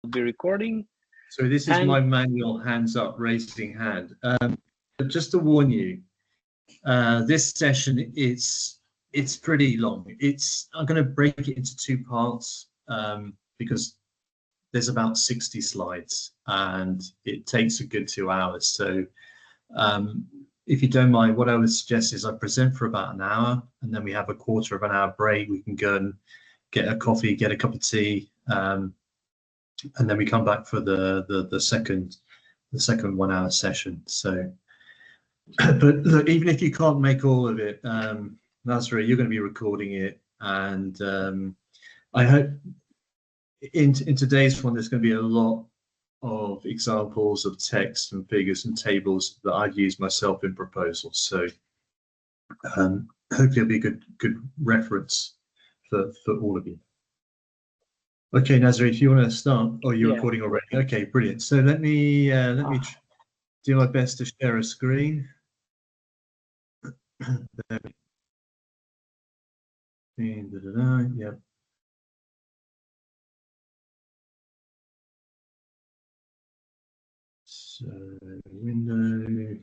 be recording. So this is my manual hands up, raising hand. Just to warn you, this session it's pretty long. I'm going to break it into two parts because there's about 60 slides and it takes a good 2 hours. So if you don't mind, what I would suggest is I present for about an hour and then we have a quarter of an hour break. We can go and get a coffee, get a cup of tea, and then we come back for the second 1 hour session. So, but look, even if you can't make all of it, Nazra, you're going to be recording it, and I hope in today's one there's going to be a lot of examples of text and figures and tables that I've used myself in proposals. So hopefully it'll be a good reference for all of you. Okay, Nazri, if you want to start, or you're recording already. Okay, brilliant. So let me do my best to share a screen. Yeah. So window.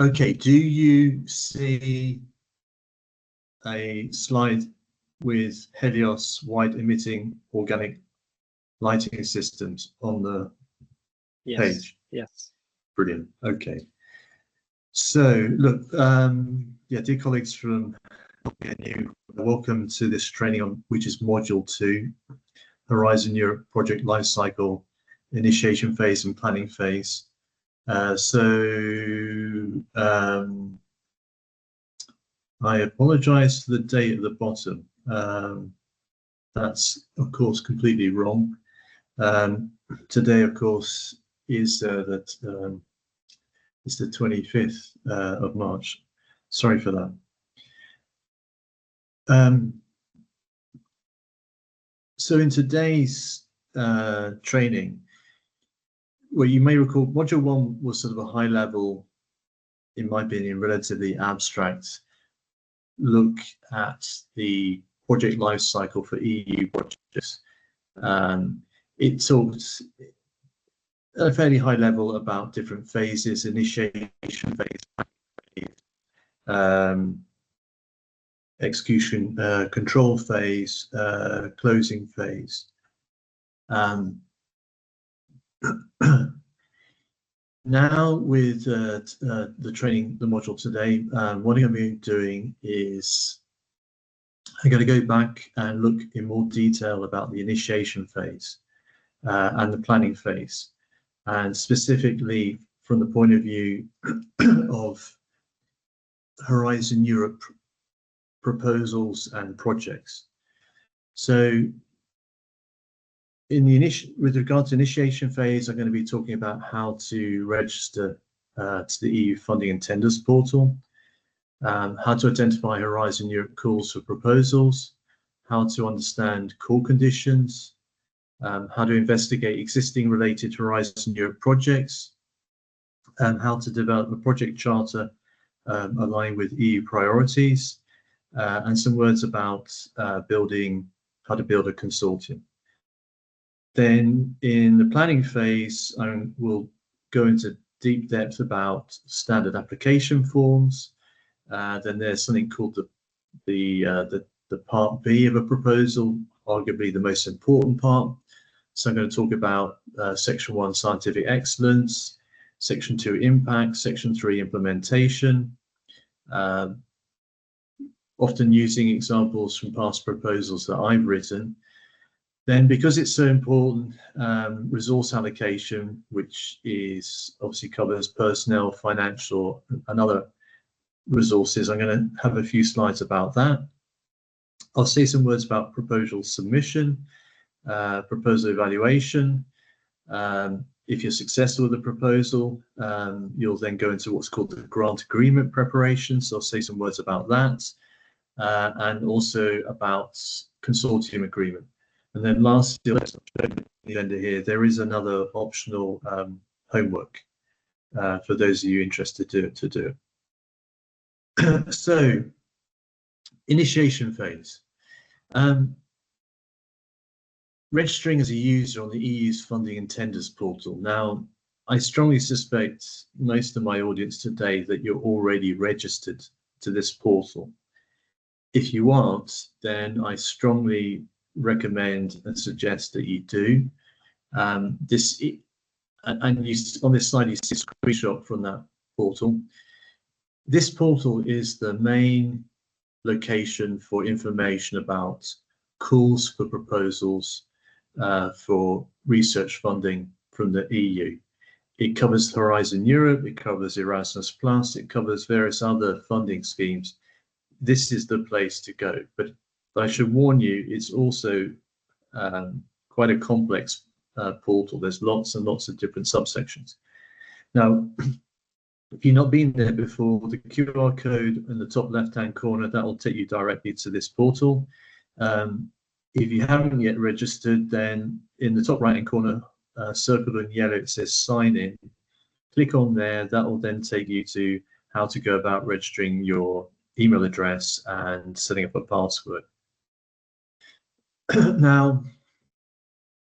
Okay, do you see a slide with Helios wide emitting organic lighting systems on the page? Yes. Brilliant. Okay. So look, dear colleagues from LPNU, welcome to this training on which is module 2, Horizon Europe Project Lifecycle, Initiation Phase and Planning Phase. I apologize for the date at the bottom. That's of course completely wrong. Today, of course, is the 25th of March. Sorry for that. So in today's training, well, you may recall module 1 was sort of a high level, in my opinion, relatively abstract look at the project life cycle for EU projects. It talked at a fairly high level about different phases: initiation phase, execution, control phase, closing phase. Now with the training, the module today, what I'm going to be doing is I'm going to go back and look in more detail about the initiation phase and the planning phase, and specifically from the point of view of Horizon Europe proposals and projects. So with regard to initiation phase, I'm going to be talking about how to register to the EU funding and tenders portal, how to identify Horizon Europe calls for proposals, how to understand core conditions, how to investigate existing related Horizon Europe projects, and how to develop a project charter aligned with EU priorities, and some words about how to build a consortium. Then in the planning phase, we'll go into deep depth about standard application forms. Then there's something called the part B of a proposal, arguably the most important part. So I'm going to talk about section 1, scientific excellence, section 2, impact, section 3, implementation, often using examples from past proposals that I've written. Then, because it's so important, resource allocation, which is obviously covers personnel, financial, and other resources. I'm going to have a few slides about that. I'll say some words about proposal submission, proposal evaluation. If you're successful with the proposal, you'll then go into what's called the grant agreement preparation. So I'll say some words about that, and also about consortium agreement. And then lastly, let's show the agenda here. There is another optional homework for those of you interested to do it. So Initiation phase. Registering as a user on the EU's funding and tenders portal. Now, I strongly suspect most of my audience today that you're already registered to this portal. If you aren't, then I strongly recommend and suggest that you do. On this slide, you see a screenshot from that portal. This portal is the main location for information about calls for proposals for research funding from the EU. It covers Horizon Europe, it covers Erasmus+, it covers various other funding schemes. This is the place to go. But I should warn you, it's also quite a complex portal. There's lots and lots of different subsections. Now, if you've not been there before, the QR code in the top left-hand corner, that will take you directly to this portal. If you haven't yet registered, then in the top right-hand corner, circled in yellow, it says sign in. Click on there. That will then take you to how to go about registering your email address and setting up a password. Now,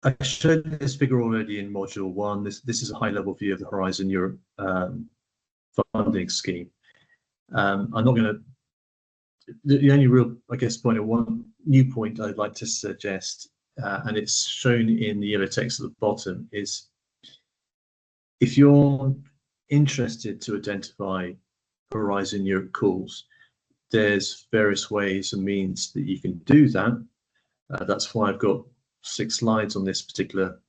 I showed this figure already in module 1. This is a high-level view of the Horizon Europe funding scheme. I'm not going to. The only real, I guess, one new point I'd like to suggest, and it's shown in the yellow text at the bottom, is if you're interested to identify Horizon Europe calls, there's various ways and means that you can do that. That's why I've got 6 slides on this particular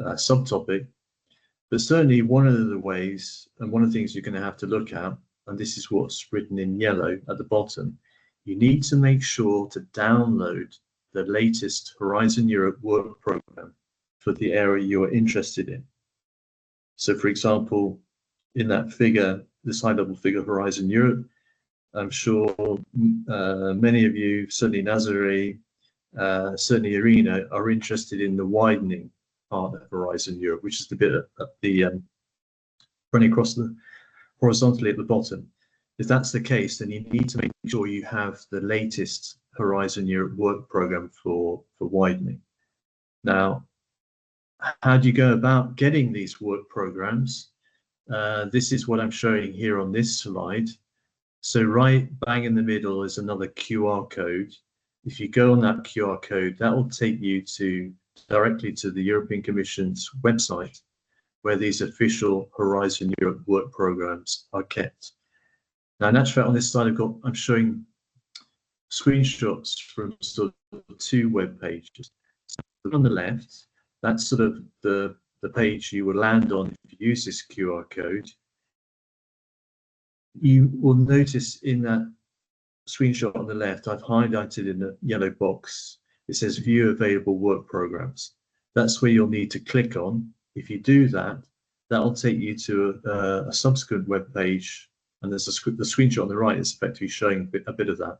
subtopic. But certainly one of the ways, and one of the things you're going to have to look at, and this is what's written in yellow at the bottom, you need to make sure to download the latest Horizon Europe work program for the area you're interested in. So for example, in that figure, this high-level figure, Horizon Europe, I'm sure many of you, certainly Nazare, certainly Irina, are interested in the widening part of Horizon Europe, which is the bit at the running across the horizontally at the bottom. If that's the case, then you need to make sure you have the latest Horizon Europe work program for widening. Now, how do you go about getting these work programs? This is what I'm showing here on this slide. So right bang in the middle is another QR code. If you go on that QR code, that will take you directly to the European Commission's website, where these official Horizon Europe work programs are kept. Now, in actual fact, on this slide, I'm showing screenshots from sort of 2 web pages. So on the left, that's sort of the page you will land on if you use this QR code. You will notice in that screenshot on the left, I've highlighted in the yellow box, it says view available work programs. That's where you'll need to click on. If you do that, that'll take you to a subsequent web page, and there's the screenshot on the right is effectively showing a bit of that.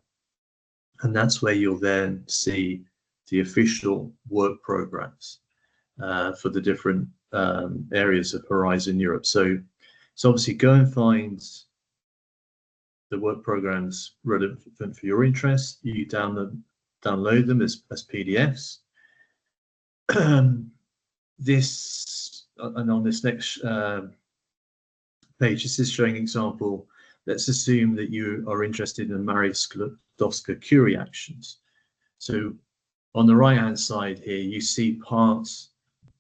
And that's where you'll then see the official work programs for the different areas of Horizon Europe. So obviously go and find the work programs relevant for your interest. You download them as PDFs. And on this next page, this is showing an example. Let's assume that you are interested in Marie Skłodowska-Curie actions. So on the right-hand side here, you see parts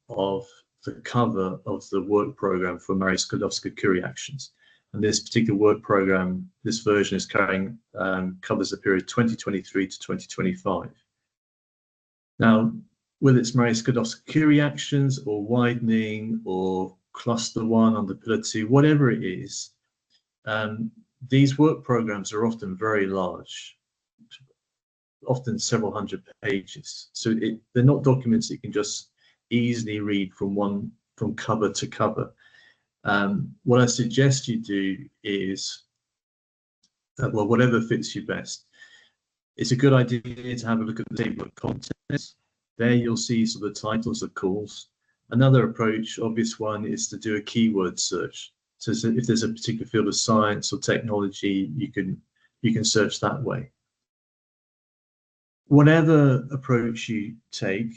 of the cover of the work program for Marie Skłodowska-Curie actions. And this particular work program, this version is covers the period 2023 to 2025. Now, whether it's Marie Skłodowska-Curie actions or widening or cluster 1 under pillar 2, whatever it is, these work programs are often very large, often several hundred pages. So they're not documents that you can just easily read from cover to cover. What I suggest you do is, well, whatever fits you best. It's a good idea to have a look at the table of contents. There you'll see sort of the titles of calls. Another approach, obvious one, is to do a keyword search. So if there's a particular field of science or technology, you can search that way. whatever approach you take,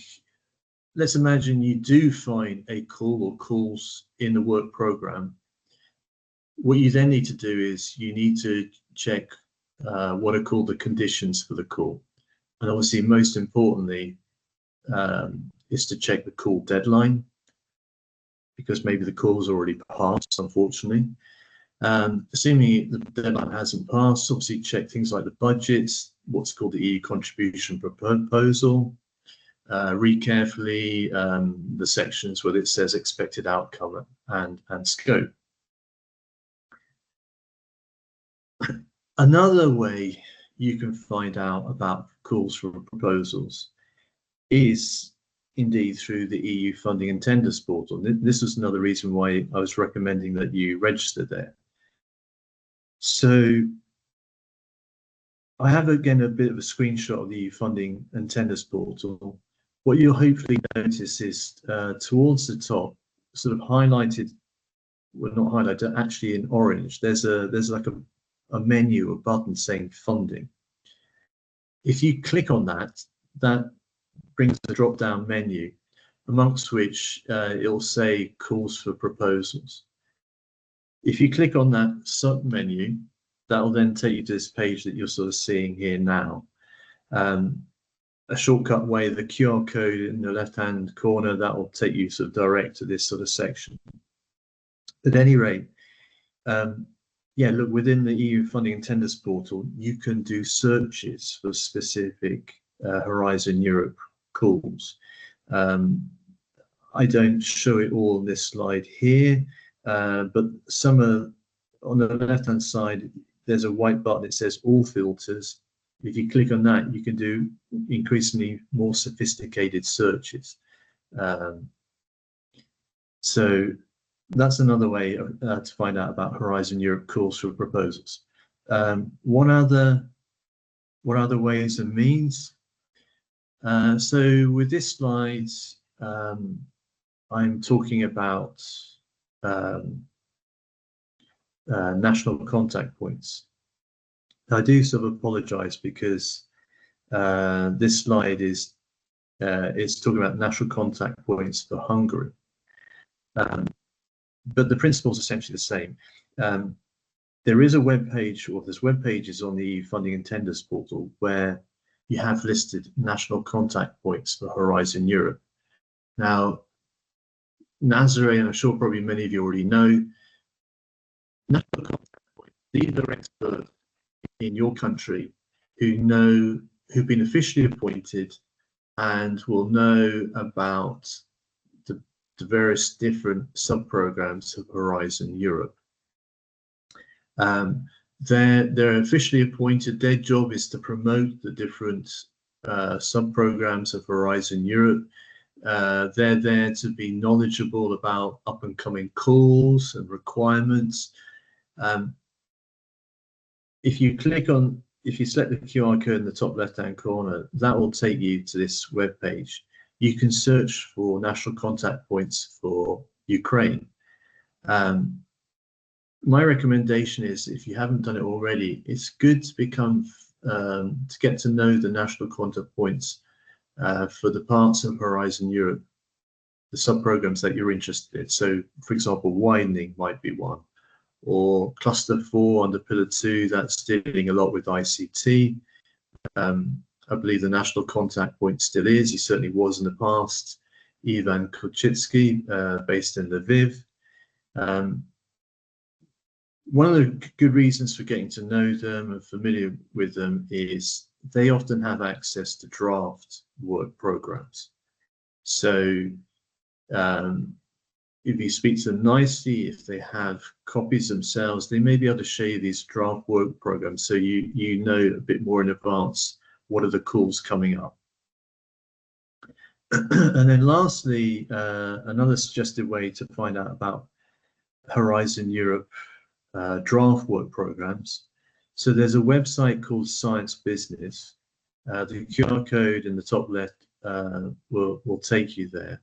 let's imagine you do find a call or calls in the work program. What you then need to do is you need to check what are called the conditions for the call. And obviously, most importantly, is to check the call deadline, because maybe the call's already passed, unfortunately. Assuming the deadline hasn't passed, obviously check things like the budgets, what's called the EU contribution proposal. Read carefully the sections where it says expected outcome and scope. Another way you can find out about calls for proposals is indeed through the EU funding and tenders portal. This is another reason why I was recommending that you register there. So I have again a bit of a screenshot of the EU funding and tenders portal. What you'll hopefully notice is towards the top, sort of highlighted, well, not highlighted, actually in orange, there's like a menu, a button saying funding. If you click on that, that brings a drop-down menu, amongst which it'll say calls for proposals. If you click on that sub-menu, that will then take you to this page that you're sort of seeing here now. A shortcut way, the QR code in the left-hand corner, that will take you sort of direct to this sort of section. At any rate, yeah, look, within the EU funding and tenders portal, you can do searches for specific Horizon Europe calls. I don't show it all on this slide here, but some are on the left-hand side. There's a white button that says all filters. If you click on that, you can do increasingly more sophisticated searches. So that's another way to find out about Horizon Europe calls for proposals. What other ways and means? So with this slide, I'm talking about national contact points. I do sort of apologize because this slide is talking about national contact points for Hungary. But the principle is essentially the same. There is a web page, or there's web pages on the funding and tenders portal where you have listed national contact points for Horizon Europe. Now, Nazare, and I'm sure probably many of you already know, national contact points, these are experts in your country who've been officially appointed and will know about the various different sub-programs of Horizon Europe. They're officially appointed. Their job is to promote the different sub-programs of Horizon Europe. They're there to be knowledgeable about up-and-coming calls and requirements. If you select the QR code in the top left-hand corner, that will take you to this web page. You can search for national contact points for Ukraine. My recommendation is, if you haven't done it already, it's good to get to know the national contact points for the parts of Horizon Europe, the sub-programs that you're interested in. So, for example, widening might be one, or Cluster 4 under Pillar 2, that's dealing a lot with ICT. I believe the national contact point still is. He certainly was in the past. Ivan Kuchitsky, based in Lviv. One of the good reasons for getting to know them and familiar with them is they often have access to draft work programs. So if you speak to them nicely, if they have copies themselves, they may be able to show you these draft work programs, so you know a bit more in advance what are the calls coming up. And then lastly, another suggested way to find out about Horizon Europe draft work programs. So there's a website called Science Business. The QR code in the top left will take you there.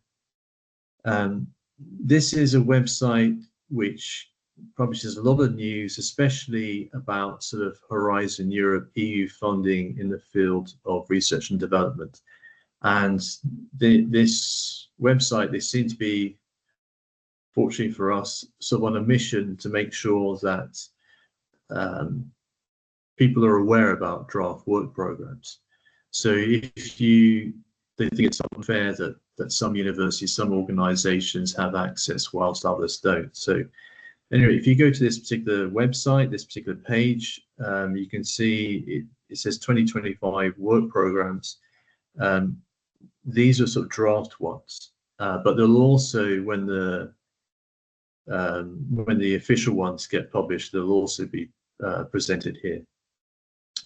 This is a website which publishes a lot of news, especially about sort of Horizon Europe EU funding in the field of research and development. And this website, they seem to be, fortunately for us, sort of on a mission to make sure that people are aware about draft work programs. So if they think it's unfair that some universities, some organizations have access whilst others don't. So anyway, if you go to this particular website, this particular page, you can see it says 2025 work programs. These are sort of draft ones, but they'll also, when the official ones get published, they'll also be presented here.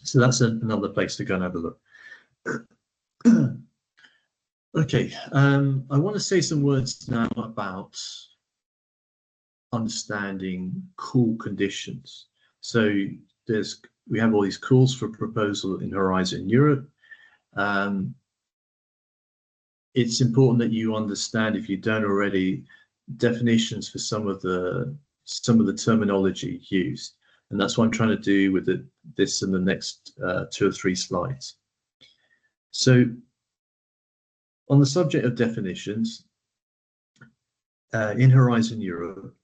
So that's another place to go and have a look. Okay, I want to say some words now about understanding call conditions. So we have all these calls for proposal in Horizon Europe. It's important that you understand, if you don't already, definitions for some of the terminology used, and that's what I'm trying to do with this in the next 2 or 3 slides. So on the subject of definitions, in Horizon Europe,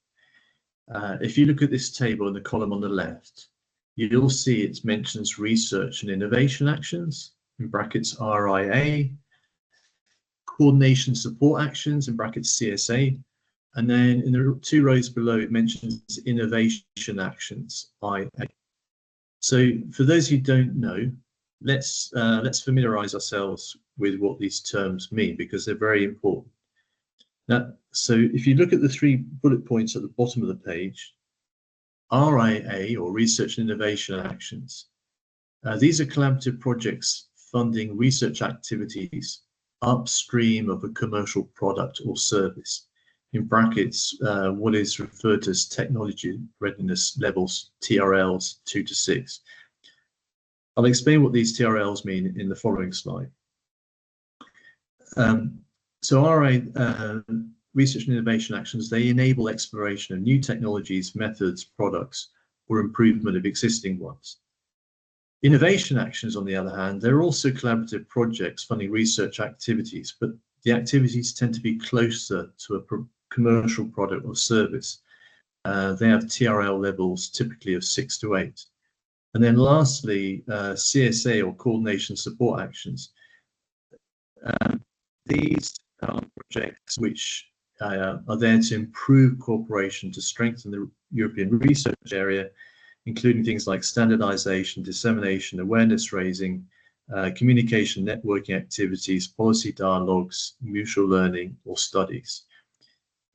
if you look at this table in the column on the left, you'll see it mentions research and innovation actions, in brackets RIA, coordination support actions, in brackets CSA, and then in the 2 rows below it mentions innovation actions, IA. So for those who don't know, let's familiarize ourselves with what these terms mean, because they're very important. Now, so if you look at the 3 bullet points at the bottom of the page, RIA, or Research and Innovation Actions, these are collaborative projects funding research activities upstream of a commercial product or service, in brackets what is referred to as technology readiness levels, TRLs 2 to 6. I'll explain what these TRLs mean in the following slide. So RIA, Research and Innovation Actions, they enable exploration of new technologies, methods, products, or improvement of existing ones. Innovation actions, on the other hand, they're also collaborative projects funding research activities, but the activities tend to be closer to a commercial product or service. They have TRL levels typically of 6 to 8. And then lastly, CSA, or Coordination Support Actions. These are projects which are there to improve cooperation, to strengthen the European research area, including things like standardization, dissemination, awareness raising, communication, networking activities, policy dialogues, mutual learning, or studies.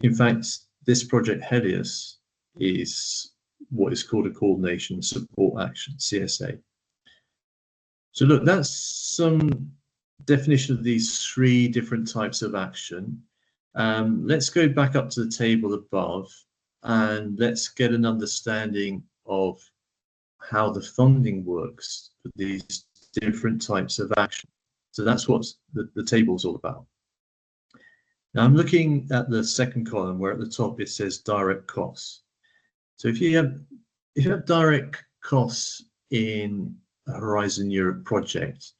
In fact, this project Helios is what is called a coordination support action, CSA. So look, that's some definition of these 3 different types of action. Let's go back up to the table above and let's get an understanding of how the funding works for these different types of action. So that's what the table is all about. Now I'm looking at the second column where at the top it says direct costs. So if you have direct costs in a Horizon Europe project,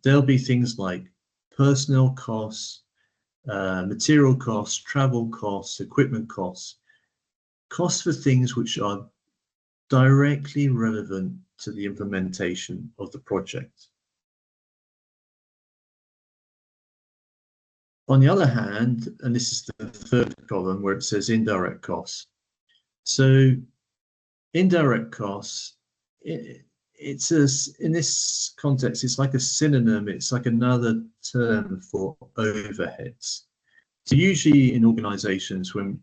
there'll be things like personnel costs, material costs, travel costs, equipment costs, costs for things which are directly relevant to the implementation of the project. On the other hand, and this is the third column where it says indirect costs. So indirect costs, in this context, it's like a synonym, it's like another term for overheads. So usually in organizations, when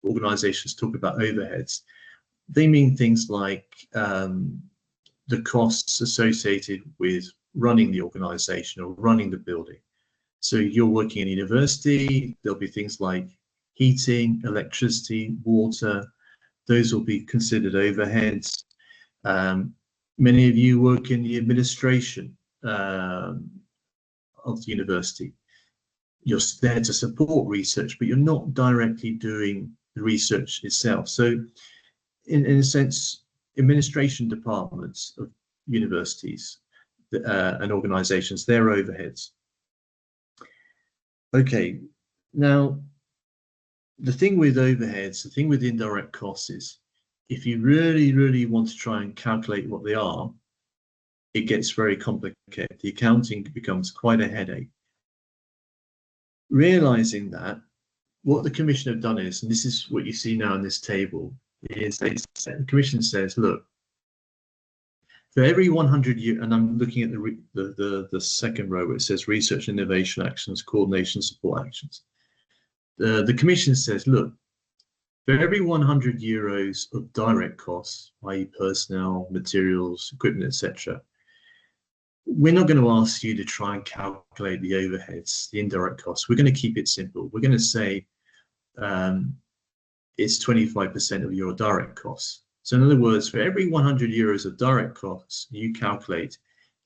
organizations talk about overheads, they mean things like the costs associated with running the organization or running the building. So you're working in a university, there'll be things like heating, electricity, water. Those will be considered overheads. Many of you work in the administration of the university. You're there to support research, but you're not directly doing the research itself. So in a sense, administration departments of universities and organizations, their overheads. Okay, now the thing with overheads, the thing with indirect costs is, if you really want to try and calculate what they are, it gets very complicated. The accounting becomes quite a headache. Realizing that, what the Commission have done is, and this is what you see now in this table, is the Commission says, look, for every 100 year, and I'm looking at the second row where it says research and innovation actions, coordination support actions. The Commission says, look, for every 100 euros of direct costs, i.e. personnel, materials, equipment, etc., we're not going to ask you to try and calculate the overheads, the indirect costs. We're going to keep it simple. We're going to say it's 25% of your direct costs. So in other words, for every 100 euros of direct costs you calculate,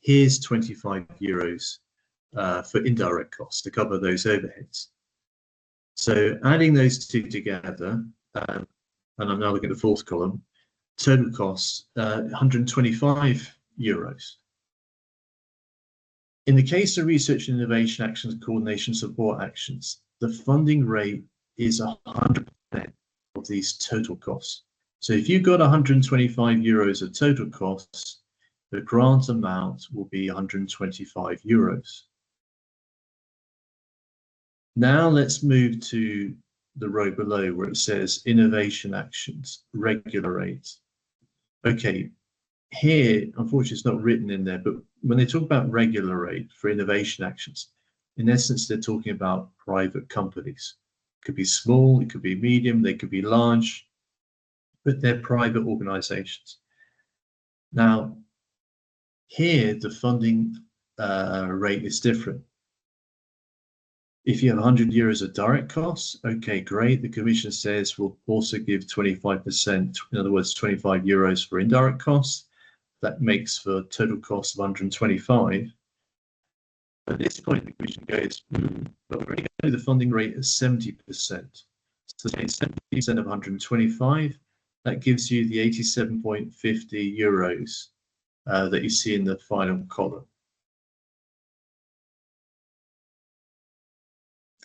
here's 25 euros for indirect costs to cover those overheads. So adding those two together, and I'm now looking at the fourth column, total costs, 125 euros. In the case of research and innovation actions, coordination support actions, the funding rate is 100% of these total costs. So if you've got 125 euros of total costs, the grant amount will be 125 euros. Now let's move to the row below where it says innovation actions, regular rate. Okay, here, unfortunately, it's not written in there, but when they talk about regular rate for innovation actions, in essence, they're talking about private companies. It could be small, it could be medium, they could be large, but they're private organizations. Now, here, the funding rate is different. If you have 100 euros of direct costs, okay, great. The Commission says we'll also give 25%, in other words, 25 euros for indirect costs. That makes for total cost of 125. At this point, the Commission goes, but we're going to go the funding rate at 70%. So say 70% of 125, that gives you the 87.50 euros that you see in the final column.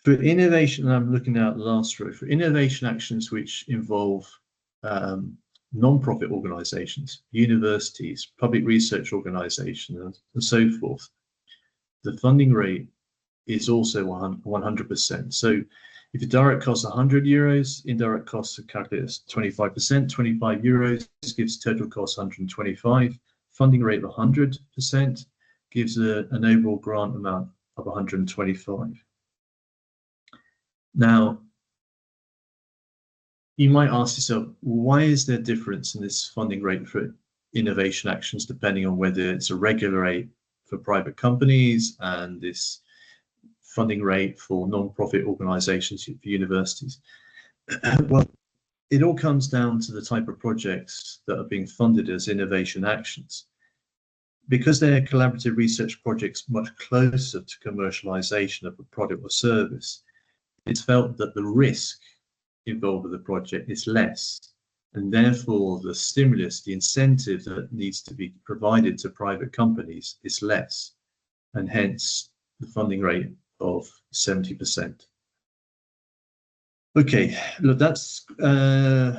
For innovation, and I'm looking at the last row, for innovation actions which involve non-profit organizations, universities, public research organizations, and so forth, the funding rate is also 100%. So if your direct costs 100 euros, indirect costs are calculated as 25%, 25 euros gives total cost 125, funding rate of 100% gives an overall grant amount of 125. Now, you might ask yourself, why is there a difference in this funding rate for innovation actions depending on whether it's a regular rate for private companies and this funding rate for non-profit organizations for universities? Well, it all comes down to the type of projects that are being funded as innovation actions. Because they're collaborative research projects much closer to commercialization of a product or service, it's felt that the risk involved with the project is less, and therefore the stimulus, the incentive that needs to be provided to private companies is less, and hence the funding rate of 70%. Okay, look, that's quite a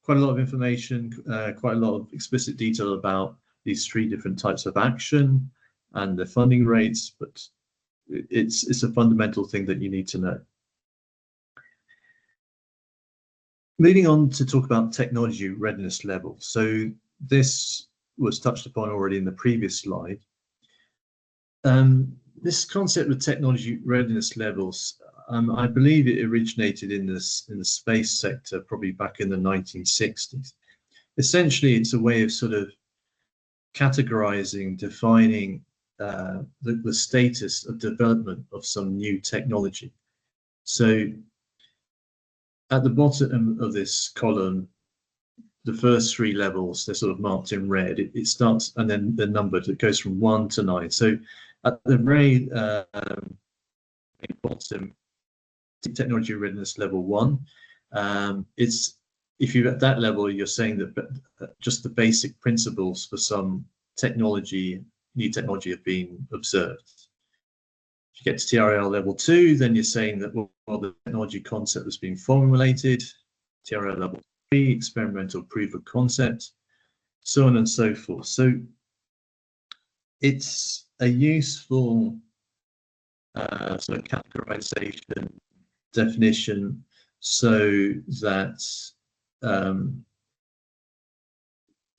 lot of information, quite a lot of explicit detail about these three different types of action and the funding rates, but it's a fundamental thing that you need to know. Moving on to talk about technology readiness level. So this was touched upon already in the previous slide. This concept of technology readiness levels, I believe it originated in the space sector probably back in the 1960s. Essentially, it's a way of sort of categorizing, defining the status of development of some new technology. So at the bottom of this column, the first three levels, they're sort of marked in red. It starts, and then they're numbered. It goes from 1 to 9. So at the very bottom, technology readiness level 1, it's if you're at that level, you're saying that just the basic principles for some technology, new technology, have been observed. If you get to TRL level 2, then you're saying that, well, the technology concept has been formulated. TRL level 3, experimental proof of concept, so on and so forth. So it's a useful sort of categorization, definition, so that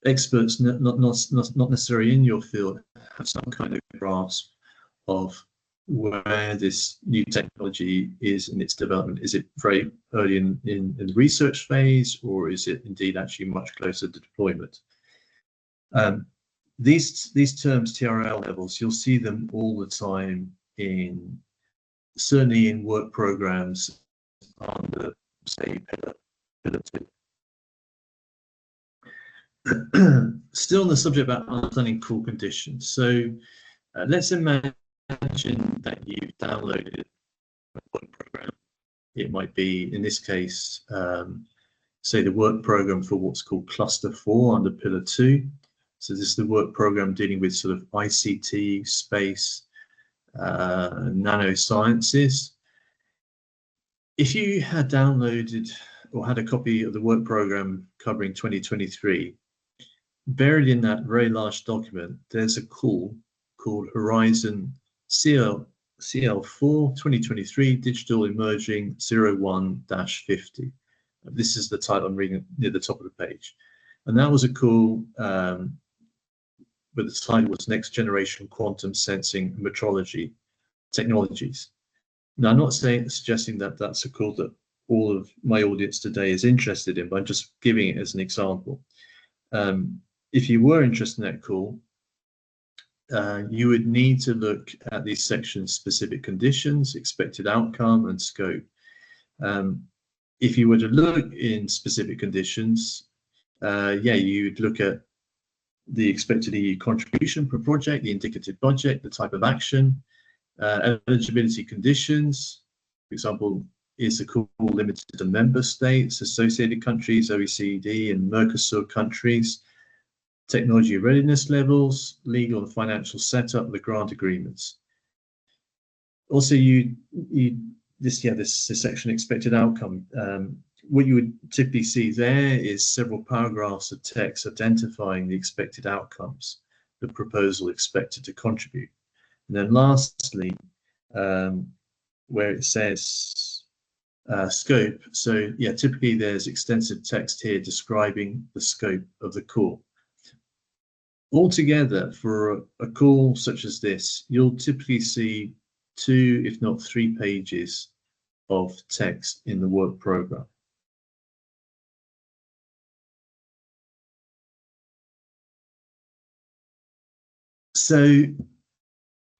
experts not necessarily in your field have some kind of grasp of where this new technology is in its development. Is it very early in the research phase, or is it indeed actually much closer to deployment? These terms, TRL levels, you'll see them all the time certainly in work programs under, say, pillar 2. Still on the subject about understanding core conditions. So let's imagine that you've downloaded a work program. It might be, in this case, say the work program for what's called cluster 4 under pillar 2. So this is the work program dealing with sort of ICT, space, nanosciences. If you had downloaded or had a copy of the work program covering 2023, buried in that very large document, there's a call called Horizon CL4 2023 Digital Emerging 01-50. This is the title I'm reading near the top of the page. And that was a call where the title was Next Generation Quantum Sensing Metrology Technologies. Now, I'm not suggesting that that's a call that all of my audience today is interested in, but I'm just giving it as an example. If you were interested in that call, you would need to look at these sections: specific conditions, expected outcome, and scope. If you were to look in specific conditions, you'd look at the expected EU contribution per project, the indicative budget, the type of action, eligibility conditions. For example, is the call limited to member states, associated countries, OECD and Mercosur countries? Technology readiness levels, legal and financial setup, the grant agreements. Also, this section expected outcome. What you would typically see there is several paragraphs of text identifying the expected outcomes the proposal expected to contribute. And then lastly, where it says scope. So yeah, typically there's extensive text here describing the scope of the call. Altogether, for a call such as this, you'll typically see 2, if not 3 pages of text in the work program. So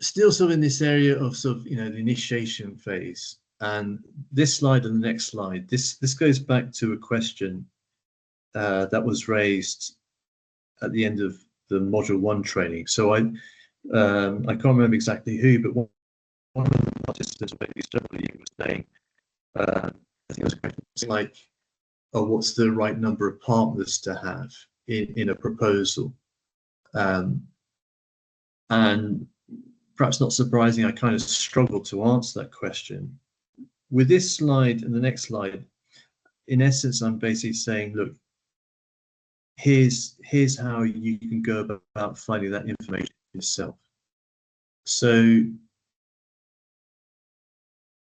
still sort of in this area of sort of, the initiation phase. And this slide and the next slide, this goes back to a question that was raised at the end of the module 1 training. So I can't remember exactly who, but one of the participants, maybe W, was saying, I think it was a question like, oh, what's the right number of partners to have in a proposal? And perhaps not surprising, I kind of struggled to answer that question. With this slide and the next slide, in essence, I'm basically saying, look, here's how you can go about finding that information yourself. So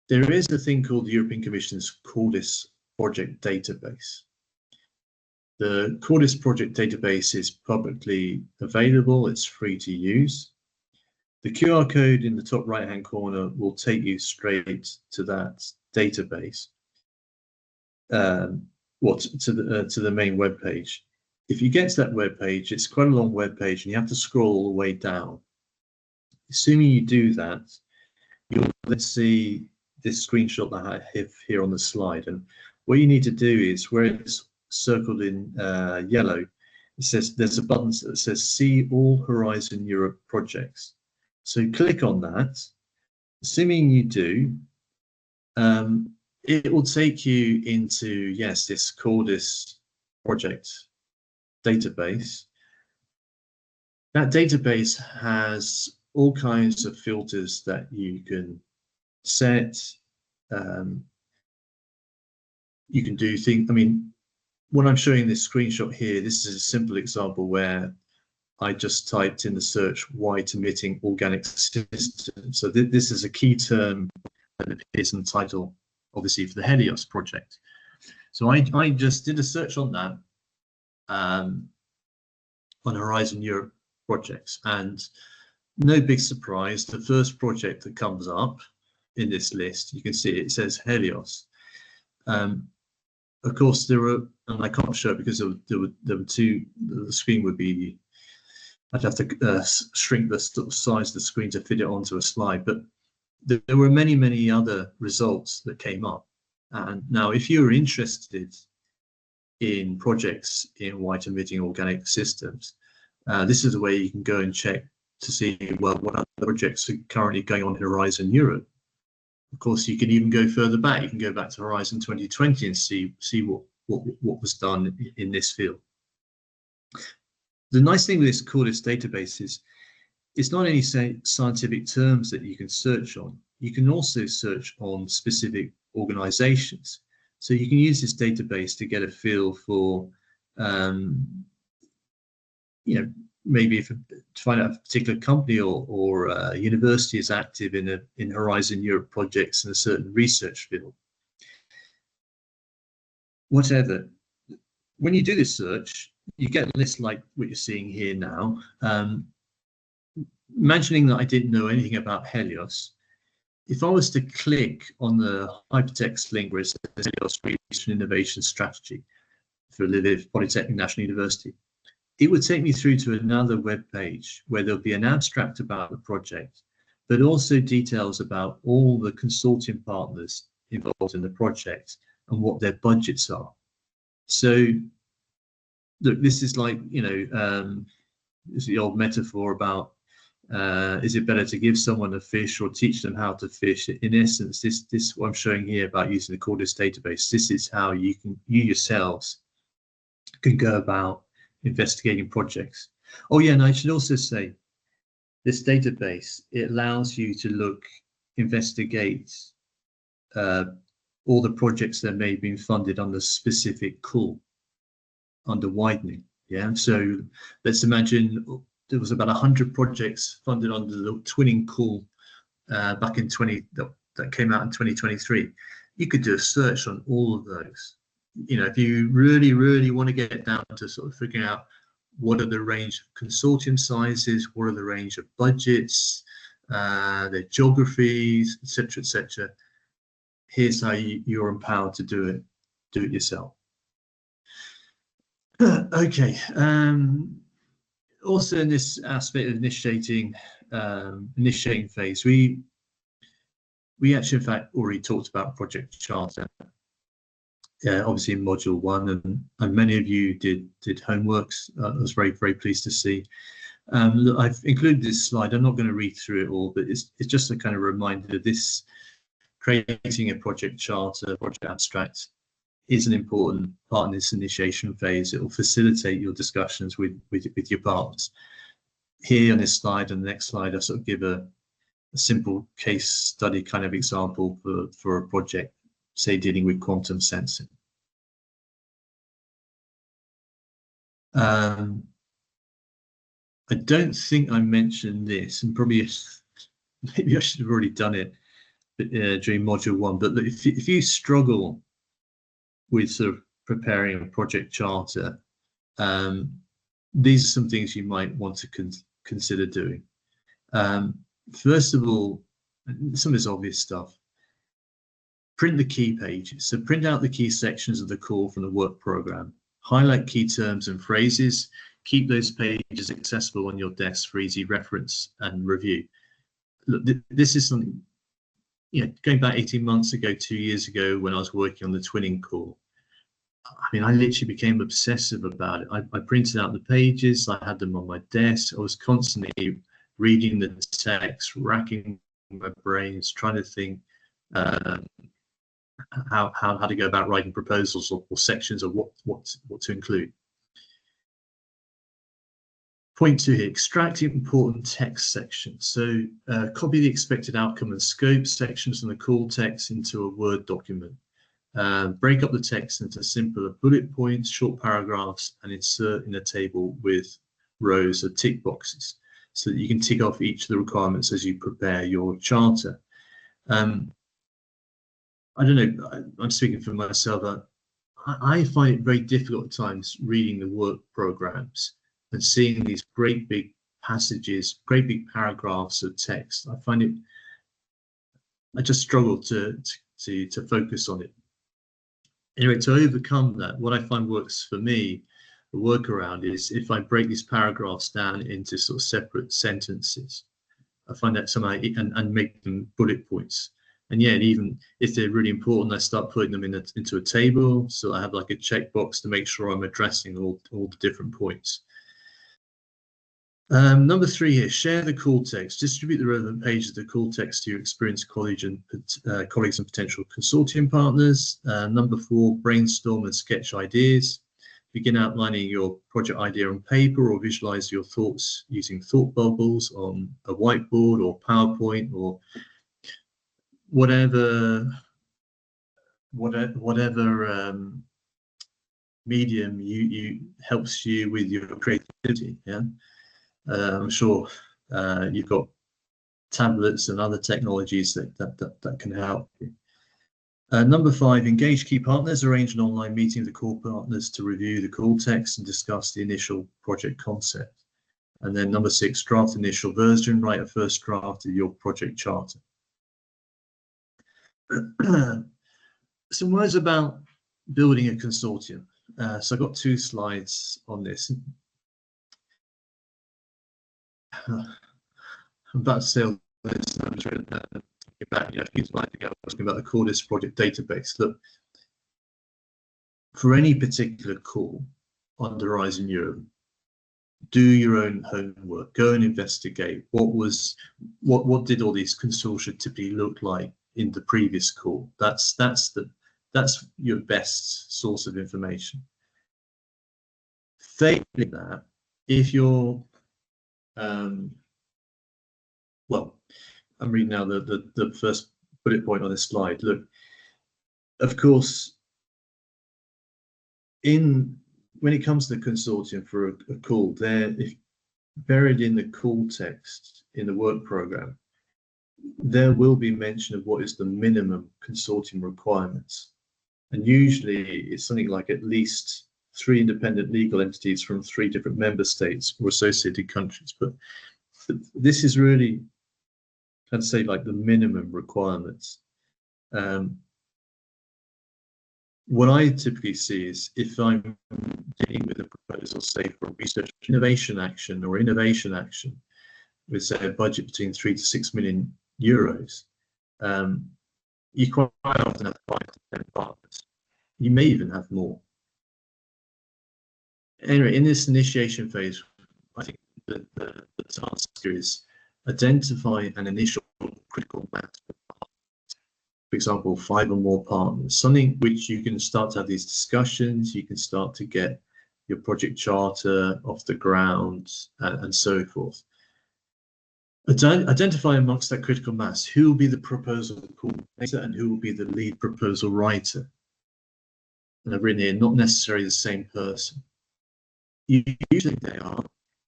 there is a thing called the European Commission's Cordis project database. The Cordis project database is publicly available, it's free to use. The QR code in the top right-hand corner will take you straight to that database, to the main web page. If you get to that web page, it's quite a long web page, and you have to scroll all the way down. Assuming you do that, you'll then see this screenshot that I have here on the slide. And what you need to do is, where it's circled in yellow, it says there's a button that says See All Horizon Europe Projects. So click on that. Assuming you do, it will take you into, yes, this Cordis project database. That database has all kinds of filters that you can set. You can do things. I mean, when I'm showing this screenshot here, this is a simple example where I just typed in the search white emitting organic system. So this is a key term that appears in the title, obviously, for the Helios project. So I just did a search on that, on Horizon Europe projects, and no big surprise, the first project that comes up in this list, you can see it says Helios. Of course, there were, and I can't show it because there were two, the screen would be, I'd have to shrink the size of the screen to fit it onto a slide, but there were many other results that came up. And now, if you're interested in projects in white emitting organic systems, this is the way you can go and check to see, well, what other projects are currently going on in Horizon Europe. Of course, you can even go further back. You can go back to Horizon 2020 and see what was done in this field. The nice thing with this Cordis database is it's not only scientific terms that you can search on, you can also search on specific organizations. So you can use this database to get a feel for, maybe to find out a particular company or university is active in Horizon Europe projects in a certain research field. Whatever. When you do this search, you get a list like what you're seeing here now. Imagining that I didn't know anything about Helios, if I was to click on the hypertext link where it says Helios Research and Innovation Strategy for Lviv Polytechnic National University, it would take me through to another web page where there'll be an abstract about the project, but also details about all the consortium partners involved in the project and what their budgets are. So, look, this is like, it's the old metaphor about, is it better to give someone a fish or teach them how to fish? In essence, this what I'm showing here about using the Cordis database, this is how you yourselves can go about investigating projects. Oh yeah, and I should also say, this database, it allows you to investigate all the projects that may have been funded under specific call, under widening. Yeah, so let's imagine there was about 100 projects funded under the twinning call back in that came out in 2023. You could do a search on all of those. If you really want to get down to sort of figuring out what are the range of consortium sizes, what are the range of budgets, their geographies, etc. Here's how you're empowered to do it yourself. Okay. Also, in this aspect of initiating phase, we actually, in fact, already talked about project charter. Obviously in module 1, and many of you did homeworks. I was very pleased to see. Look, I've included this slide. I'm not going to read through it all, but it's just a kind of reminder that this creating a project charter, project abstract, is an important part in this initiation phase. It will facilitate your discussions with your partners. Here on this slide and the next slide, I sort of give a simple case study kind of example for a project, say dealing with quantum sensing. I don't think I mentioned this, and probably maybe I should have already done it during module 1. But if you struggle with sort of preparing a project charter, these are some things you might want to consider doing. First of all, some of this obvious stuff. Print the key pages. So print out the key sections of the call from the work program. Highlight key terms and phrases. Keep those pages accessible on your desk for easy reference and review. Look, this is something, going back 18 months ago, 2 years ago, when I was working on the twinning call, I mean, I literally became obsessive about it. I printed out the pages, I had them on my desk. I was constantly reading the text, racking my brains, trying to think how to go about writing proposals or sections of what to include. Point 2 here, extract important text sections. So copy the expected outcome and scope sections from the call text into a Word document. Break up the text into simpler bullet points, short paragraphs, and insert in a table with rows of tick boxes so that you can tick off each of the requirements as you prepare your charter. I don't know, I'm speaking for myself. I find it very difficult at times reading the work programs and seeing these great big passages, great big paragraphs of text. I just struggle to focus on it. Anyway, to overcome that, what I find works for me, the workaround is if I break these paragraphs down into sort of separate sentences. I find that somehow, and make them bullet points. And yeah, even if they're really important, I start putting them into a table. So I have like a checkbox to make sure I'm addressing all the different points. Number 3 here, share the call text. Distribute the relevant pages of the call text to your experienced colleagues and potential consortium partners. Number 4, brainstorm and sketch ideas. Begin outlining your project idea on paper or visualize your thoughts using thought bubbles on a whiteboard or PowerPoint or whatever medium you helps you with your creativity. Yeah. I'm sure you've got tablets and other technologies that can help you. Number 5, engage key partners. Arrange an online meeting with the call partners to review the call text and discuss the initial project concept. And then number 6, draft initial version. Write a first draft of your project charter. Some words about building a consortium. So I've got 2 slides on this. I'm about to say all this. I'm just reading about, a few slides ago, I was talking about the Cordis project database. Look, for any particular call on Horizon Europe, do your own homework. Go and investigate what did all these consortia typically look like in the previous call. That's your best source of information. Failing that, if you're well, I'm reading now the first bullet point on this slide. Look, of course, when it comes to the consortium for a call, if buried in the call text in the work program, there will be mention of what is the minimum consortium requirements. And usually it's something like at least 3 independent legal entities from 3 different member states or associated countries. But this is really, I'd say, like the minimum requirements. What I typically see is if I'm dealing with a proposal, say for research innovation action or innovation action, with say a budget between 3 to 6 million euros, you quite often have 5 to 10 partners. You may even have more. Anyway, in this initiation phase, I think the task is identify an initial critical mass. For example, 5 or more partners, something which you can start to have these discussions, you can start to get your project charter off the ground and so forth. Identify amongst that critical mass who will be the proposal coordinator and who will be the lead proposal writer. And I've written here, not necessarily the same person. Usually they are,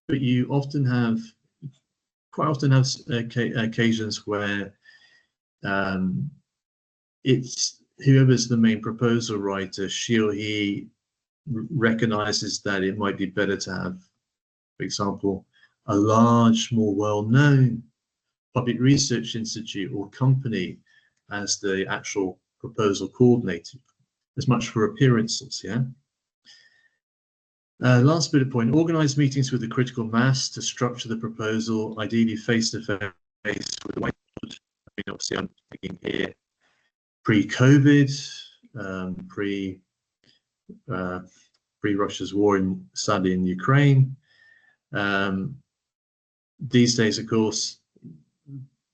but you quite often have occasions where it's whoever's the main proposal writer, she or he recognizes that it might be better to have, for example, a large, more well-known public research institute or company as the actual proposal coordinator, as much for appearances, yeah? Last bullet point, organize meetings with the critical mass to structure the proposal, ideally face-to-face with the whiteboard. I mean, obviously I'm thinking here pre-COVID, pre-Russia's war sadly in Ukraine. These days, of course,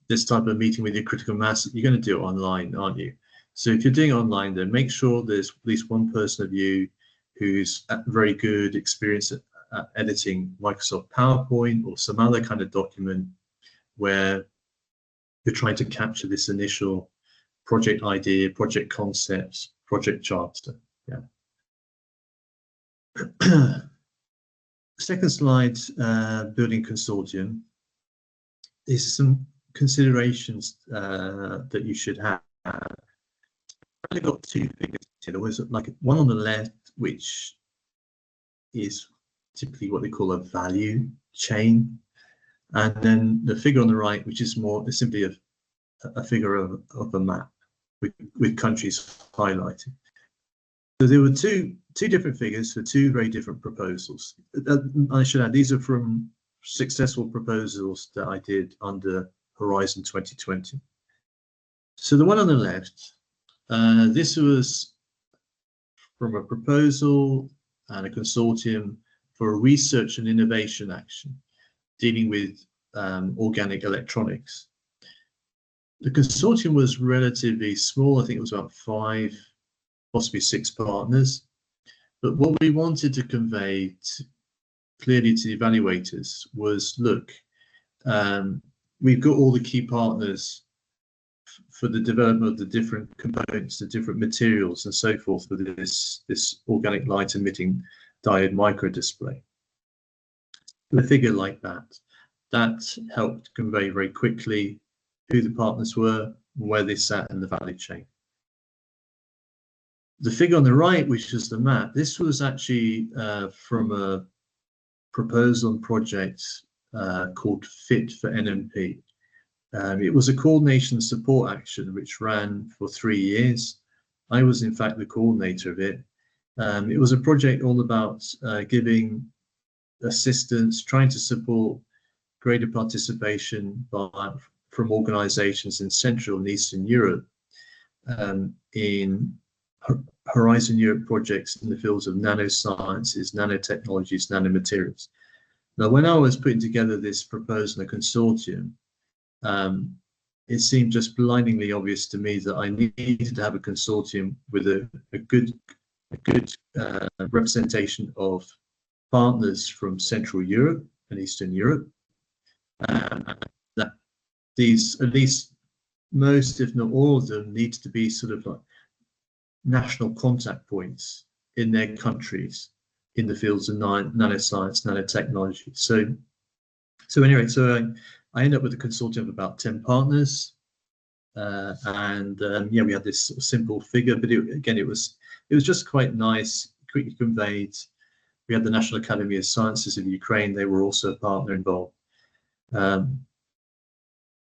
this type of meeting with your critical mass, you're going to do it online, aren't you? So if you're doing online, then make sure there's at least one person of you who's very good experience at editing Microsoft PowerPoint or some other kind of document where you're trying to capture this initial project idea, project concepts, project charter. Yeah. Second slide, building consortium, is some considerations that you should have. I've only got two figures here. There was like one on the left, which is typically what they call a value chain, and then the figure on the right, which is more simply a figure of a map with countries highlighted. So there were two different figures for two very different proposals. I should add, these are from successful proposals that I did under Horizon 2020. So the one on the left, this was from a proposal and a consortium for a research and innovation action dealing with organic electronics. The consortium was relatively small. I think it was about 5, possibly 6 partners. But what we wanted to convey clearly to the evaluators was, look, we've got all the key partners for the development of the different components, the different materials and so forth for this organic light emitting diode microdisplay. A figure like that helped convey very quickly who the partners were and where they sat in the value chain. The figure on the right, which is the map, this was actually from a proposal and project called Fit for NMP. It was a coordination support action which ran for 3 years. I was in fact the coordinator of it. It was a project all about giving assistance, trying to support greater participation from organizations in Central and Eastern Europe in Horizon Europe projects in the fields of nanosciences, nanotechnologies, nanomaterials. Now, when I was putting together this proposal, a consortium, it seemed just blindingly obvious to me that I needed to have a consortium with a good representation of partners from Central Europe and Eastern Europe. That these, at least most, if not all of them, need to be sort of like national contact points in their countries in the fields of nanoscience, nanotechnology. So anyway, I ended up with a consortium of about 10 partners, and yeah, we had this sort of simple figure, but it was just quite nice, quickly conveyed. We had the National Academy of Sciences of Ukraine; they were also a partner involved, and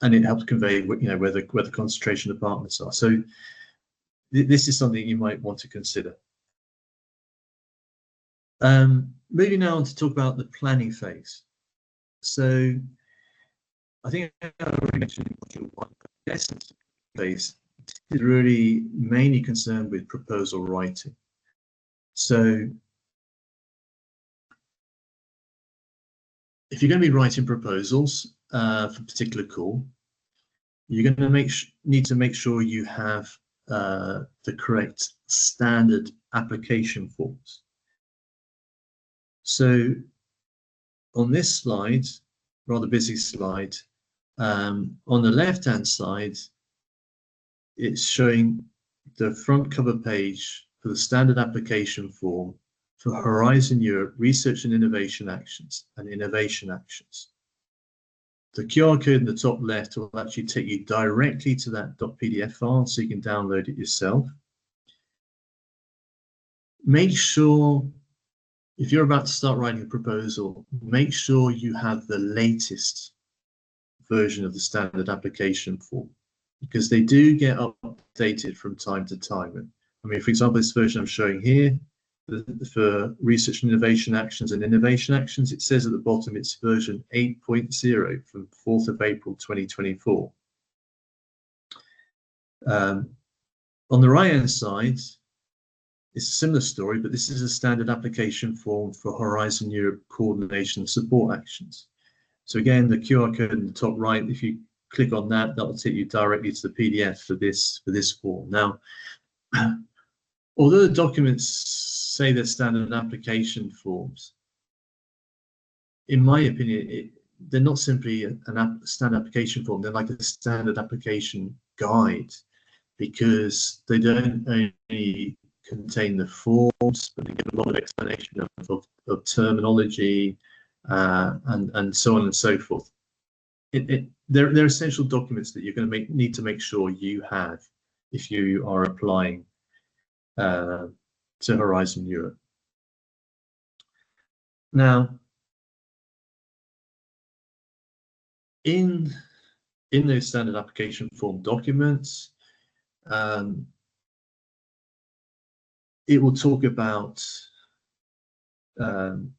it helped convey, where the concentration of partners are. So this is something you might want to consider. Moving now on to talk about the planning phase. So I think I already mentioned in module 1, the essence phase is really mainly concerned with proposal writing. So if you're going to be writing proposals for a particular call, you're going to need to make sure you have the correct standard application forms. So on this slide, rather busy slide, on the left-hand side, it's showing the front cover page for the standard application form for Horizon Europe Research and Innovation Actions and Innovation Actions. The QR code in the top left will actually take you directly to that .pdf file so you can download it yourself. Make sure, if you're about to start writing a proposal, make sure you have the latest version of the standard application form, because they do get updated from time to time. I mean, for example, this version I'm showing here, for research and innovation actions and innovation actions, it says at the bottom it's version 8.0 from 4th of April 2024. On the right-hand side, it's a similar story, but this is a standard application form for Horizon Europe coordination and support actions. So again, the QR code in the top right, if you click on that, that will take you directly to the PDF for this form. Now, although the documents say they're standard application forms, in my opinion, they're not simply a standard application form. They're like a standard application guide, because they don't only contain the forms, but they give a lot of explanation of terminology and so on and so forth. They're essential documents that you're going to need to make sure you have if you are applying to Horizon Europe. Now, in those standard application form documents, it will talk about, and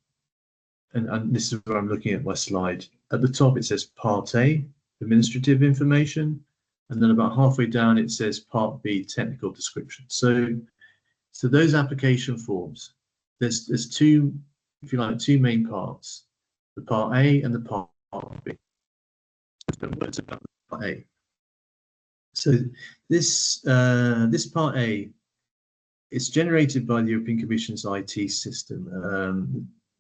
this is where I'm looking at my slide. At the top, it says Part A, administrative information, and then about halfway down, it says Part B, technical description. So those application forms, there's two, if you like, two main parts: the Part A and the Part B. Some words about Part A. So this Part A, it's generated by the European Commission's IT system.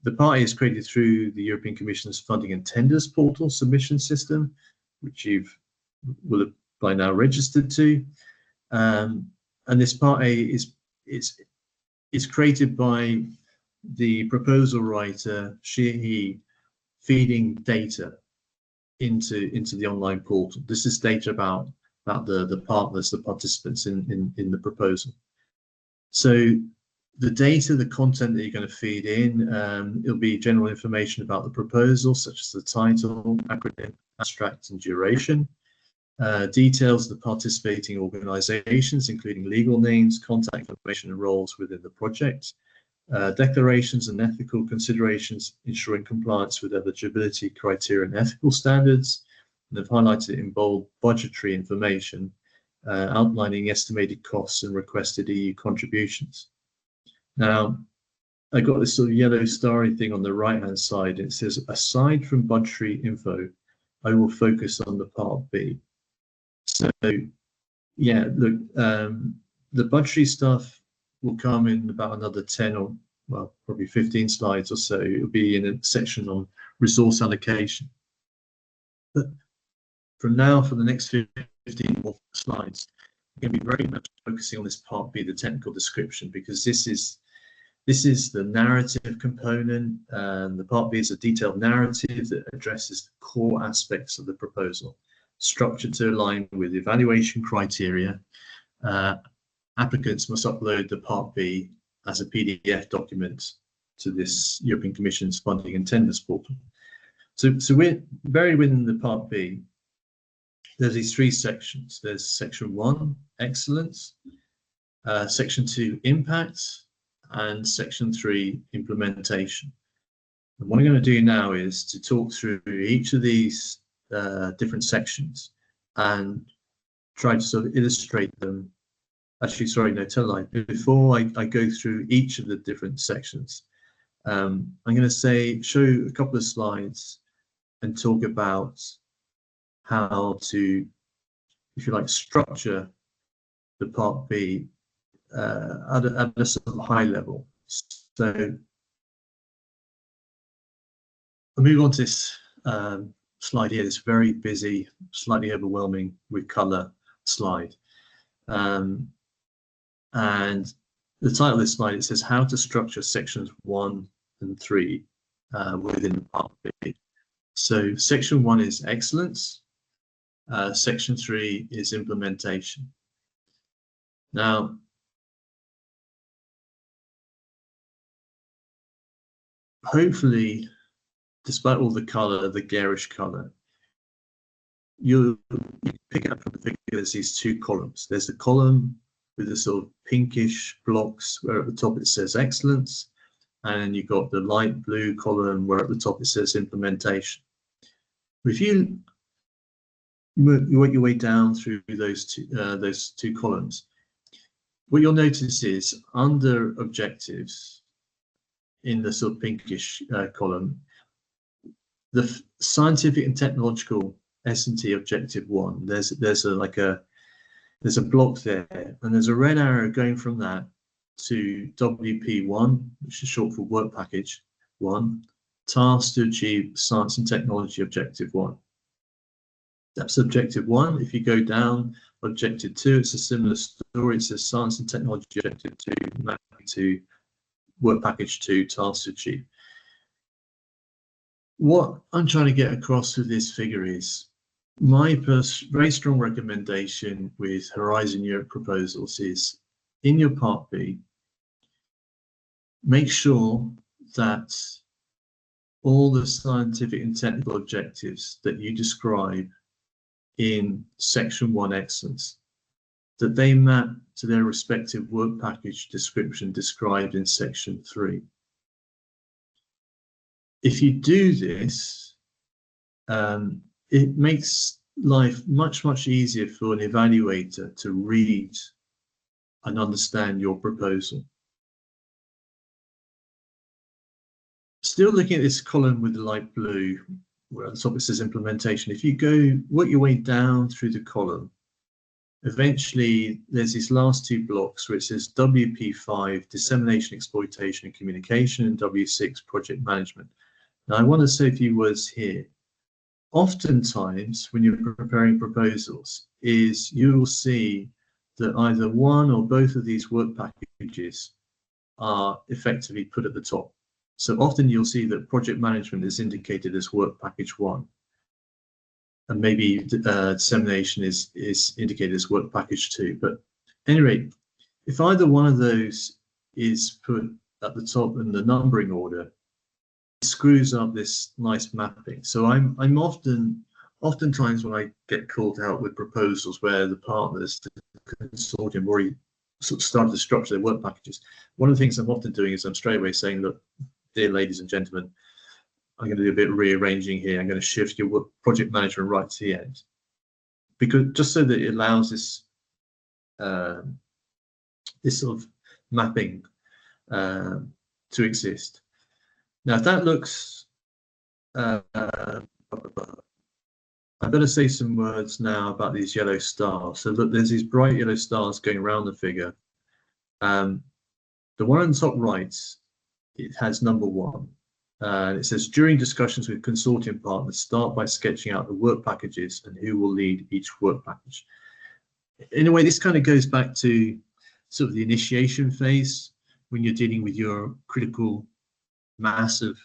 The Part A is created through the European Commission's Funding and Tenders portal submission system, which will have by now registered to. And this Part A is created by the proposal writer, he feeding data into the online portal. This is data about the partners, the participants in the proposal. So the data, the content that you're going to feed in, it'll be general information about the proposal, such as the title, acronym, abstract, and duration. Details of the participating organizations, including legal names, contact information, and roles within the project. Declarations and ethical considerations ensuring compliance with eligibility criteria and ethical standards. And they've highlighted in bold budgetary information, outlining estimated costs and requested EU contributions. Now, I got this sort of yellow starry thing on the right-hand side. It says, aside from budgetary info, I will focus on the Part B. So, yeah, look, the budgetary stuff will come in about another 10 or, well, probably 15 slides or so. It'll be in a section on resource allocation. But from now, for the next 15 more slides, I'm going to be very much focusing on this Part B, the technical description, because this is the narrative component, and the Part B is a detailed narrative that addresses the core aspects of the proposal, structured to align with evaluation criteria. Applicants must upload the Part B as a PDF document to this European Commission's Funding and Tenders portal. So we're buried within the Part B. There's these three sections. There's Section 1, Excellence, Section 2, Impact, and Section 3, Implementation. And what I'm going to do now is to talk through each of these different sections and try to sort of illustrate them. Actually, sorry, no, tell a lie. Before I go through each of the different sections, I'm going to show a couple of slides and talk about how to, if you like, structure the Part B at a sort of high level. So I'll move on to this slide here, this very busy, slightly overwhelming with color slide. And the title of this slide, it says how to structure sections 1 and 3 within the Part B. So section 1 is excellence. Section 3 is implementation. Now, hopefully, despite all the color, the garish color, you pick up from the figure there's these two columns. There's the column with the sort of pinkish blocks where at the top it says excellence, and then you've got the light blue column where at the top it says implementation. If you work your way down through those two columns, what you'll notice is under objectives in the sort of pinkish column, the scientific and technological S&T objective 1. There's a block there, and there's a red arrow going from that to WP1, which is short for Work Package 1, task to achieve Science and Technology objective 1. That's objective 1. If you go down, objective 2, it's a similar story. It says Science and Technology objective 2, mapping to Work Package 2, task to achieve. What I'm trying to get across with this figure is my very strong recommendation with Horizon Europe proposals is, in your Part B, make sure that all the scientific and technical objectives that you describe in Section 1 Excellence, that they map to their respective work package description described in Section 3. If you do this, it makes life much, much easier for an evaluator to read and understand your proposal. Still looking at this column with the light blue, where at the top it says implementation, if you work your way down through the column, eventually there's these last two blocks where it says WP5, dissemination, exploitation and communication, and W6, project management. Now I want to say a few words here. Oftentimes when you're preparing proposals, you will see that either one or both of these work packages are effectively put at the top. So often you'll see that project management is indicated as work package 1, and maybe dissemination is indicated as work package 2. But at any rate, if either one of those is put at the top in the numbering order, it screws up this nice mapping. So I'm oftentimes when I get called out with proposals where the partners, the consortium, already sort of started to structure their work packages, one of the things I'm often doing is I'm straight away saying, look, dear ladies and gentlemen, I'm going to do a bit of rearranging here. I'm going to shift your project management right to the end, because just so that it allows this this sort of mapping to exist. Now, if that looks, I better say some words now about these yellow stars. So look, there's these bright yellow stars going around the figure. The one on the top right, it has number 1. It says, during discussions with consortium partners, start by sketching out the work packages and who will lead each work package. In a way, this kind of goes back to sort of the initiation phase when you're dealing with your critical mass of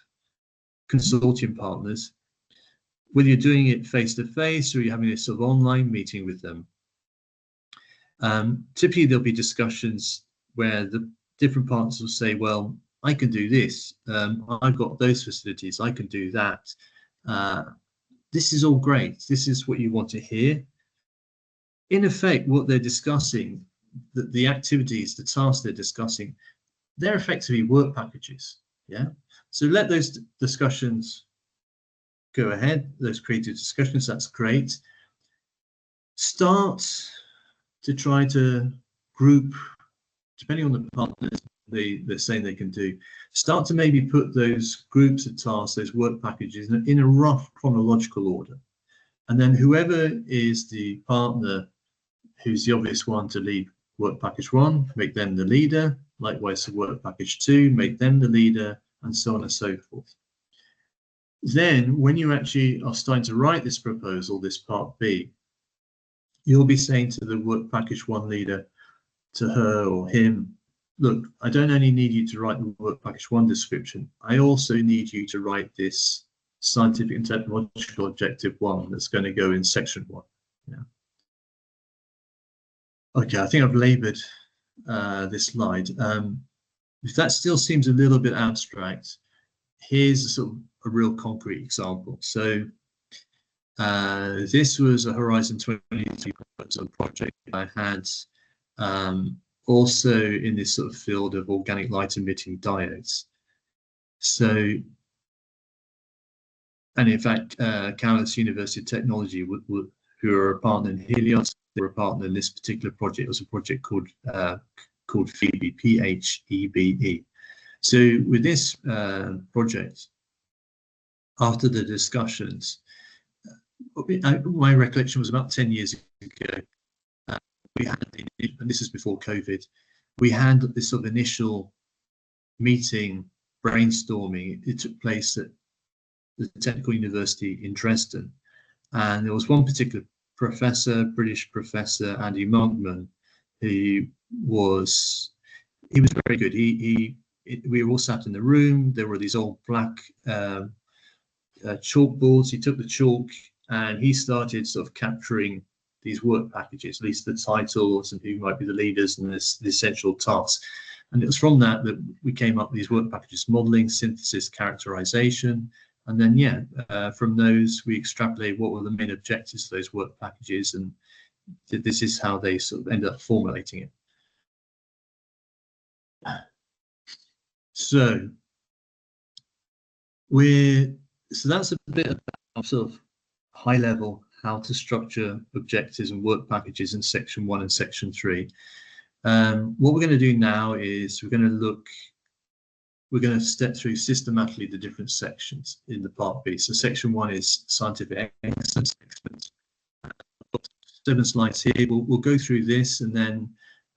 consortium partners, whether you're doing it face-to-face or you're having a sort of online meeting with them. Typically, there'll be discussions where the different partners will say, well, I can do this. I've got those facilities. I can do that. This is all great. This is what you want to hear. In effect, what they're discussing, the activities, the tasks they're discussing, they're effectively work packages. Yeah. So let those discussions go ahead. Those creative discussions. That's great. Start to try to group, depending on the partners they're saying they can do, start to maybe put those groups of tasks, those work packages in a rough chronological order. And then whoever is the partner who's the obvious one to lead work package 1, make them the leader. Likewise for work package 2, make them the leader, and so on and so forth. Then when you actually are starting to write this proposal, this part B, you'll be saying to the work package 1 leader, to her or him, look, I don't only need you to write the work package 1 description, I also need you to write this scientific and technological objective 1 that's going to go in section 1. Yeah. Okay, I think I've labored this slide. If that still seems a little bit abstract, here's a sort of a real concrete example. So this was a Horizon 2023 project I had also in this sort of field of organic light emitting diodes. So, and in fact, Giles University of Technology, who are a partner in Helios, they were a partner in this particular project. It was a project called PHEBE, P-H-E-B-E. So with this project, after the discussions, my recollection was about 10 years ago. We had, and this is before COVID, we had this sort of initial meeting, brainstorming. It took place at the Technical University in Dresden, and there was one particular professor, British professor Andy Monkman, who was very good. We were all sat in the room. There were these old black chalkboards. He took the chalk and he started sort of capturing these work packages, at least the titles and who might be the leaders and the essential tasks. And it was from that we came up with these work packages: modeling, synthesis, characterization. And then, from those, we extrapolated what were the main objectives of those work packages, and this is how they sort of ended up formulating it. So that's a bit of sort of high level how to structure objectives and work packages in section 1 and section 3. What we're going to do now is we're going to step through systematically the different sections in the part B. So section 1 is scientific excellence. 7 slides here. We'll go through this, and then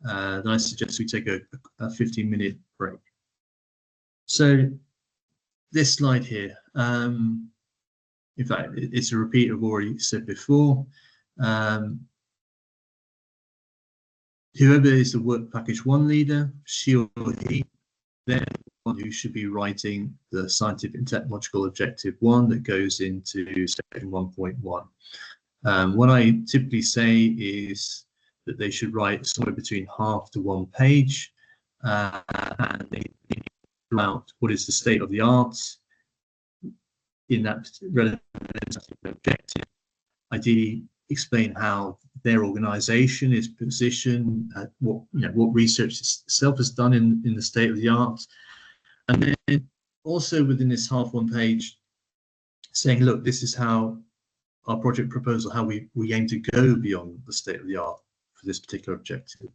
I suggest we take a 15-minute break. So this slide here, in fact, it's a repeat of what I've already said before. Whoever is the work package 1 leader, she or he, they're the one who should be writing the scientific and technological objective 1 that goes into section 1.1. What I typically say is that they should write somewhere between half to 1 page, and they about what is the state of the art in that relevant objective. Ideally, explain how their organisation is positioned, what research itself has done in the state of the art, and then also within this half 1 page, saying, look, this is how our project proposal, how we aim to go beyond the state of the art for this particular objective.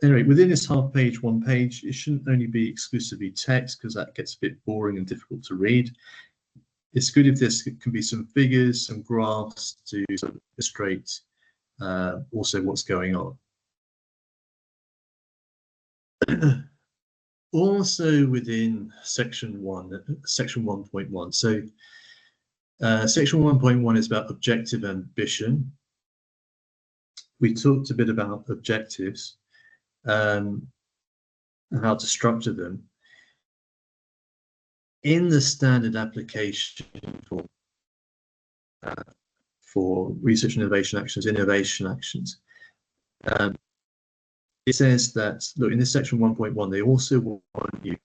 Anyway, within this half page, 1 page, it shouldn't only be exclusively text, because that gets a bit boring and difficult to read. It's good if there can be some figures, some graphs to sort of illustrate also what's going on. Also within section 1, section 1.1. So section 1.1 is about objective ambition. We talked a bit about objectives and how to structure them. In the standard application for research and innovation actions, it says that, look, in this section 1.1, they also want you,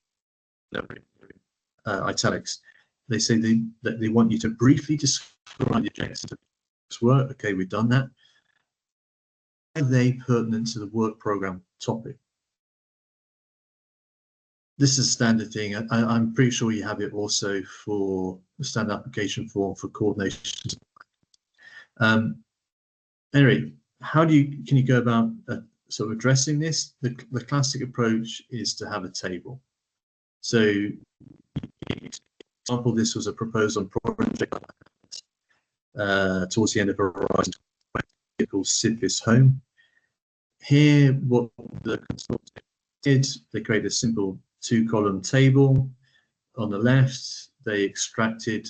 italics, they say that they want you to briefly describe the objectives of this work. Okay, we've done that. Are they pertinent to the work program topic? This is a standard thing. I'm pretty sure you have it also for the standard application form for coordination. Anyway, can you go about sort of addressing this? The classic approach is to have a table. So, for example, this was a proposal on project towards the end of Horizon called Sidvis Home. Here, what the consultant did, they created a simple 2-column table. On the left, they extracted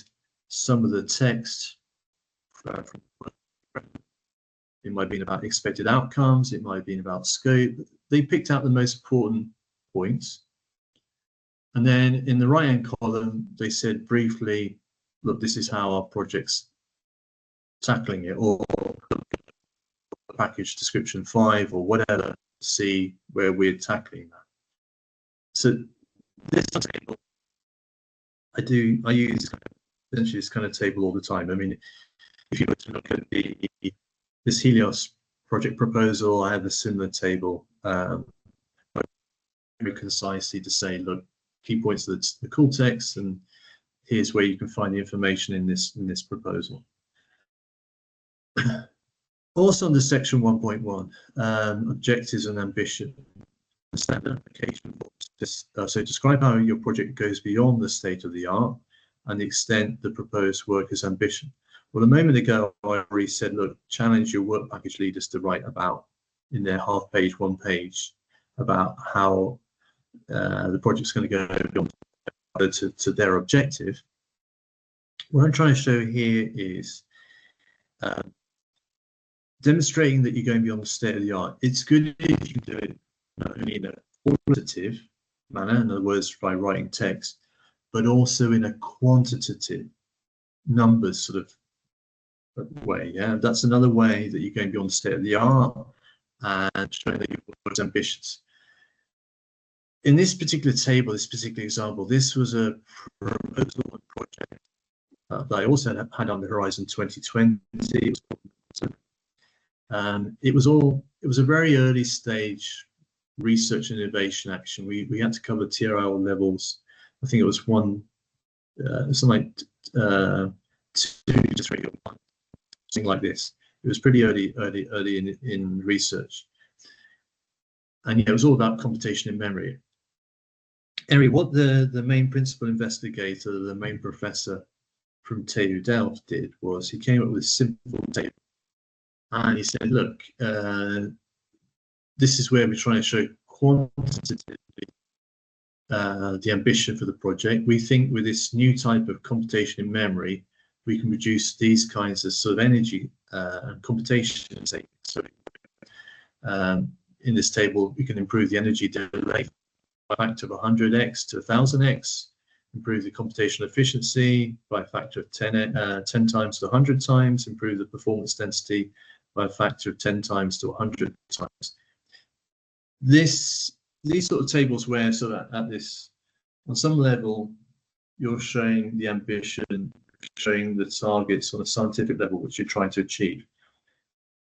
some of the text from it might have been about expected outcomes, it might have been about scope. They picked out the most important points. And then in the right-hand column, they said briefly, look, this is how our project's tackling it, or package description 5 or whatever, see where we're tackling that. So this table, I use essentially this kind of table all the time. I mean, if you were to look at this Helios project proposal, I have a similar table, very concisely to say, look, key points of the cool text, and here's where you can find the information in this proposal. Also under section 1.1, objectives and ambition. The standard application so describe how your project goes beyond the state of the art and the extent the proposed work is ambition. Well, a moment ago, I already said, look, challenge your work package leaders to write about in their half page, 1 page, about how the project's going to go beyond to their objective. What I'm trying to show here is demonstrating that you're going beyond the state of the art. It's good if you can do it not only in a qualitative manner, in other words, by writing text, but also in a quantitative numbers sort of way. Yeah, that's another way that you're going beyond the state of the art and showing that you've got ambitions. In this particular table, this particular example, this was a proposal and project that I also had on the Horizon 2020. It was a very early stage research and innovation action. We had to cover TRL levels. I think it was something like 2 to 3 or 1, something like this. It was pretty early in research, and it was all about computation in memory. Anyway, what the main principal investigator, the main professor from TU Delft did was he came up with a simple table, and he said, look, this is where we're trying to show quantitatively the ambition for the project. We think with this new type of computation in memory, we can reduce these kinds of sort of energy and computation. So in this table, we can improve the energy delay by a factor of 100x to 1000x, improve the computational efficiency by a factor of 10 times to 100 times, improve the performance density by a factor of 10 times to 100 times. These sort of tables where sort of at this, on some level, you're showing the ambition, showing the targets on a scientific level which you're trying to achieve.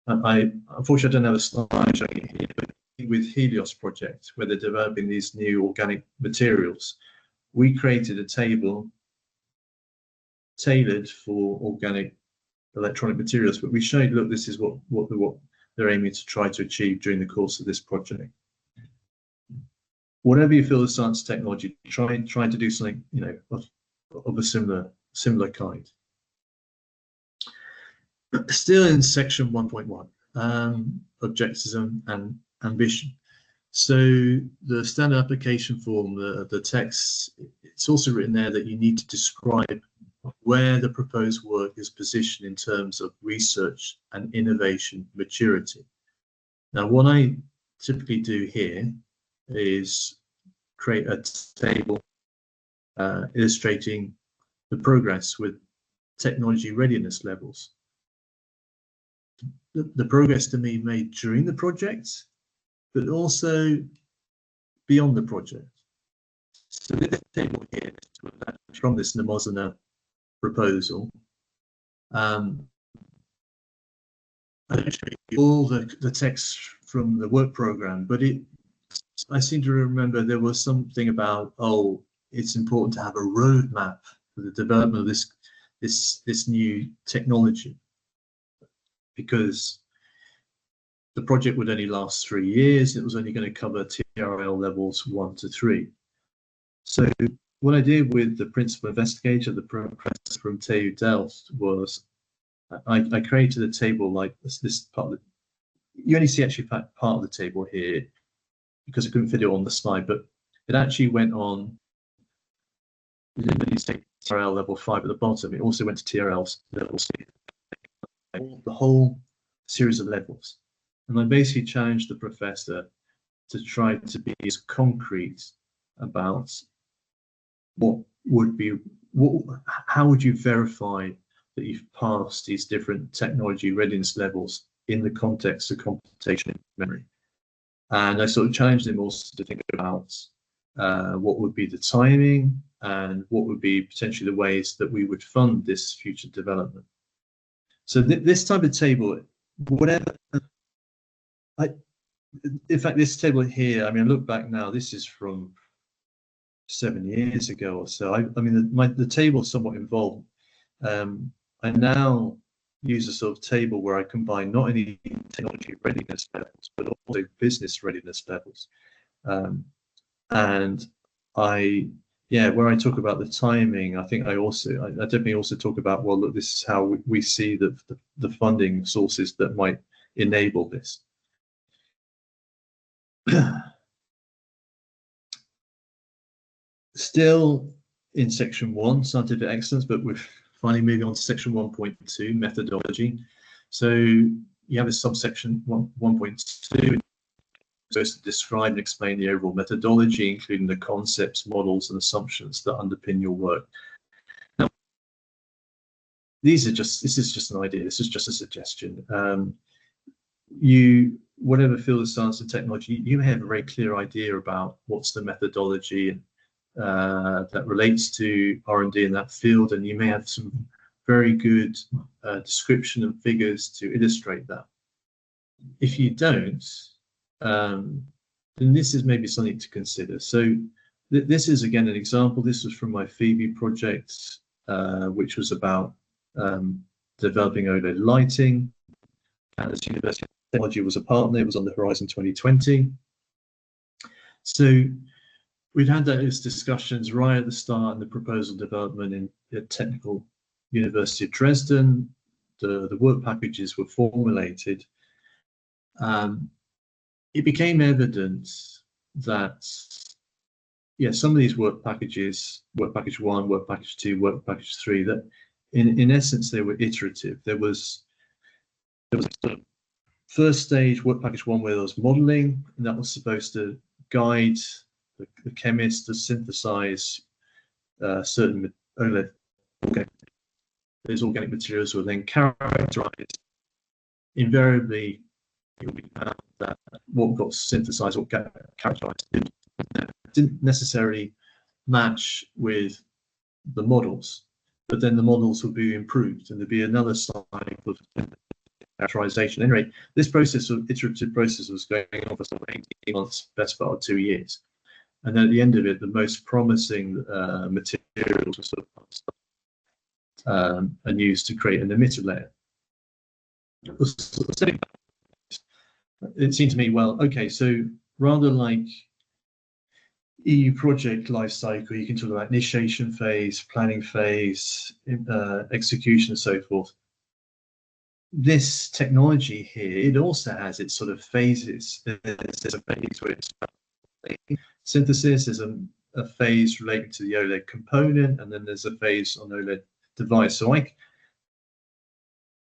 I unfortunately don't have a slide showing it here, but with Helios project, where they're developing these new organic materials, we created a table tailored for organic electronic materials, but we showed, look, this is what they're aiming to try to achieve during the course of this project. Whatever you feel is science technology, try to do something, of a similar kind. Still in section 1.1, objectives and ambition. So the standard application form, the text, it's also written there that you need to describe where the proposed work is positioned in terms of research and innovation maturity. Now, what I typically do here is create a table illustrating the progress with technology readiness levels. The progress to be made during the project, but also beyond the project. So this table here from this Nemozina proposal, all the text from the work program, but I seem to remember there was something about, it's important to have a roadmap for the development of this new technology, because the project would only last 3 years. It was only going to cover TRL levels 1 to 3. So what I did with the principal investigator, the professor from TU Delft, was I created a table like this part of the, you only see actually part of the table here because I couldn't fit it on the slide, but it actually went on, it didn't really say TRL level 5 at the bottom, it also went to TRL level 6, the whole series of levels. And I basically challenged the professor to try to be as concrete about how would you verify that you've passed these different technology readiness levels in the context of computation in memory. And I sort of challenged him also to think about what would be the timing and what would be potentially the ways that we would fund this future development. So this type of table, whatever, in fact, this table here, I mean, I look back now, this is from 7 years ago or so. I mean, the table is somewhat involved. I now use a sort of table where I combine not only technology readiness levels, but also business readiness levels. And I yeah, where I talk about the timing, I think I definitely also talk about, well, look, this is how we see the funding sources that might enable this. Still in section 1, scientific excellence, but we're finally moving on to section 1.2, methodology. So you have a subsection 1.2, supposed to describe and explain the overall methodology, including the concepts, models, and assumptions that underpin your work. Now, this is just an idea. This is just a suggestion. Whatever field of science and technology, you have a very clear idea about what's the methodology that relates to R&D in that field, and you may have some very good description and figures to illustrate that. If you don't, then this is maybe something to consider. So this is again an example. This was from my Phoebe project, which was about developing OLED lighting. And as University of Technology was a partner, it was on the Horizon 2020. So we'd had those discussions right at the start in the proposal development in the Technical University of Dresden. The work packages were formulated. It became evident that, yeah, some of these work packages, work package 1, work package 2, work package 3, that in essence they were iterative. There was a sort of first stage work package 1 where there was modeling, and that was supposed to guide the chemists to synthesize certain OLED organic materials were then characterized. Invariably, we found that what got synthesized, what got characterized, didn't necessarily match with the models, but then the models would be improved and there'd be another cycle of characterization. Anyway, this process, iterative process, was going on for some 18 months, best part of 2 years. And then at the end of it, the most promising materials were sort of and used to create an emitter layer. It seemed to me, well, okay, so rather like EU project life cycle, you can talk about initiation phase, planning phase, execution, and so forth. This technology here, it also has its sort of phases. There's a phase where it's synthesis, there's a phase relating to the OLED component, and then there's a phase on OLED device. So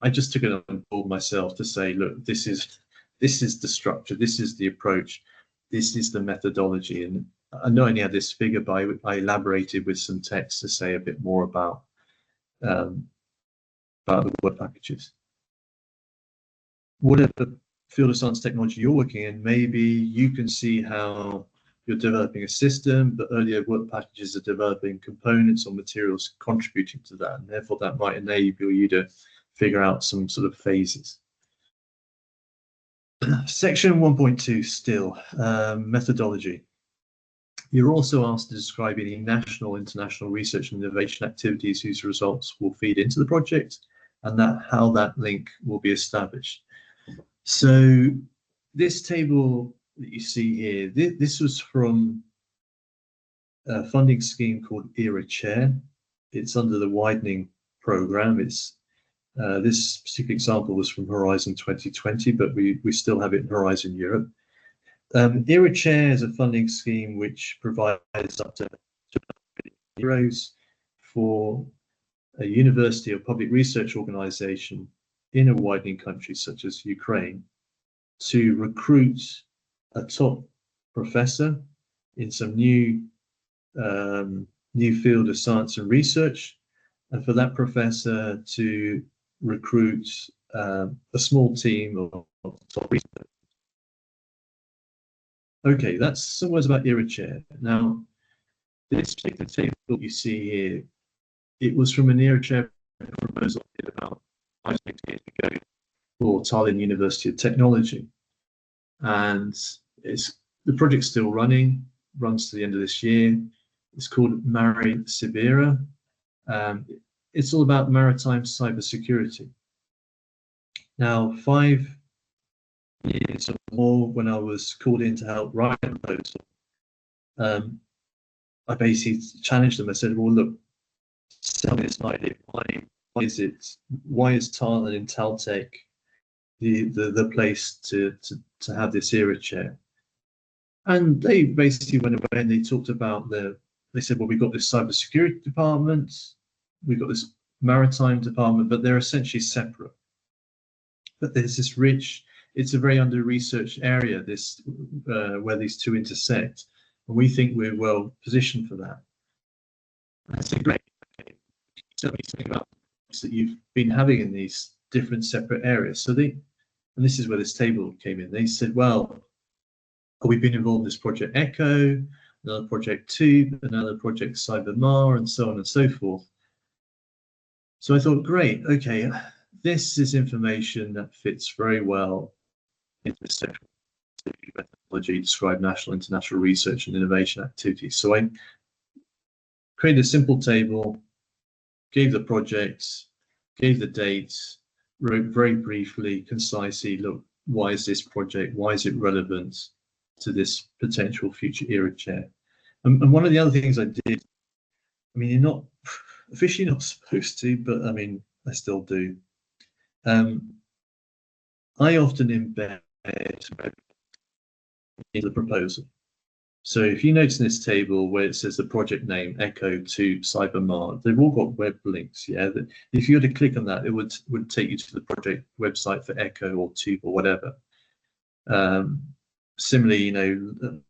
I just took it on board myself to say, look, this is the structure, this is the approach, this is the methodology. And I not only had this figure, but I elaborated with some text to say a bit more about the work packages. Whatever field of science technology you're working in, maybe you can see how you're developing a system, but earlier work packages are developing components or materials contributing to that, and therefore that might enable you to figure out some sort of phases. Section 1.2 still, methodology. You're also asked to describe any national, international research and innovation activities whose results will feed into the project, and how that link will be established. So this table that you see here, this was from a funding scheme called ERA Chair. It's under the widening program. It's this particular example was from Horizon 2020, but we still have it in Horizon Europe. ERA Chair is a funding scheme which provides up to €2 for a university or public research organization in a widening country such as Ukraine to recruit a top professor in some new field of science and research, and for that professor to recruit a small team of top research. Okay, that's some words about ERA Chair. Now, this particular table you see here, it was from an ERA Chair proposal about 5 6 years ago for Tallinn University of Technology, and the project's still running, runs to the end of this year. It's called Mare Sibera. It's all about maritime cybersecurity. Now, 5 years or more when I was called in to help write a proposal, I basically challenged them. I said, well, look, tell me this idea. Why is Thailand in Caltech the place to have this era chair? And they basically went away and they talked about they said, well, we've got this cybersecurity department, we've got this maritime department, but they're essentially separate. But there's this it's a very under-researched area, this where these two intersect. And we think we're well positioned for that. And I said, great. Okay. Tell me something about that you've been having in these different separate areas. So and this is where this table came in. They said, well, we've been involved in this project Echo, another project Tube, another project CyberMar, and so on and so forth. So I thought, great, okay, this is information that fits very well into the central methodology, describe national, international research and innovation activities. So I created a simple table, gave the projects, gave the dates, wrote very briefly, concisely, look, why is this project, why is it relevant to this potential future era chair? And one of the other things I did, I mean, you're not officially not supposed to, but I mean, I still do. I often embed in the proposal. So if you notice in this table where it says the project name, Echo to CyberMar, they've all got web links, yeah? That if you were to click on that, it would take you to the project website for Echo or Tube or whatever. Similarly, you know,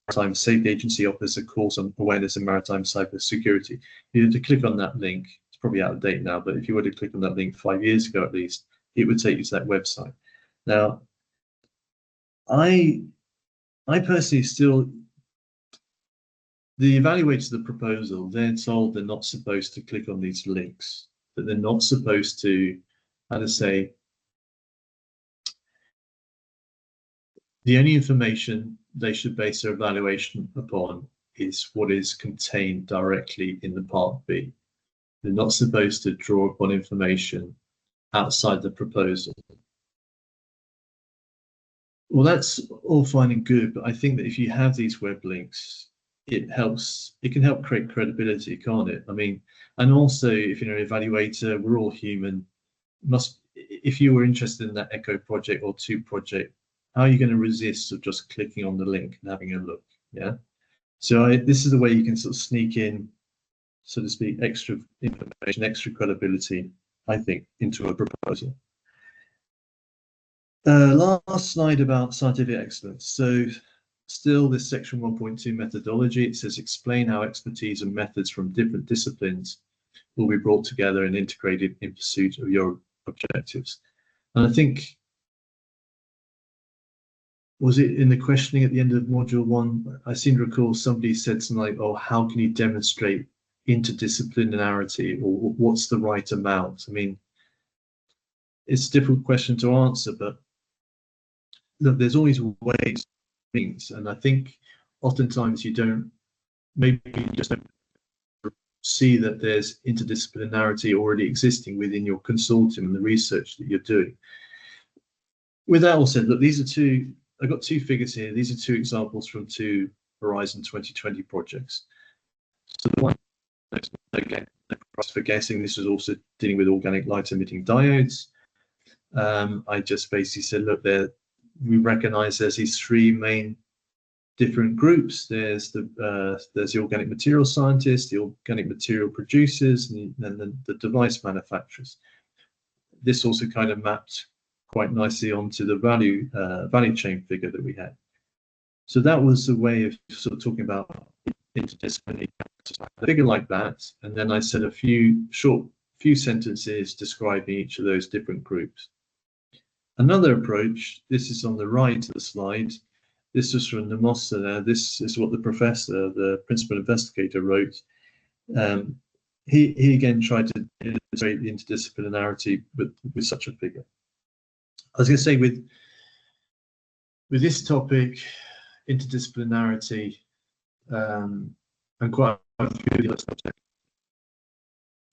Maritime Safety Agency offers a course on awareness in maritime cyber security. If you were to click on that link, it's probably out of date now, but if you were to click on that link 5 years ago at least, it would take you to that website. Now, I personally still, the evaluators of the proposal, they're told they're not supposed to click on these links, that they're not supposed to, how to say, the only information they should base their evaluation upon is what is contained directly in the Part B. They're not supposed to draw upon information outside the proposal. Well, that's all fine and good, but I think that if you have these web links, it can help create credibility, can't it? I mean, and also if you're an evaluator, we're all human. If you were interested in that Echo project or Tube project, how are you going to resist of just clicking on the link and having a look? Yeah. So this is the way you can sort of sneak in, so to speak, extra information, extra credibility, I think, into a proposal. Last slide about scientific excellence. So still this section 1.2 methodology, it says explain how expertise and methods from different disciplines will be brought together and integrated in pursuit of your objectives. And I think, was it in the questioning at the end of module 1, I seem to recall somebody said something like, oh, how can you demonstrate interdisciplinarity, or what's the right amount? I mean, it's a difficult question to answer, but look, there's always ways, things, and I think oftentimes maybe you just don't see that there's interdisciplinarity already existing within your consortium and the research that you're doing. With that all said, look, I've got 2 figures here. These are 2 examples from 2 Horizon 2020 projects. So the one, again, for guessing, this was also dealing with organic light emitting diodes. I just basically said, look, we recognize there's these 3 main different groups. There's the organic material scientists, the organic material producers, and then the device manufacturers. This also kind of mapped quite nicely onto the value chain figure that we had. So that was a way of sort of talking about interdisciplinary, a figure like that, and then I said a few sentences describing each of those different groups. Another approach, this is on the right of the slide, this is from Namosa there. This is what the professor, the principal investigator, wrote. He again tried to illustrate the interdisciplinarity with such a figure. I was going to say with this topic, interdisciplinarity, and quite a few of the other subjects,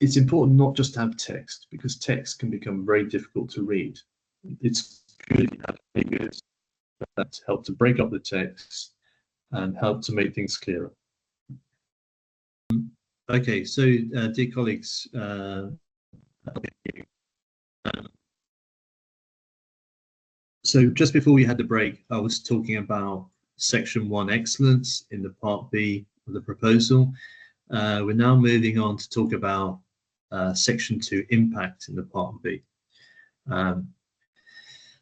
it's important not just to have text, because text can become very difficult to read. It's good to have figures that help to break up the text and help to make things clearer. Okay, so dear colleagues, so just before we had the break, I was talking about section 1 excellence in the part B of the proposal. We're now moving on to talk about section 2 impact in the part B. And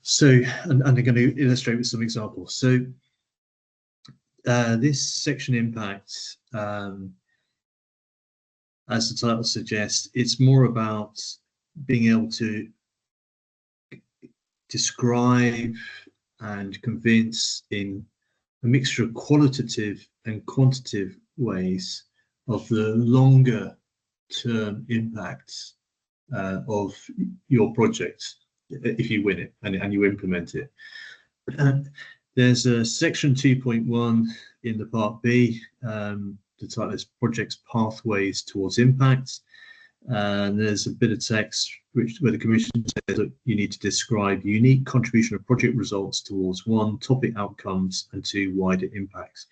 I'm going to illustrate with some examples. So this section impact, as the title suggests, it's more about being able to describe and convince in a mixture of qualitative and quantitative ways of the longer term impacts of your project if you win it and you implement it. There's a section 2.1 in the part B. The title is Projects Pathways Towards Impact. And there's a bit of text where the Commission says that you need to describe unique contribution of project results towards 1, topic outcomes, and 2, wider impacts.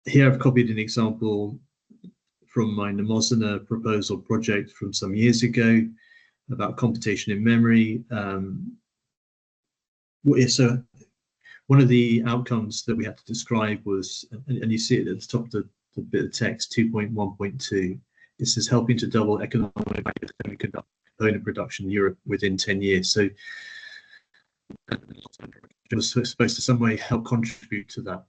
Here I've copied an example from my Mnemosina proposal project from some years ago about computation in memory. So one of the outcomes that we had to describe was, and you see it at the top of the bit of text, 2.1.2. It says helping to double economic value of semiconductor component production in Europe within 10 years. So it was supposed to some way help contribute to that.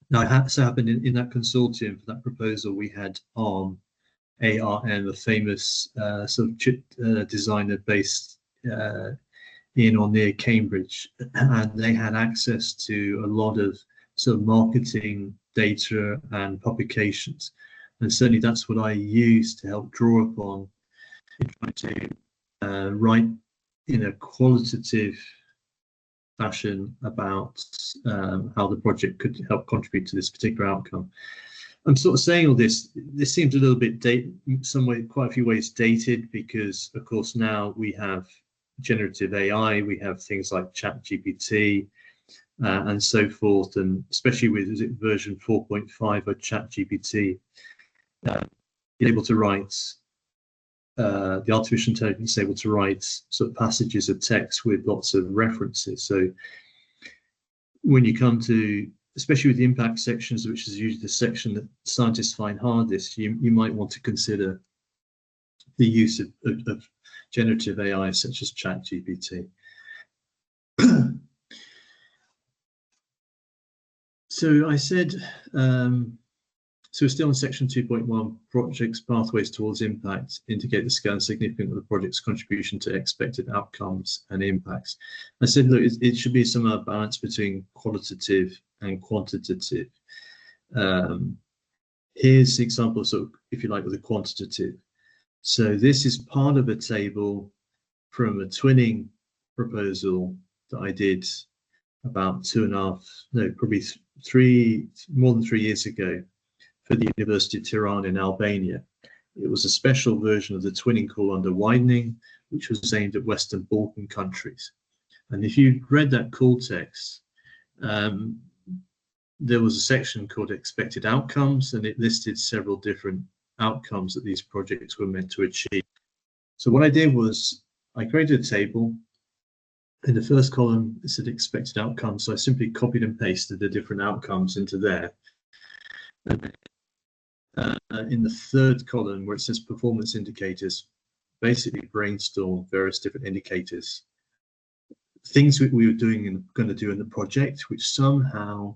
Now, it so happened in that consortium for that proposal, we had ARM, a famous sort of chip designer based in or near Cambridge, and they had access to a lot of sort of marketing data and publications. And certainly that's what I use to help draw upon in trying to write in a qualitative fashion about how the project could help contribute to this particular outcome. I'm sort of saying all this. This seems a little bit quite a few ways dated, because of course now we have generative AI, we have things like ChatGPT and so forth, and especially with version 4.5 of ChatGPT. You're able to write, the artificial intelligence is able to write sort of passages of text with lots of references. So when you come to, especially with the impact sections, which is usually the section that scientists find hardest, you might want to consider the use of generative AI such as ChatGPT. So I said, so we're still in section 2.1, projects pathways towards impact, indicate the scale and significance of the project's contribution to expected outcomes and impacts. I said, look, it should be some balance between qualitative and quantitative. Here's the example, sort of, if you like, with the quantitative. So this is part of a table from a twinning proposal that I did about more than 3 years ago for the University of Tirana in Albania. It was a special version of the twinning call under widening, which was aimed at Western Balkan countries. And if you read that call text, there was a section called expected outcomes, and it listed several different outcomes that these projects were meant to achieve. So what I did was I created a table. In the first column, it said expected outcomes, so I simply copied and pasted the different outcomes into there. In the third column, where it says performance indicators, basically brainstorm various different indicators, things we were doing and going to do in the project, which somehow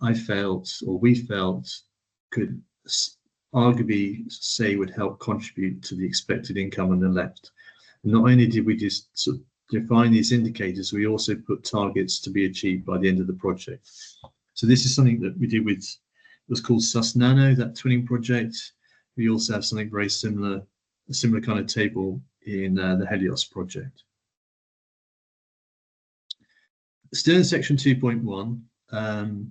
I felt, or we felt, could arguably say would help contribute to the expected income on the left. And not only did we just sort of define these indicators, we also put targets to be achieved by the end of the project. So this is something that we did with, it was called SUS-NANO, that twinning project. We also have something very similar, a similar kind of table in the Helios project. Still in section 2.1,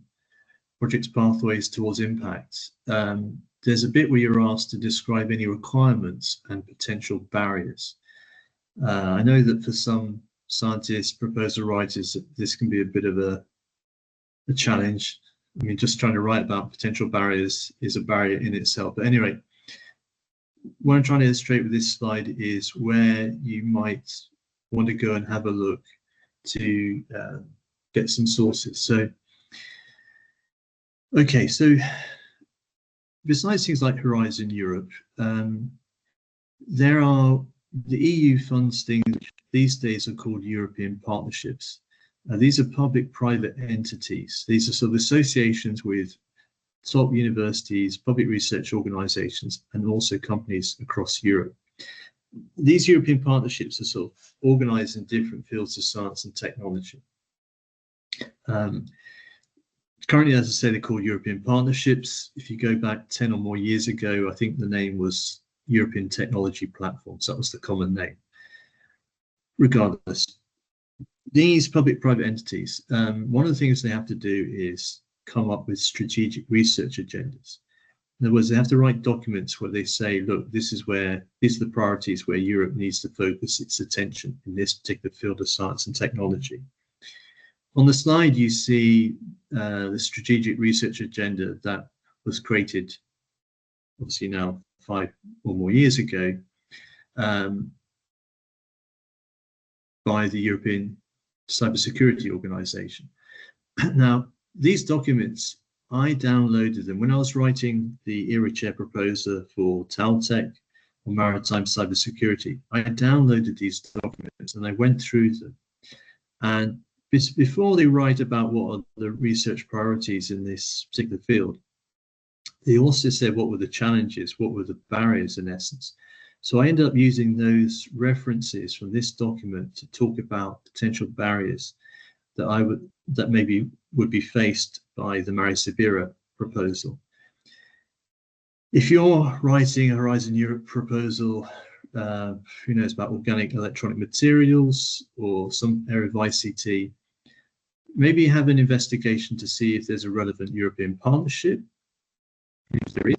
projects pathways towards impact. There's a bit where you're asked to describe any requirements and potential barriers. I know that for some scientists, proposal writers, this can be a bit of a challenge. I mean, just trying to write about potential barriers is a barrier in itself. But anyway, what I'm trying to illustrate with this slide is where you might want to go and have a look to get some sources. So, okay, so besides things like Horizon Europe, there are the EU funds things which these days are called European partnerships. These are public-private entities. These are sort of associations with top universities, public research organizations, and also companies across Europe. These European partnerships are sort of organized in different fields of science and technology. Currently, as I say, they're called European partnerships. If you go back 10 or more years ago, I think the name was European Technology Platforms. That was the common name. Regardless, these public-private entities, one of the things they have to do is come up with strategic research agendas. In other words, they have to write documents where they say, look, these are the priorities where Europe needs to focus its attention in this particular field of science and technology. On the slide, you see the strategic research agenda that was created, obviously now 5 or more years ago, by the European Cybersecurity Organization. Now, these documents, I downloaded them when I was writing the ERA chair proposal for TALTech or maritime cybersecurity. I downloaded these documents and I went through them. And before they write about what are the research priorities in this particular field, they also said what were the challenges, what were the barriers in essence. So I ended up using those references from this document to talk about potential barriers that maybe would be faced by the Mare Sibera proposal. If you're writing a Horizon Europe proposal, who knows about organic electronic materials or some area of ICT, maybe have an investigation to see if there's a relevant European partnership. If there is,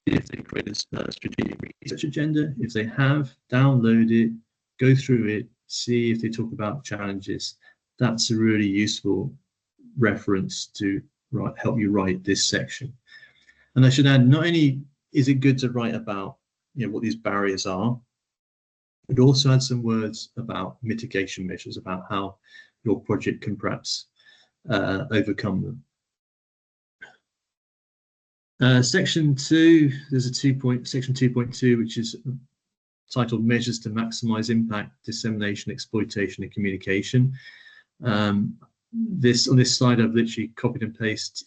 if they create a strategic research agenda, if they have, download it, go through it, see if they talk about challenges. That's a really useful reference to help you write this section. And I should add, not only is it good to write about what these barriers are, but also add some words about mitigation measures, about how your project can perhaps overcome them. Section 2, there's a section 2.2, which is titled Measures to Maximize Impact, Dissemination, Exploitation, and Communication. On this slide, I've literally copied and pasted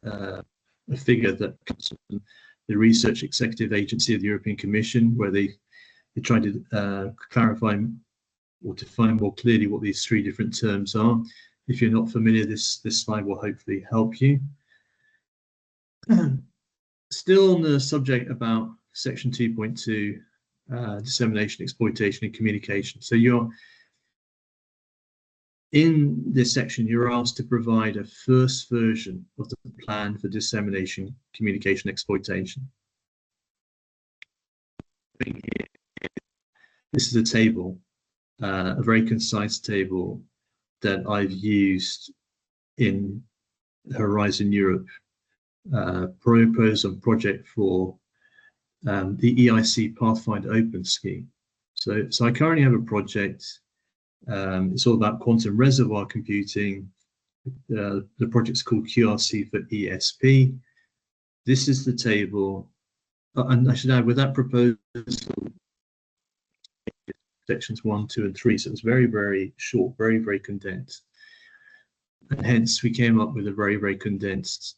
a figure that comes from the Research Executive Agency of the European Commission, where they tried to clarify or define more clearly what these 3 different terms are. If you're not familiar, this slide will hopefully help you. Still on the subject about section 2.2, dissemination, exploitation, and communication. So in this section, you're asked to provide a first version of the plan for dissemination, communication, exploitation. This is a table, a very concise table that I've used in Horizon Europe proposal project for the EIC Pathfinder Open scheme. So I currently have a project. It's all about quantum reservoir computing. The project's called QRC for ESP. This is the table, and I should add, with that proposal, sections 1, 2, and 3. So it's very, very short, very, very condensed. And hence, we came up with a very, very condensed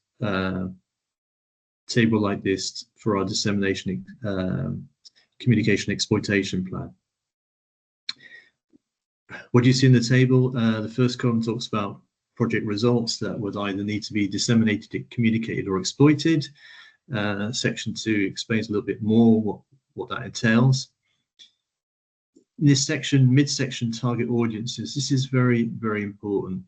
table like this for our dissemination, communication, exploitation plan. What do you see in the table? The first column talks about project results that would either need to be disseminated, communicated, or exploited. Section 2 explains a little bit more what that entails. In this section, midsection target audiences, this is very, very important.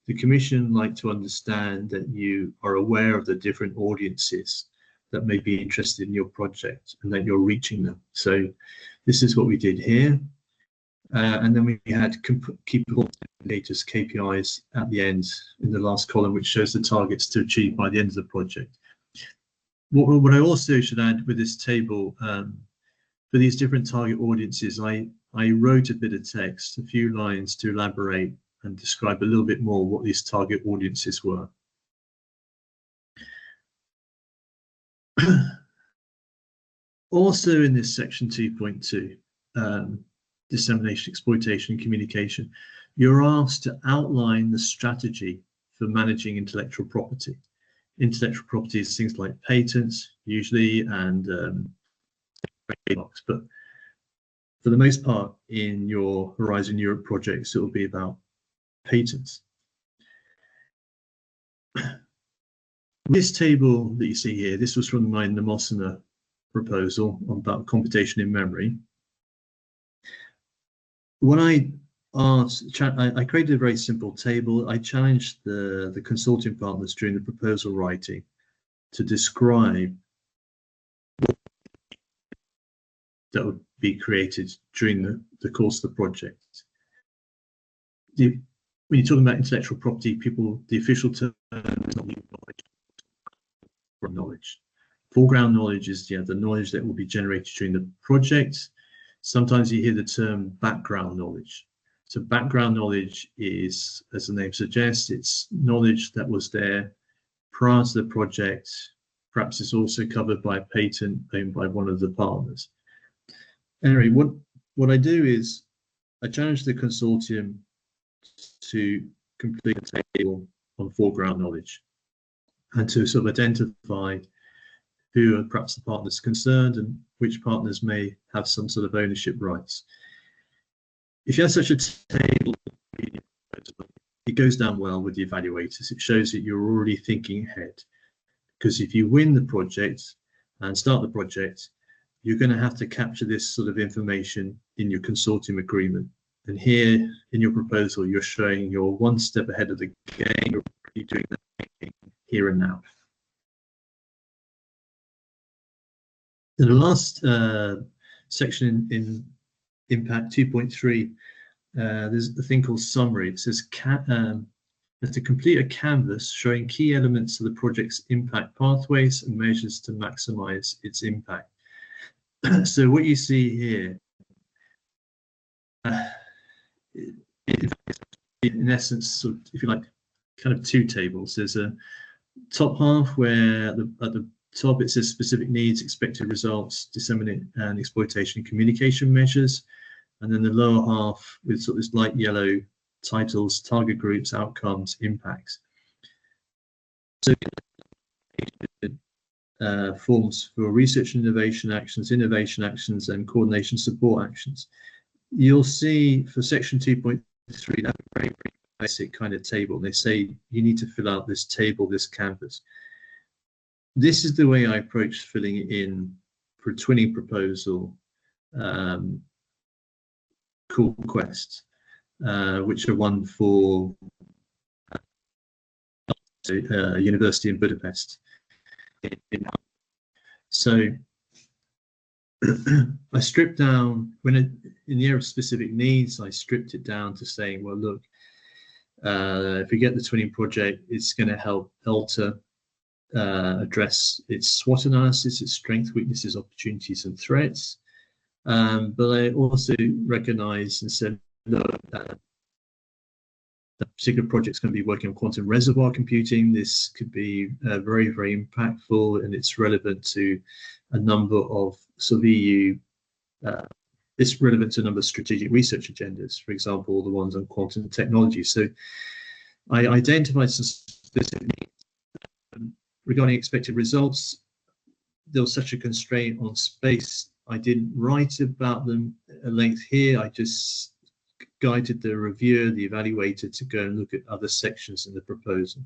The Commission like to understand that you are aware of the different audiences that may be interested in your project and that you're reaching them. So this is what we did here. And then we had key performance indicators, KPIs, at the end in the last column, which shows the targets to achieve by the end of the project. What I also should add with this table, for these different target audiences, I wrote a bit of text, a few lines to elaborate and describe a little bit more what these target audiences were. Also in this section 2.2, dissemination, exploitation, and communication, you're asked to outline the strategy for managing intellectual property. Intellectual property is things like patents, usually, and trademarks, but for the most part in your Horizon Europe projects, it will be about patents. This table that you see here, this was from my Mnemosina proposal about computation in memory. When I created a very simple table. I challenged the consortium partners during the proposal writing to describe what that would be created during the course of the project. When you're talking about intellectual property, the official term is not knowledge. Foreground knowledge is the knowledge that will be generated during the project. Sometimes you hear the term background knowledge. So background knowledge is, as the name suggests, it's knowledge that was there prior to the project. Perhaps it's also covered by a patent owned by one of the partners. Anyway, what I do is I challenge the consortium to complete a table on foreground knowledge and to sort of identify who are perhaps the partners concerned and which partners may have some sort of ownership rights. If you have such a table, it goes down well with the evaluators. It shows that you're already thinking ahead, because if you win the project and start the project, you're going to have to capture this sort of information in your consortium agreement. And here in your proposal, you're showing you're one step ahead of the game. You're doing that here and now. In the last section in Impact 2.3, there's a thing called summary. It says to complete a canvas showing key elements of the project's impact pathways and measures to maximize its impact. So what you see here, in essence, sort of, if you like, kind of two tables. There's a top half where at the top it says specific needs, expected results, disseminate and exploitation communication measures, and then the lower half with sort of this light yellow titles, target groups, outcomes, impacts. So forms for research and innovation actions, and coordination support actions. You'll see for section 2.3 that very, very basic kind of table. They say you need to fill out this table, this canvas. This is the way I approach filling it in for a twinning proposal call requests, which are one for University in Budapest. So I stripped down, in the area of specific needs, I stripped it down to saying, well, look, if we get the twinning project, it's going to help alter address its SWOT analysis, its strengths, weaknesses, opportunities, and threats. But I also recognized and said, look, that particular project is going to be working on quantum reservoir computing. This could be very, very impactful, and it's relevant to a number of sort of EU. It's relevant to a number of strategic research agendas, for example, the ones on quantum technology. So I identified some specific needs. Regarding expected results, there was such a constraint on space. I didn't write about them at length here. I just guided the reviewer, the evaluator, to go and look at other sections in the proposal.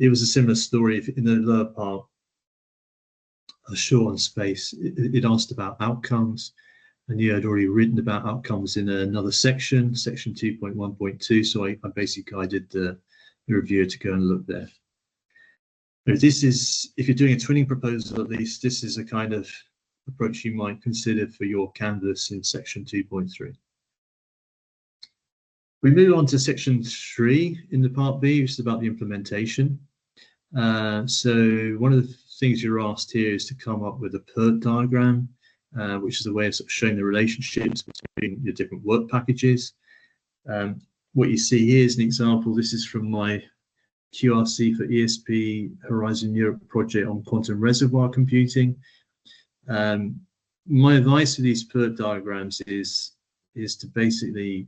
It was a similar story in the lower part, short on space. It asked about outcomes. I knew I'd already written about outcomes in another section, section 2.1.2. So I basically guided the reviewer to go and look there. This is, if you're doing a twinning proposal, at least this is a kind of approach you might consider for your canvas in section 2.3. We move on to section 3 in the part B, which is about the implementation. So one of the things you're asked here is to come up with a PERT diagram, which is a way of sort of showing the relationships between your different work packages. What you see here is an example. This is from my QRC for ESP Horizon Europe project on quantum reservoir computing. My advice for these PERT diagrams is to basically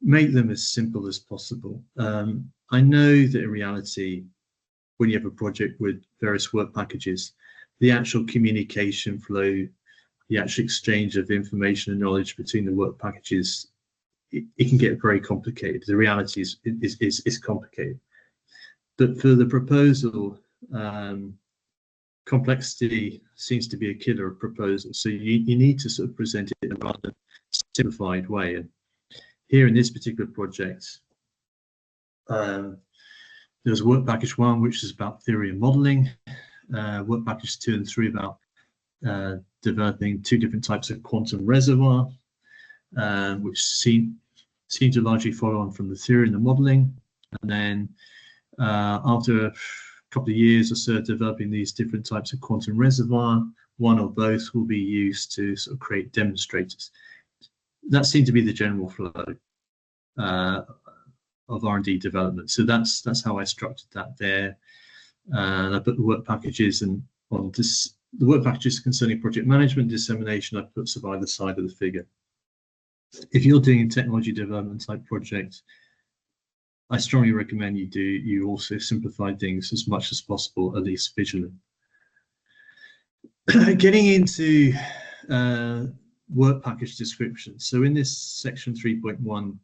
make them as simple as possible. I know that in reality, when you have a project with various work packages, the actual communication flow, the actual exchange of information and knowledge between the work packages, it can get very complicated. The reality is complicated. But for the proposal, complexity seems to be a killer of proposals. So you need to sort of present it in a rather simplified way. And here in this particular project, there's work package 1, which is about theory and modeling, work package 2 and 3 about developing 2 different types of quantum reservoir, which seem to largely follow on from the theory and the modeling. And then after a couple of years or so developing these different types of quantum reservoir, one or both will be used to sort of create demonstrators. That seemed to be the general flow of R&D development. So that's how I structured that there. And I put the work packages and on this, the work packages concerning project management dissemination, I put some either side of the figure. If you're doing a technology development type project, I strongly recommend you also simplify things as much as possible, at least visually. Getting into work package description. So in this section 3.1,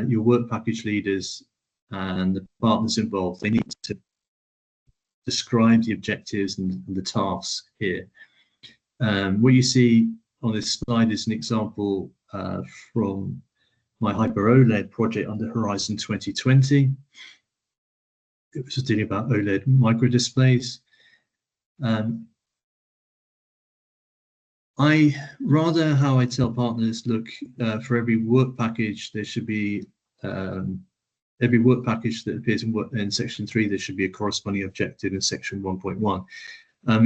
your work package leaders and the partners involved, they need to describe the objectives and the tasks here. What you see on this slide is an example from my Hyper OLED project under Horizon 2020. It was dealing about OLED microdisplays. How I tell partners, look, for every work package, there should be every work package that appears in section 3, there should be a corresponding objective in section 1.1.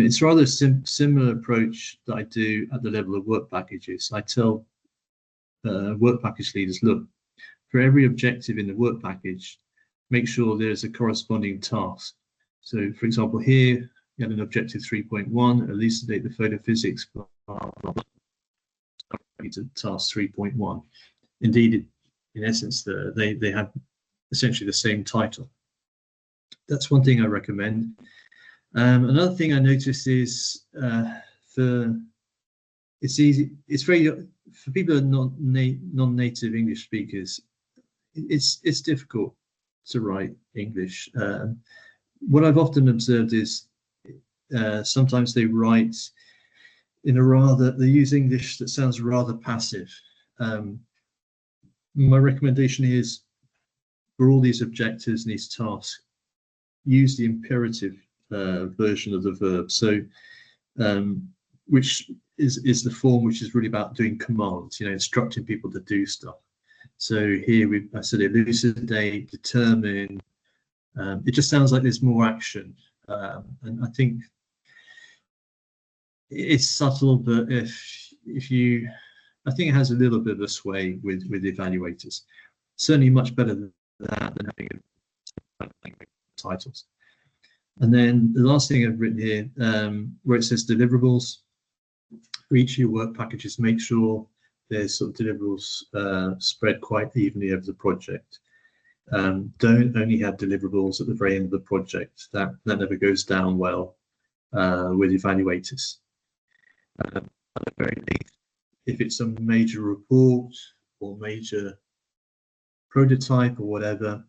It's rather a similar approach that I do at the level of work packages. I tell work package leaders, look, for every objective in the work package, make sure there's a corresponding task. So, for example, here you have an objective 3.1, elucidate the photophysics, to task 3.1. Indeed, in essence, they have essentially the same title. That's one thing I recommend. Another thing I noticed is it's very, for people who are non-native English speakers, it's difficult to write English. What I've often observed is sometimes they write in they use English that sounds rather passive. My recommendation is, for all these objectives and these tasks, use the imperative version of the verb. So, which is the form which is really about doing commands, instructing people to do stuff. So here I said elucidate, determine. It just sounds like there's more action, and I think it's subtle, but I think it has a little bit of a sway with evaluators. Certainly much better than that than having titles. And then the last thing I've written here, where it says deliverables, for each of your work packages, make sure there's sort of deliverables spread quite evenly over the project. Don't only have deliverables at the very end of the project. That never goes down well with evaluators. At the very least, if it's a major report or major prototype or whatever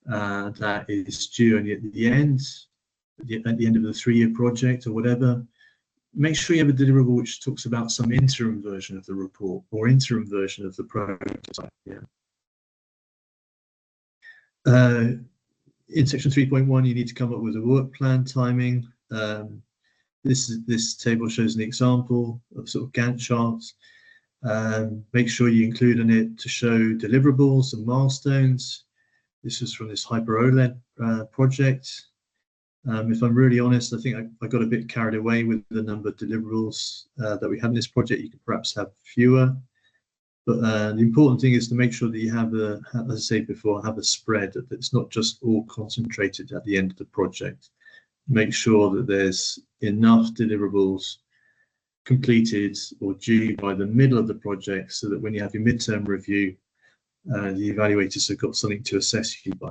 that is due only at the end of the 3-year project or whatever, make sure you have a deliverable which talks about some interim version of the report or interim version of the prototype. Yeah. In section 3.1, you need to come up with a work plan timing. This table shows an example of sort of Gantt charts. Make sure you include in it to show deliverables and milestones. This is from this Hyper OLED project. If I'm really honest, I think I got a bit carried away with the number of deliverables that we have in this project. You could perhaps have fewer, but the important thing is to make sure that you have as I said before, have a spread, that it's not just all concentrated at the end of the project. Make sure that there's enough deliverables completed or due by the middle of the project, so that when you have your midterm review, the evaluators have got something to assess you by.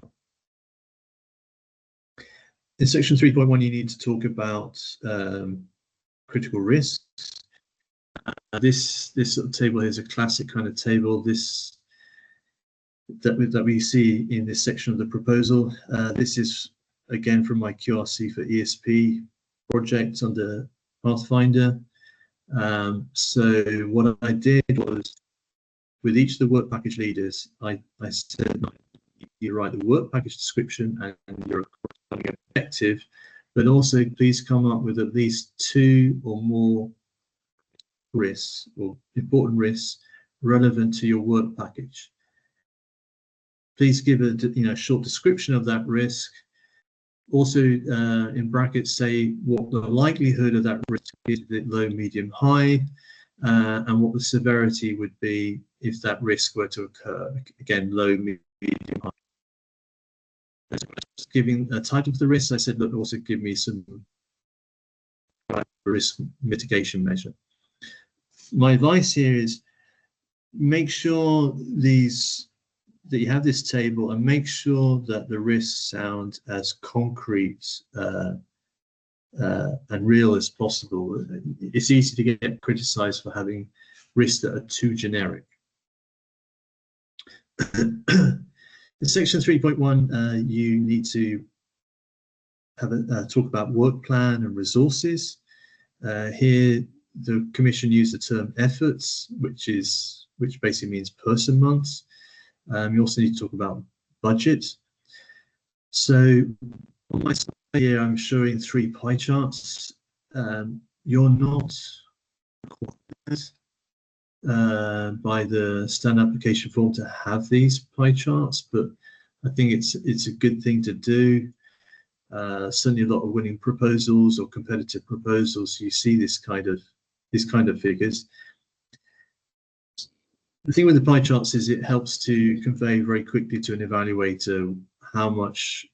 In section 3.1, you need to talk about critical risks. This sort of table here is a classic kind of table. This that we see in this section of the proposal. This is again from my QRC for ESP project under Pathfinder. So what I did was, with each of the work package leaders, I said, you write the work package description and your objective, but also please come up with at least 2 or more risks or important risks relevant to your work package. Please give a short description of that risk. Also, in brackets, say what the likelihood of that risk is, low, medium, high, and what the severity would be if that risk were to occur. Again, low, medium, high. Giving a title to the risk, I said, look, also give me some risk mitigation measure. My advice here is make sure that you have this table, and make sure that the risks sound as concrete and real as possible. It's easy to get criticized for having risks that are too generic. In section 3.1, you need to have talk about work plan and resources. Here, the Commission used the term efforts, which basically means person months. You also need to talk about budget. So on my slide here, I'm showing 3 pie charts. You're not required by the standard application form to have these pie charts, but I think it's a good thing to do. Certainly a lot of winning proposals or competitive proposals, you see this kind of figures. The thing with the pie charts is it helps to convey very quickly to an evaluator how much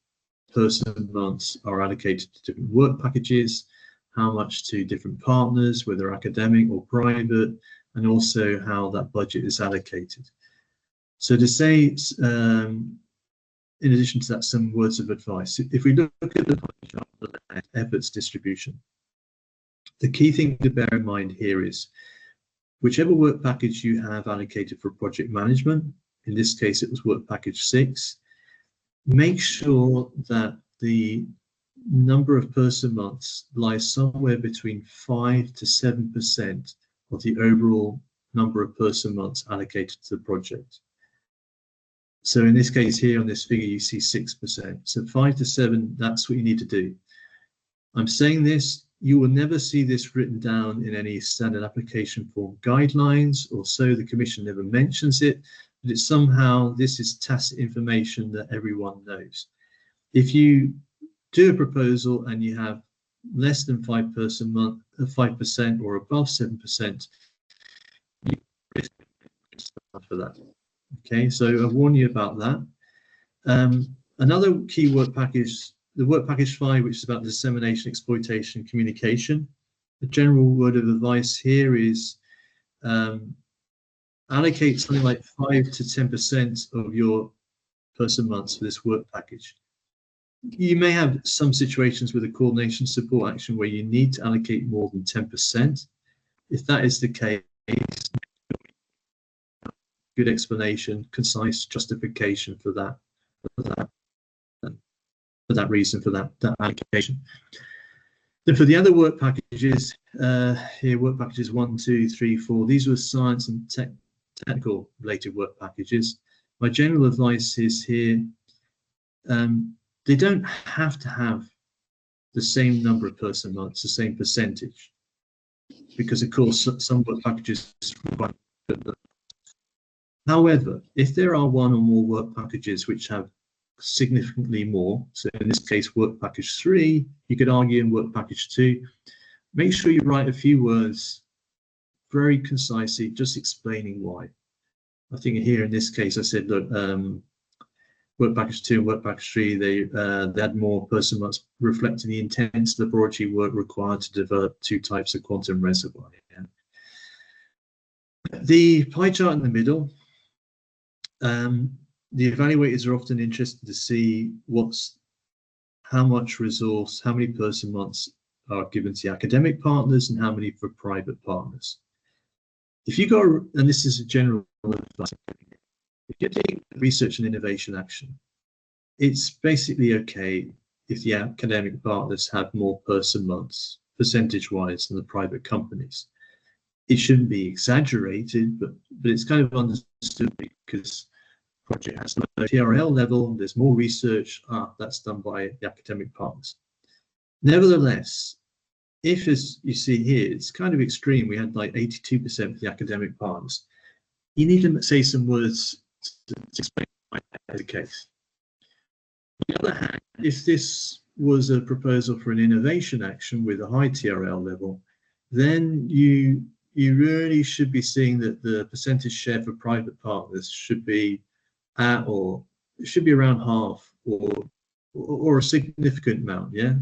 person months are allocated to different work packages, how much to different partners, whether academic or private, and also how that budget is allocated. So to say, in addition to that, some words of advice. If we look at the pie chart, efforts distribution, the key thing to bear in mind here is, whichever work package you have allocated for project management, in this case it was work package 6, make sure that the number of person months lies somewhere between 5 to 7% of the overall number of person months allocated to the project. So in this case here on this figure, you see 6%. So 5 to 7, that's what you need to do. I'm saying this, you will never see this written down in any standard application form guidelines, or so the Commission never mentions it, but it's somehow, this is tacit information that everyone knows. If you do a proposal and you have less than 5% or above 7%, you risk for that. Okay, so I warn you about that. Another key work package, the work package 5, which is about dissemination, exploitation, communication. The general word of advice here is allocate something like 5 to 10% of your person months for this work package. You may have some situations with a coordination support action where you need to allocate more than 10%. If that is the case, good explanation, concise justification for that reason, for that allocation. Then for the other work packages, here work packages 1, 2, 3, 4, these were science and technical related work packages. My general advice is here, they don't have to have the same number of person months, the same percentage, because of course some work packages require. However, if there are one or more work packages which have significantly more, so in this case work package 3, you could argue in work package 2, make sure you write a few words very concisely, just explaining why. I think here in this case I said, look, work package 2 and work package 3, they had more person months reflecting the intense laboratory work required to develop 2 types of quantum reservoir. Yeah. The pie chart in the middle, the evaluators are often interested to see how much resource, how many person months are given to the academic partners and how many for private partners. If you go, and this is a general advice, if you're doing research and innovation action, it's basically okay if the academic partners have more person months, percentage-wise, than the private companies. It shouldn't be exaggerated, but it's kind of understood because project has no TRL level, there's more research, that's done by the academic partners. Nevertheless, if, as you see here, it's kind of extreme, we had like 82% for the academic partners, you need to say some words to explain why that's the case. On the other hand, if this was a proposal for an innovation action with a high TRL level, then you really should be seeing that the percentage share for private partners should be at, or it should be around half, or a significant amount, yeah,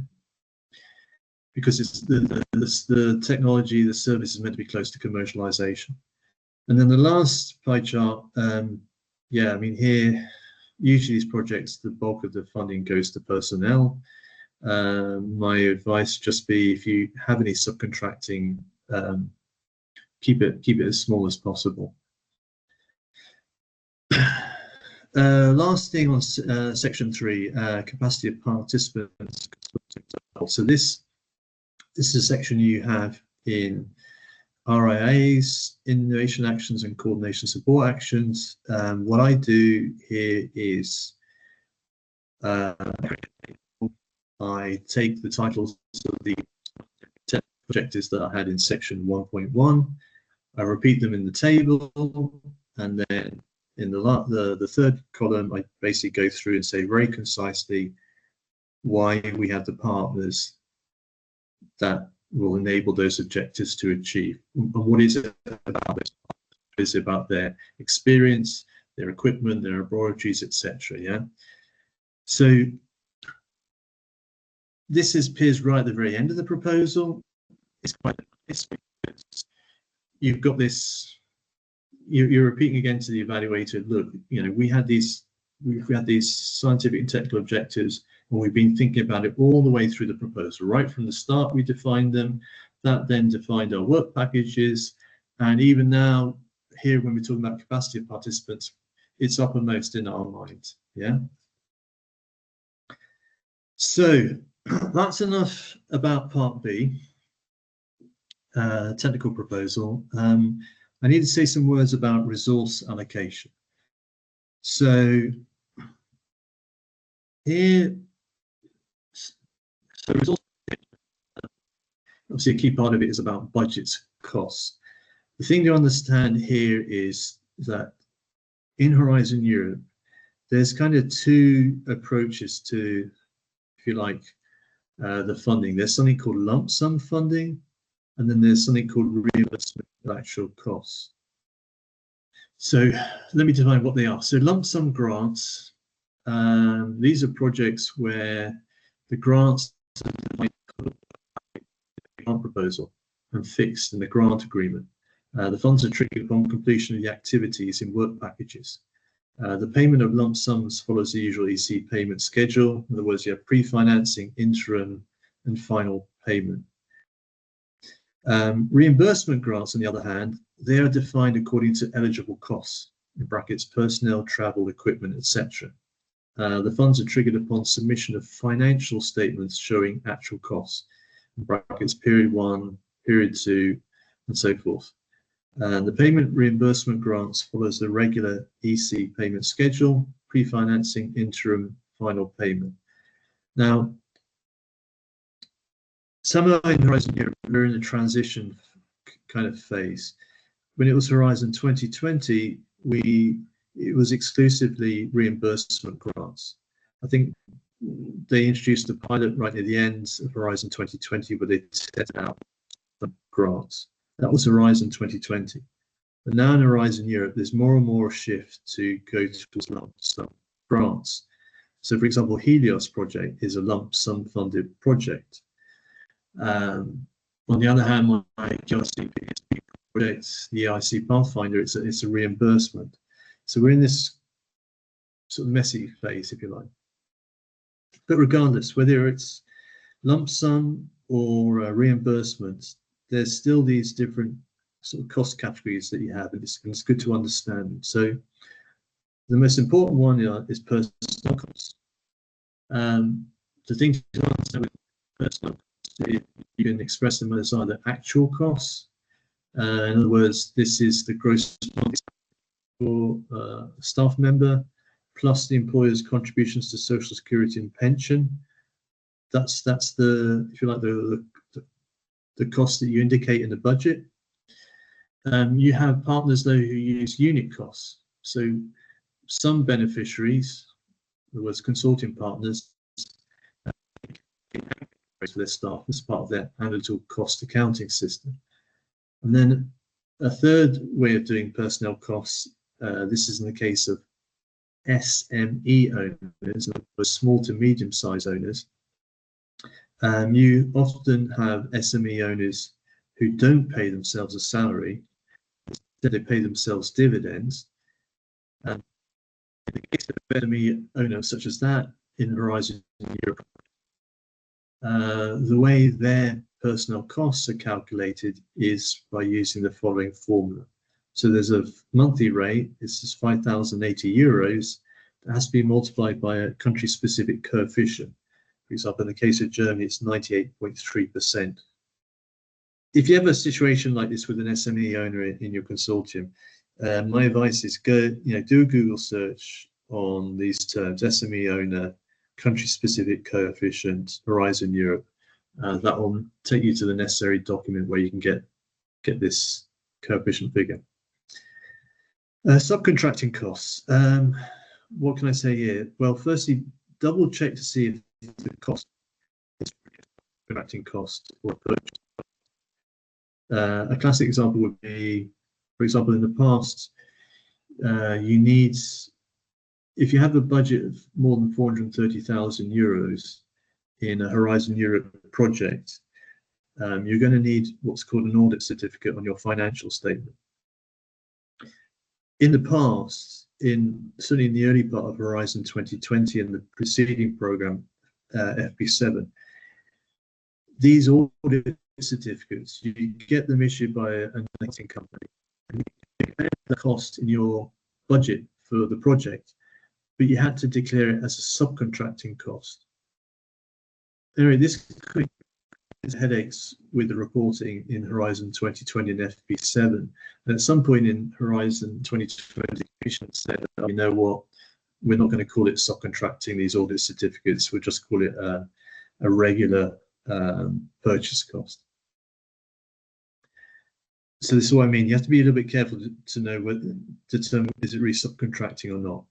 because it's the technology, the service is meant to be close to commercialization. And then the last pie chart, yeah, I mean here, usually these projects, the bulk of the funding goes to personnel. My advice just be, if you have any subcontracting, keep it as small as possible. Last thing on section 3, capacity of participants. So this is a section you have in RIAs, innovation actions and coordination support actions. What I do here is I take the titles of the objectives that I had in section 1.1, I repeat them in the table, and then in the third column, I basically go through and say very concisely why we have the partners that will enable those objectives to achieve. And what is it about this? What is it about their experience, their equipment, their laboratories, etc. Yeah. So this appears right at the very end of the proposal. It's quite nice because you've got this. You're repeating again to the evaluator. Look, you know, we've had these scientific and technical objectives, and we've been thinking about it all the way through the proposal. Right from the start, we defined them. That then defined our work packages, and even now, here when we're talking about capacity of participants, it's uppermost in our minds. Yeah. So that's enough about Part B, technical proposal. I need to say some words about resource allocation. So here, resource, obviously a key part of it is about budgets, costs. The thing to understand here is that in Horizon Europe, there's kind of 2 approaches to, if you like, the funding. There's something called lump sum funding, and then there's something called reimbursement of actual costs. So let me define what they are. So lump sum grants, these are projects where the grants are defined in the grant proposal and fixed in the grant agreement. The funds are triggered upon completion of the activities in work packages. The payment of lump sums follows the usual EC payment schedule. In other words, you have pre-financing, interim, and final payment. Reimbursement grants, on the other hand, they are defined according to eligible costs, in brackets, personnel, travel, equipment, etc. The funds are triggered upon submission of financial statements showing actual costs, in brackets, period 1, period 2, and so forth. The payment reimbursement grants follows the regular EC payment schedule, pre-financing, interim, final payment. Now, Similarly, in Horizon Europe, we're in a transition kind of phase. When it was Horizon 2020, it was exclusively reimbursement grants. I think they introduced a pilot right near the end of Horizon 2020 where they tested out the grants. That was Horizon 2020. But now in Horizon Europe, there's more and more shift to go towards lump sum grants. So, for example, Helios project is a lump sum funded project. On the other hand, my GRC project, the EIC Pathfinder, it's a reimbursement. So we're in this sort of messy phase, if you like. But regardless, whether it's lump sum or reimbursement, there's still these different sort of cost categories that you have, and it's good to understand. So the most important one is personal costs. The thing to understand with personal costs, you can express them as either actual costs. In other words, this is the gross for a staff member plus the employer's contributions to social security and pension. That's the, if you like, the cost that you indicate in the budget. You have partners though who use unit costs. So some beneficiaries, in other words, consortium partners, for their staff as part of their annual cost accounting system. And then a third way of doing personnel costs, this is in the case of SME owners, small to medium size owners. You often have SME owners who don't pay themselves a salary, instead they pay themselves dividends. In the case of an SME owner such as that in Horizon Europe, the way their personnel costs are calculated is by using the following formula. So there's a monthly rate, this is 5,080 euros, that has to be multiplied by a country-specific coefficient. For example, in the case of Germany, it's 98.3%. If you have a situation like this with an SME owner in your consortium, my advice is do a Google search on these terms: SME owner, country-specific coefficient, Horizon Europe. That will take you to the necessary document where you can get this coefficient figure. Subcontracting costs. What can I say here? Well, firstly, double check to see if the cost is subcontracting cost or purchase. A classic example would be, for example, in the past, you need, if you have a budget of more than 430,000 euros in a Horizon Europe project, you're going to need what's called an audit certificate on your financial statement. In the past, certainly in the early part of Horizon 2020 and the preceding program, FP7, these audit certificates, you get them issued by an auditing company, and you declare the cost in your budget for the project, but you had to declare it as a subcontracting cost. Anyway, this could cause headaches with the reporting in Horizon 2020 and FP7. And at some point in Horizon 2020, the Commission said, you know what, we're not going to call it subcontracting these audit certificates, we'll just call it a regular purchase cost. So this is what I mean. You have to be a little bit careful to know whether determine is it really subcontracting or not.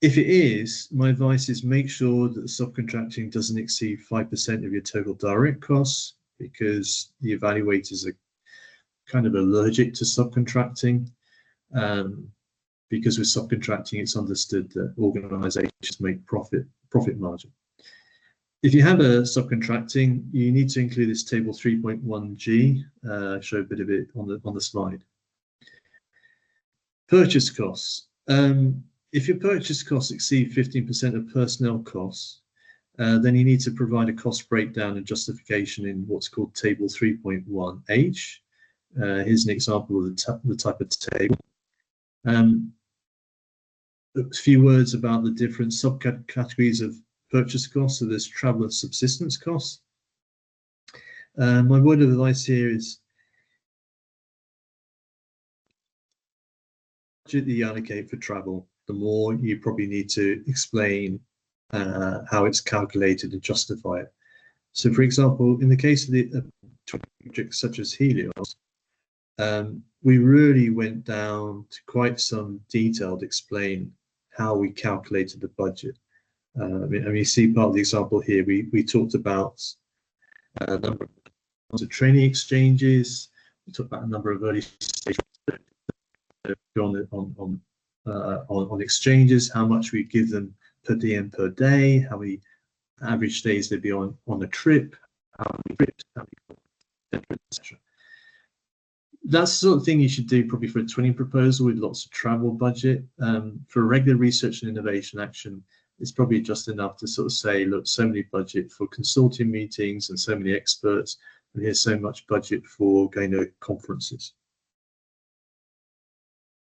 If it is, my advice is make sure that the subcontracting doesn't exceed 5% of your total direct costs, because the evaluators are kind of allergic to subcontracting. Because with subcontracting, it's understood that organizations make profit margin. If you have a subcontracting, you need to include this table 3.1G. Show a bit of it on the slide. Purchase costs. If your purchase costs exceed 15% of personnel costs, then you need to provide a cost breakdown and justification in what's called table 3.1H. Here's an example of the type of table. A few words about the different subcategories of purchase costs. So there's travel and subsistence costs. My word of advice here is budget that you allocate for travel, the more you probably need to explain how it's calculated and justify it. So, for example, in the case of the projects such as Helios, we really went down to quite some detail to explain how we calculated the budget. And you see part of the example here. We talked about a number of training exchanges. We talked about a number of early stage on exchanges, how much we give them per diem per day, how many average days they'd be on a trip, how many trips, etc. That's the sort of thing you should do probably for a twinning proposal with lots of travel budget. For regular research and innovation action, it's probably just enough to sort of say, look, so many budget for consortium meetings and so many experts, and here's so much budget for going to conferences.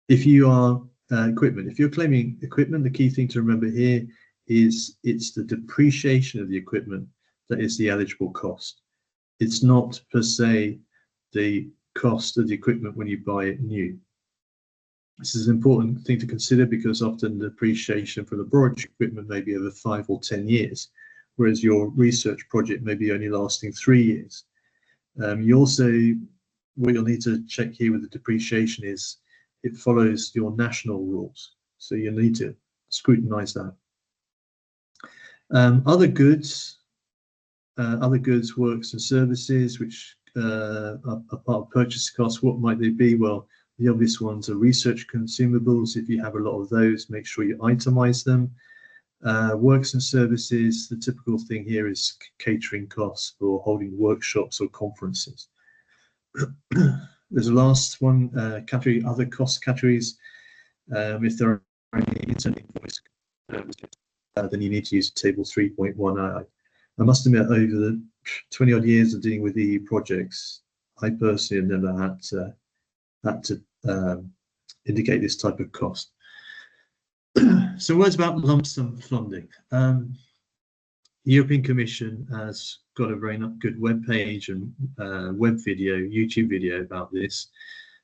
If you are equipment, if you're claiming equipment, the key thing to remember here is it's the depreciation of the equipment that is the eligible cost. It's not per se the cost of the equipment when you buy it new. This is an important thing to consider because often the depreciation for laboratory equipment may be over 5 or 10 years, whereas your research project may be only lasting 3 years. You also, what you'll need to check here with the depreciation is it follows your national rules. So you need to scrutinize that. Other goods, works and services, which are part of purchase costs, what might they be? Well, the obvious ones are research consumables. If you have a lot of those, make sure you itemize them. Works and services, the typical thing here is catering costs for holding workshops or conferences. There's a last one, category, other cost categories. If there are any internal invoice then you need to use table 3.1. I must admit, over the 20 odd years of dealing with EU projects, I personally have never had to indicate this type of cost. So words about lump sum funding. The European Commission has got a very good web page and web video, YouTube video about this.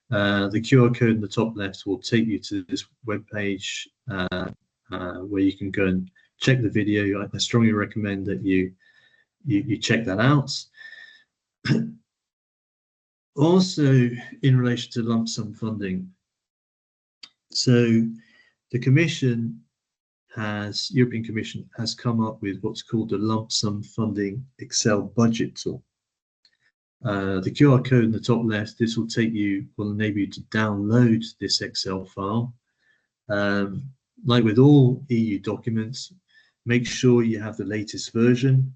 The QR code in the top left will take you to this web page where you can go and check the video. I strongly recommend that you check that out. Also, in relation to lump sum funding, so the European Commission has come up with what's called the lump sum funding Excel budget tool. The QR code in the top left, this will enable you to download this Excel file. Like with all EU documents, make sure you have the latest version.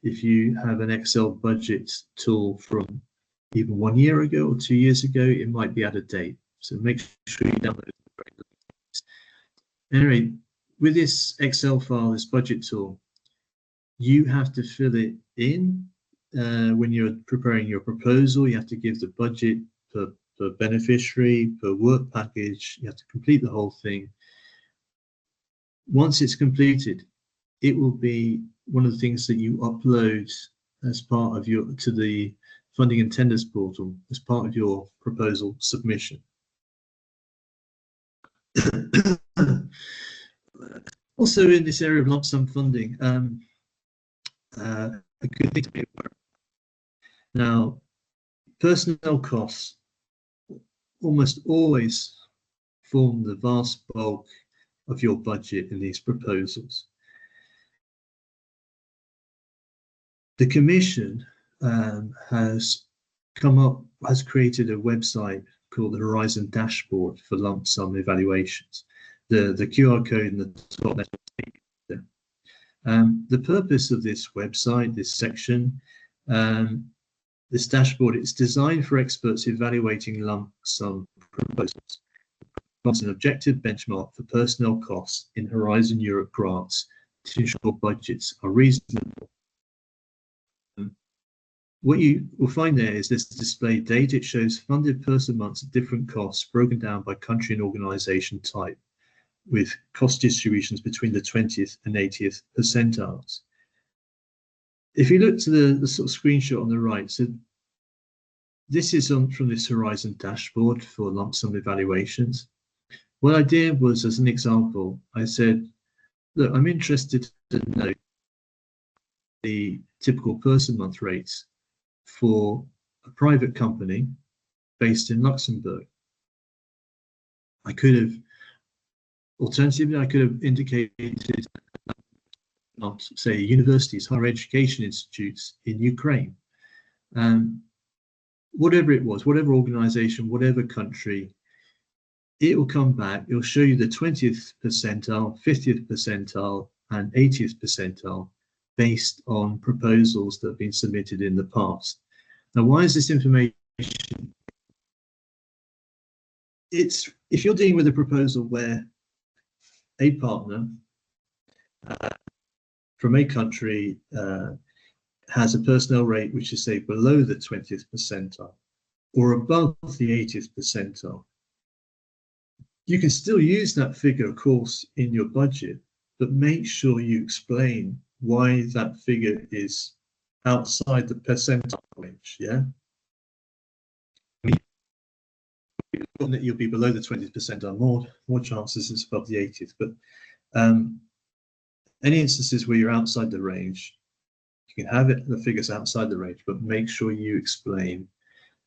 If you have an Excel budget tool from even 1 year ago or 2 years ago, it might be out of date. So make sure you download it. Anyway, with this Excel file, this budget tool, you have to fill it in when you're preparing your proposal. You have to give the budget per beneficiary, per work package. You have to complete the whole thing. Once it's completed, it will be one of the things that you upload as part of to the funding and tenders portal as part of your proposal submission. Also, in this area of lump sum funding, a good thing to be aware of. Now, personnel costs almost always form the vast bulk of your budget in these proposals. The Commission has created a website called the Horizon Dashboard for lump sum evaluations. The QR code in the top left. The purpose of this website, this section, this dashboard, it's designed for experts evaluating lump sum proposals. It's an objective benchmark for personnel costs in Horizon Europe grants to ensure budgets are reasonable. What you will find there is this displayed data. It shows funded person months at different costs broken down by country and organisation type, with cost distributions between the 20th and 80th percentiles. If you look to the sort of screenshot on the right, so this is from this Horizon dashboard for lump sum evaluations. What I did was, as an example, I said, look, I'm interested to know the typical person month rates for a private company based in Luxembourg. I could have, alternatively, I could have indicated not, say, universities, higher education institutes in Ukraine. Whatever it was, whatever organization, whatever country, it will come back. It'll show you the 20th percentile, 50th percentile, and 80th percentile based on proposals that have been submitted in the past. Now, why is this information? It's if you're dealing with a proposal where a partner from a country has a personnel rate which is, say, below the 20th percentile or above the 80th percentile, you can still use that figure, of course, in your budget, but make sure you explain why that figure is outside the percentile range, yeah? That you'll be below the 20th percentile, more chances it's above the 80th, but any instances where you're outside the range, you can have it, the figures outside the range, but make sure you explain.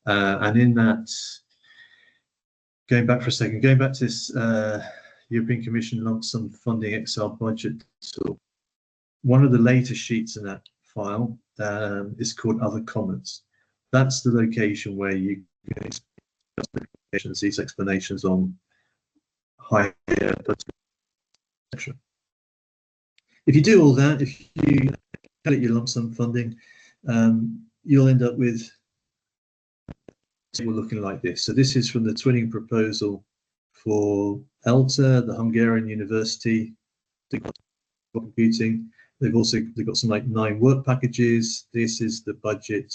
And in that, going back for a second, going back to this European Commission lump sum funding Excel budget tool, one of the later sheets in that file is called Other Comments. That's the location where you can these explanations on higher, etc. If you do all that, if you calculate your lump sum funding, you'll end up with looking like this. So this is from the twinning proposal for ELTA, the Hungarian University computing. They've got some like 9 work packages. This is the budget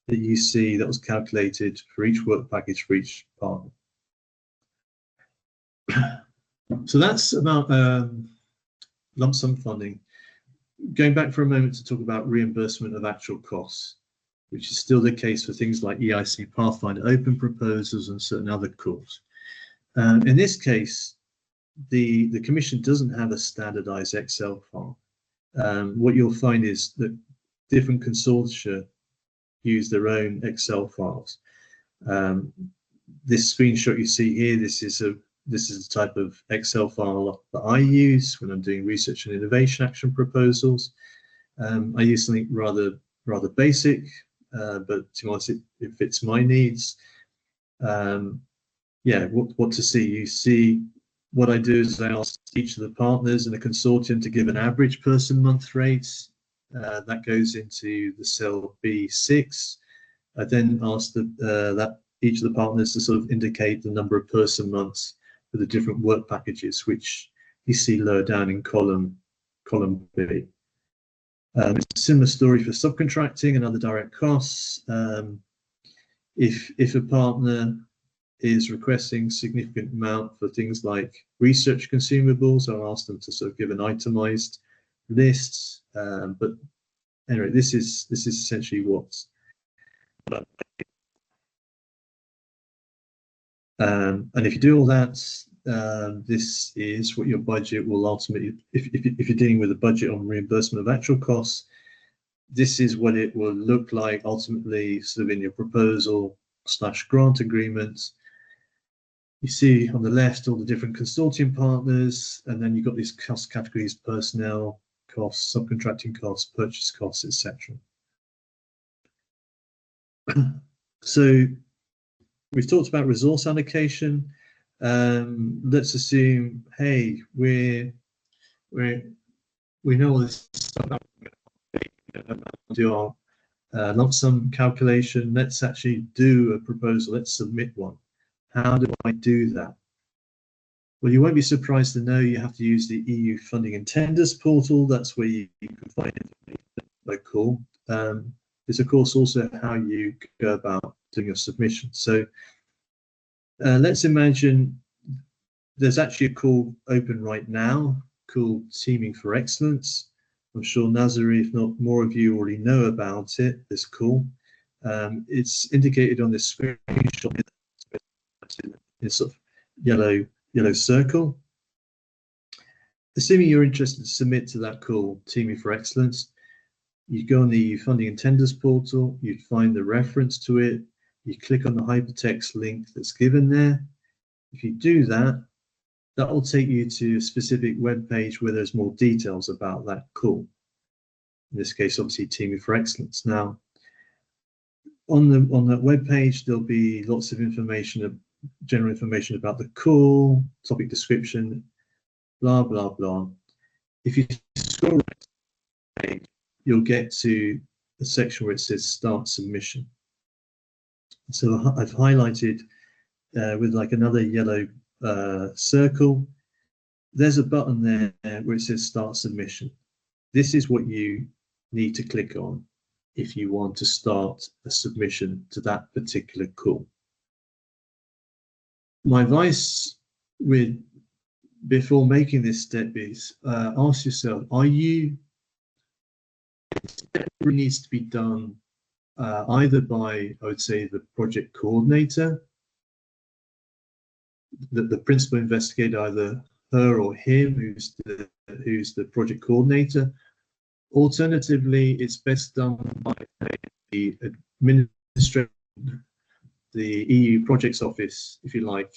that you see that was calculated for each work package for each partner. So that's about lump sum funding. Going back for a moment to talk about reimbursement of actual costs, which is still the case for things like EIC Pathfinder open proposals and certain other calls. In this case, the Commission doesn't have a standardized Excel file. What you'll find is that different consortia use their own Excel files. This screenshot you see here, this is the type of Excel file that I use when I'm doing research and innovation action proposals. I use something rather basic, but to be honest, it fits my needs. Yeah, what to see? You see, what I do is I ask each of the partners in a consortium to give an average person month rate. That goes into the cell B6. I then ask that each of the partners to sort of indicate the number of person months for the different work packages, which you see lower down in column B. It's a similar story for subcontracting and other direct costs. If a partner is requesting significant amount for things like research consumables, I'll ask them to sort of give an itemized list. But anyway, this is essentially what's and if you do all that, this is what your budget will ultimately, if you're dealing with a budget on reimbursement of actual costs, this is what it will look like ultimately, sort of in your proposal / grant agreement. You see on the left all the different consortium partners, and then you've got these cost categories: personnel costs, subcontracting costs, purchase costs, etc. So we've talked about resource allocation. Let's assume, hey, we know all this stuff. Do our lump sum calculation. Let's actually do a proposal. Let's submit one. How do I do that? Well, you won't be surprised to know you have to use the EU Funding and Tenders portal. That's where you can find information like call. It's of course also how you go about doing your submission. So let's imagine there's actually a call open right now called Teaming for Excellence. I'm sure Nazari, if not more of you, already know about it, this call. It's indicated on this screenshot in sort of yellow circle. Assuming you're interested to submit to that call, Teaming for Excellence, You go on the EU Funding and Tenders portal, you'd find the reference to it, you click on the hypertext link that's given there. If you do that, that will take you to a specific web page where there's more details about that call. In this case, obviously, Teaming for Excellence. Now, on that web page, there'll be lots of information, general information about the call, topic description, blah, blah, blah. If you scroll right, you'll get to a section where it says Start Submission. So I've highlighted with like another yellow circle. There's a button there where it says Start Submission. This is what you need to click on if you want to start a submission to that particular call. My advice before making this step is ask yourself, it needs to be done either by, I would say, the project coordinator, the principal investigator, either her or him, who's the project coordinator. Alternatively, it's best done by the administrator, the EU projects office, if you like,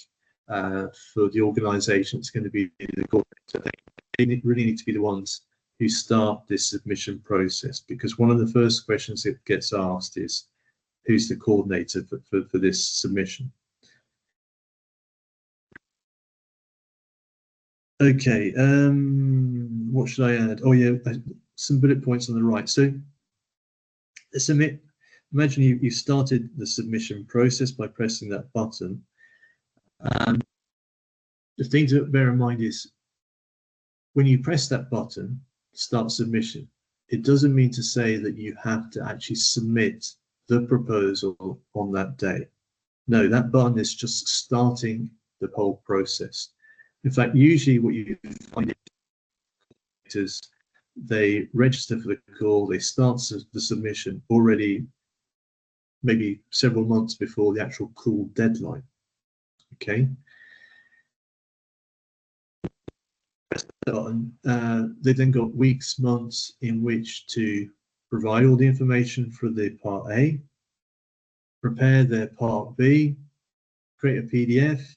for the organisation. It's going to be the coordinator. They really need to be the ones who start this submission process, because one of the first questions that gets asked is, who's the coordinator for this submission? Okay, what should I add? Oh yeah, some bullet points on the right. So imagine you started the submission process by pressing that button. The thing to bear in mind is when you press that button, Start Submission, it doesn't mean to say that you have to actually submit the proposal on that day. No, that button is just starting the whole process. In fact, usually what you find is they register for the call, they start the submission already maybe several months before the actual call deadline. Okay. They've then got weeks, months in which to provide all the information for the Part A, prepare their Part B, create a PDF,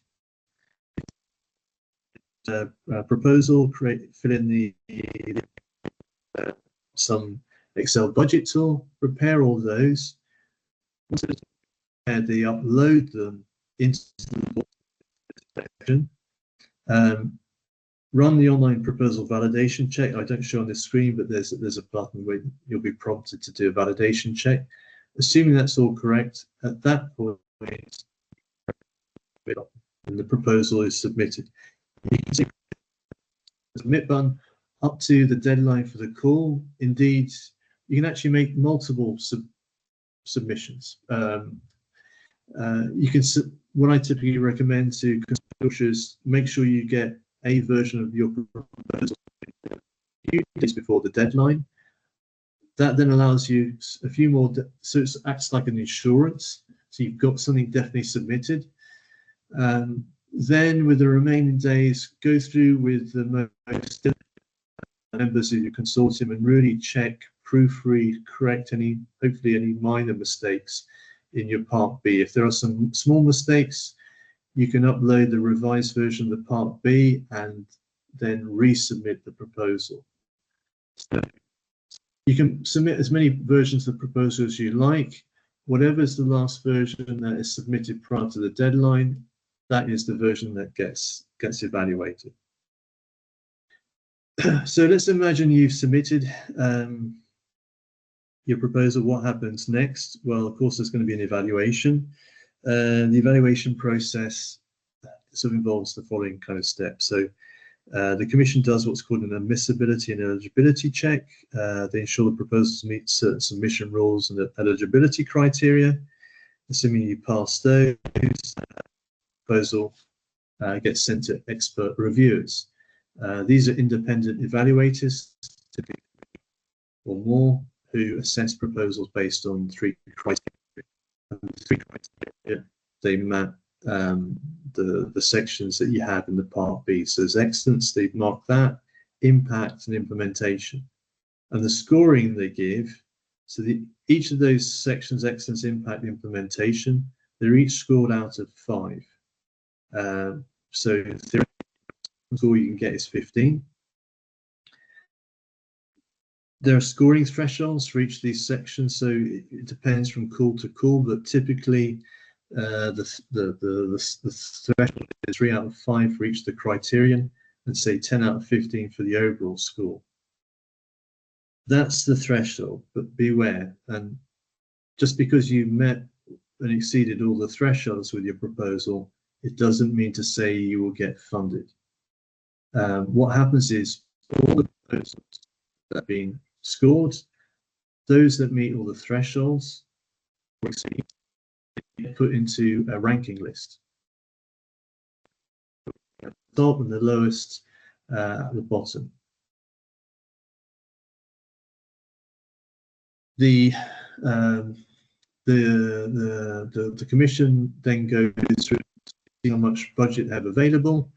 proposal, fill in some Excel budget tool, prepare all those. Once it's prepared, they upload them into the section. Run the online proposal validation check. I don't show on this screen, but there's a button where you'll be prompted to do a validation check. Assuming that's all correct, at that point, and the proposal is submitted. You can see the submit button up to the deadline for the call. Indeed, you can actually make multiple submissions. You can. What I typically recommend to consortia, make sure you get a version of your proposal a few days before the deadline. That then allows you a few more, so it acts like an insurance. So you've got something definitely submitted. Then with the remaining days, go through with the most members of your consortium and really check, proofread, correct hopefully any minor mistakes in your Part B. If there are some small mistakes, you can upload the revised version of the Part B and then resubmit the proposal. So you can submit as many versions of the proposal as you like. Whatever is the last version that is submitted prior to the deadline, that is the version that gets evaluated. So let's imagine you've submitted your proposal. What happens next? Well, of course, there's going to be an evaluation. The evaluation process sort of involves the following kind of steps. So the Commission does what's called an admissibility and eligibility check. They ensure the proposals meet certain submission rules and eligibility criteria. Assuming you pass those, the proposal gets sent to expert reviewers. These are independent evaluators, typically or more, who assess proposals based on three criteria. They map the sections that you have in the Part B. So there's excellence, they mark that, impact and implementation. And the scoring they give So each of those sections, excellence, impact, implementation, they're each scored out of 5. So the score you can get is 15. There are scoring thresholds for each of these sections, so it depends from call to call, but typically the threshold is 3 out of 5 for each of the criterion, and say 10 out of 15 for the overall score. That's the threshold, but beware. And just because you met and exceeded all the thresholds with your proposal, it doesn't mean to say you will get funded. What happens is all the proposals that have been scored, those that meet all the thresholds or exceed, get put into a ranking list. At the top and the lowest at the bottom. The commission then goes through how much budget they have available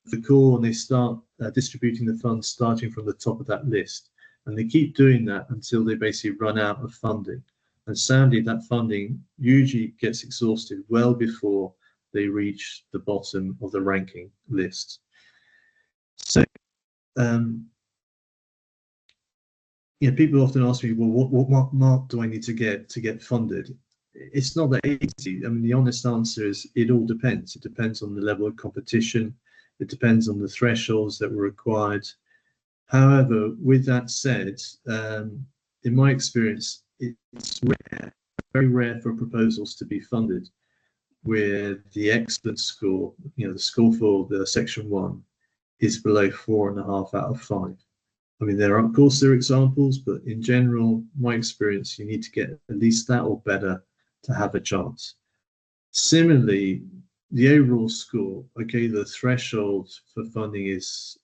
for the call, and they start distributing the funds starting from the top of that list, and they keep doing that until they basically run out of funding. And sadly, that funding usually gets exhausted well before they reach the bottom of the ranking list. So people often ask me, well, what mark do I need to get funded? It's not that easy. I mean, the honest answer is it all depends. It depends on the level of competition. It depends on the thresholds that were required. However, with that said, in my experience, it's rare, very rare for proposals to be funded where the excellence score, the score for the section 1 is below 4.5 out of 5. I mean, there are, of course, there are examples, but in general, my experience, you need to get at least that or better to have a chance. Similarly, the overall score, okay, the threshold for funding is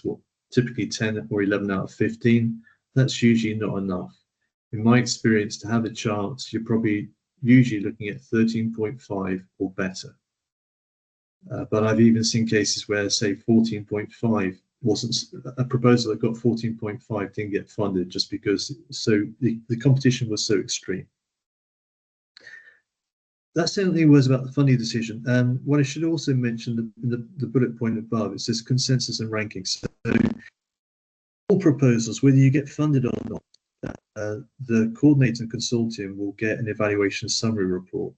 what, typically 10 or 11 out of 15. That's usually not enough. In my experience, to have a chance, you're probably usually looking at 13.5 or better. But I've even seen cases where, say, 14.5 wasn't a proposal that got 14.5 didn't get funded just because the competition was so extreme. That certainly was about the funding decision. What I should also mention, the bullet point above, it says consensus and rankings. So all proposals, whether you get funded or not, the coordinator and consortium will get an evaluation summary report.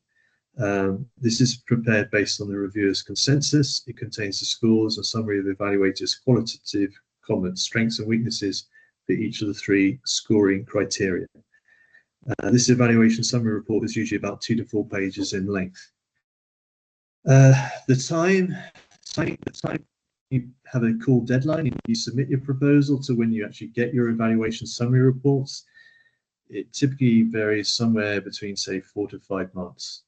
This is prepared based on the reviewer's consensus. It contains the scores and summary of evaluators' qualitative comments, strengths and weaknesses for each of the 3 scoring criteria. This evaluation summary report is usually about 2 to 4 pages in length. The time you have a call deadline, you submit your proposal to when you actually get your evaluation summary reports. It typically varies somewhere between, say, 4 to 5 months.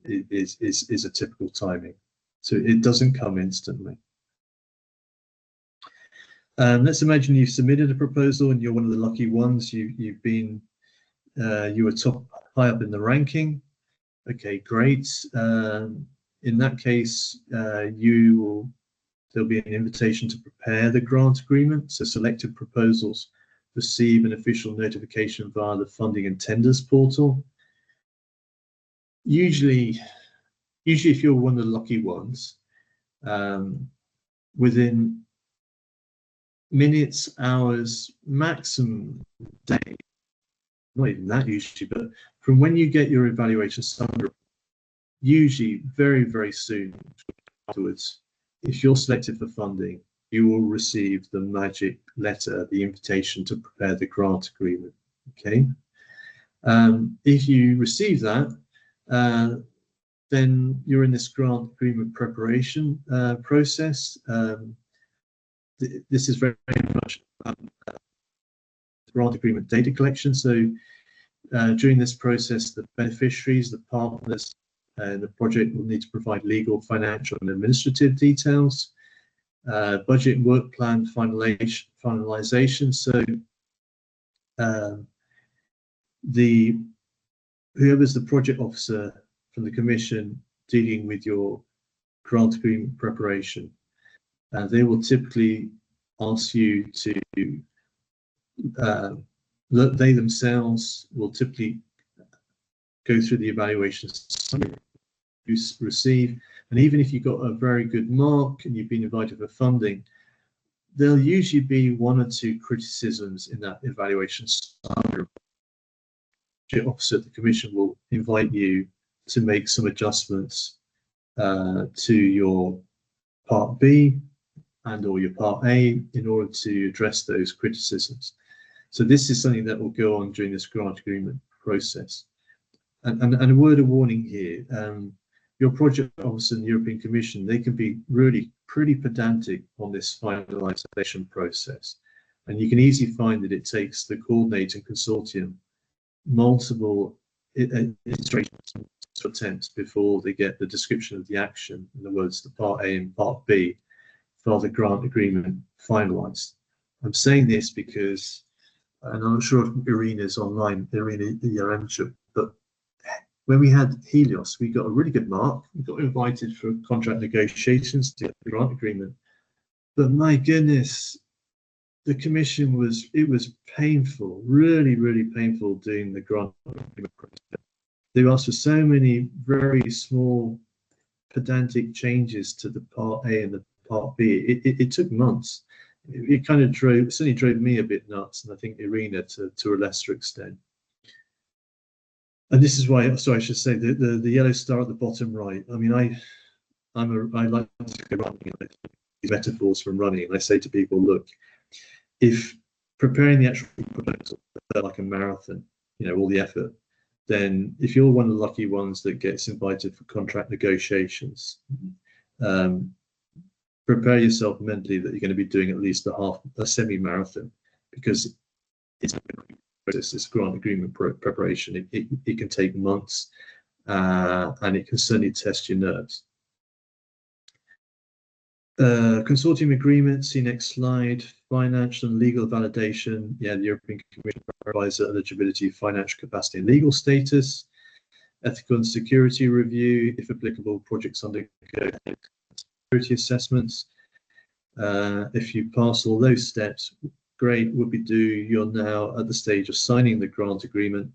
Is a typical timing, so it doesn't come instantly. Let's imagine you've submitted a proposal and you're one of the lucky ones. You were high up in the ranking. Okay, great. In that case, there'll be an invitation to prepare the grant agreement. So selected proposals receive an official notification via the funding and tenders portal. Usually if you're one of the lucky ones, within minutes, hours, maximum day, not even that usually, but from when you get your evaluation summary, usually very, very soon afterwards, if you're selected for funding, you will receive the magic letter, the invitation to prepare the grant agreement. Okay. If you receive that, then you're in this grant agreement preparation process. This is very, very much grant agreement data collection. So during this process, the beneficiaries, the partners, the project will need to provide legal, financial, and administrative details, budget and work plan finalization. So whoever's the project officer from the commission dealing with your grant agreement preparation, they will typically ask you to they themselves will typically go through the evaluations you receive, and even if you've got a very good mark and you've been invited for funding, there'll usually be one or two criticisms in that evaluation. Opposite, the Commission will invite you to make some adjustments to your Part B and or your Part A in order to address those criticisms. So this is something that will go on during this grant agreement process. And a word of warning here, your project officer in the European Commission, they can be really pretty pedantic on this finalisation process. And you can easily find that it takes the coordinating consortium multiple iterations attempts before they get the description of the action, in other words, the Part A and Part B, for the grant agreement finalised. I'm saying this because, and I'm not sure if Irina's online, Irina Yaremchuk, but when we had Helios, we got a really good mark. We got invited for contract negotiations to get the grant agreement. But my goodness, the Commission it was painful, really, really painful doing the grant agreement process. They asked for so many very small pedantic changes to the Part A and the Part B. It took months. It kind of certainly drove me a bit nuts, and I think Irina to a lesser extent. And this is why, sorry, I should say the yellow star at the bottom right. I mean, I like to go running, these metaphors from running, and I say to people, look, if preparing the actual proposal like a marathon, all the effort, then if you're one of the lucky ones that gets invited for contract negotiations, prepare yourself mentally that you're going to be doing at least a semi-marathon, because it's this grant agreement preparation. It can take months, and it can certainly test your nerves. Consortium agreement, see next slide. Financial and legal validation. Yeah, the European Commission provides eligibility, financial capacity, and legal status. Ethical and security review, if applicable, projects undergo security assessments. If you pass all those steps, great. You're now at the stage of signing the grant agreement.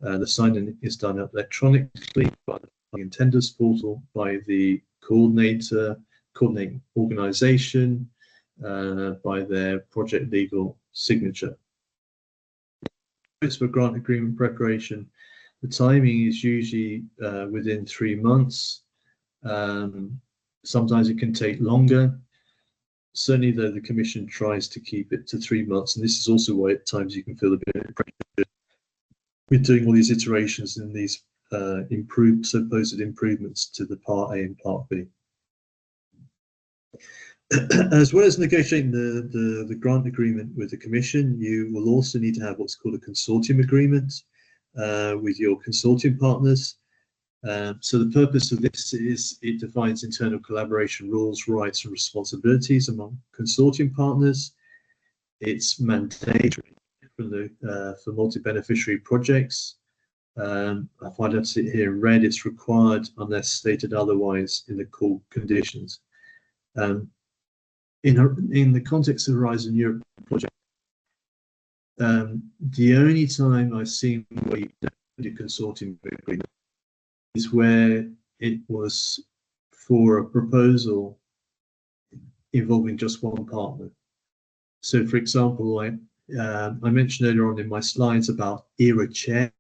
The signing is done electronically by the tenders portal by the coordinating organisation, by their project legal signature. For grant agreement preparation, the timing is usually within 3 months. Sometimes it can take longer. Certainly, though, the Commission tries to keep it to 3 months, and this is also why at times you can feel a bit of pressure with doing all these iterations and these supposed improvements to the Part A and Part B. As well as negotiating the grant agreement with the Commission, you will also need to have what's called a consortium agreement with your consortium partners. So the purpose of this is it defines internal collaboration rules, rights and responsibilities among consortium partners. It's mandatory for multi-beneficiary projects. If I don't see it here in red, it's required unless stated otherwise in the core conditions. In the context of Horizon Europe project, the only time I've seen where you don't do consortium agreement is where it was for a proposal involving just one partner. So, for example, I mentioned earlier on in my slides about ERA chair.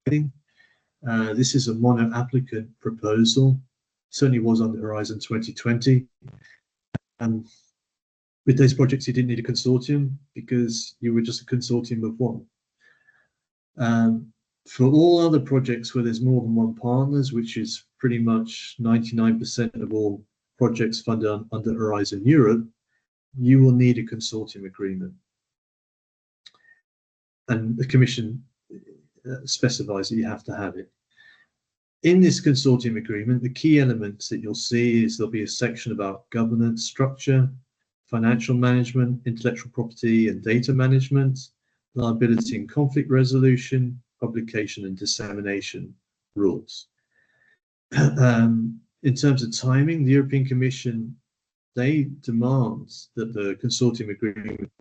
This is a mono-applicant proposal. Certainly was under Horizon 2020. With those projects, you didn't need a consortium because you were just a consortium of one. For all other projects where there's more than one partners, which is pretty much 99% of all projects funded under Horizon Europe, you will need a consortium agreement. And the Commission specifies that you have to have it. In this consortium agreement, the key elements that you'll see is there'll be a section about governance structure, financial management, intellectual property and data management, liability and conflict resolution, publication and dissemination rules. In terms of timing, the European Commission, they demand that the consortium agreement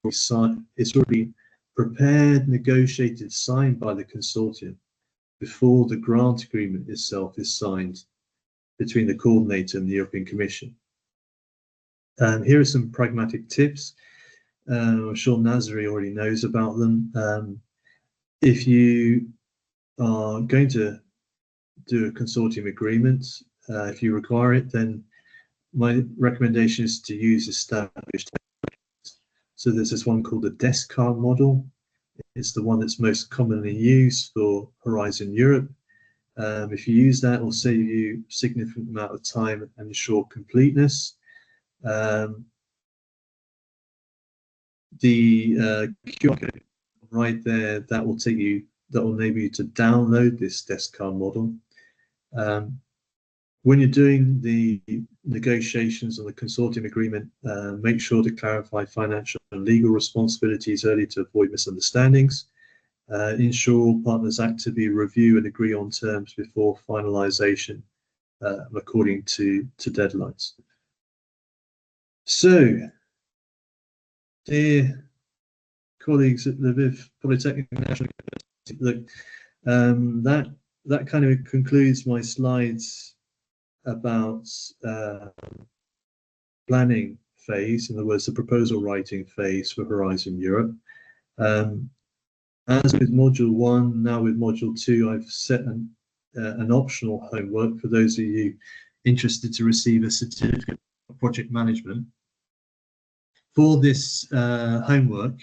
is already prepared, negotiated, signed by the consortium before the grant agreement itself is signed between the coordinator and the European Commission. Here are some pragmatic tips. I'm sure Nazari already knows about them. If you are going to do a consortium agreement, if you require it, then my recommendation is to use established. So there's this one called the desk card model. It's the one that's most commonly used for Horizon Europe. If you use that, it will save you a significant amount of time and ensure completeness. The QR code right there, that will enable you to download this desk card model. When you're doing the negotiations on the consortium agreement, make sure to clarify financial and legal responsibilities early to avoid misunderstandings. Ensure partners actively review and agree on terms before finalization according to deadlines. So, dear colleagues at Lviv Polytechnic National University, look, that kind of concludes my slides about planning phase, in other words, the proposal writing phase for Horizon Europe. As with Module 1, now with Module 2, I've set an optional homework for those of you interested to receive a certificate of project management. For this homework,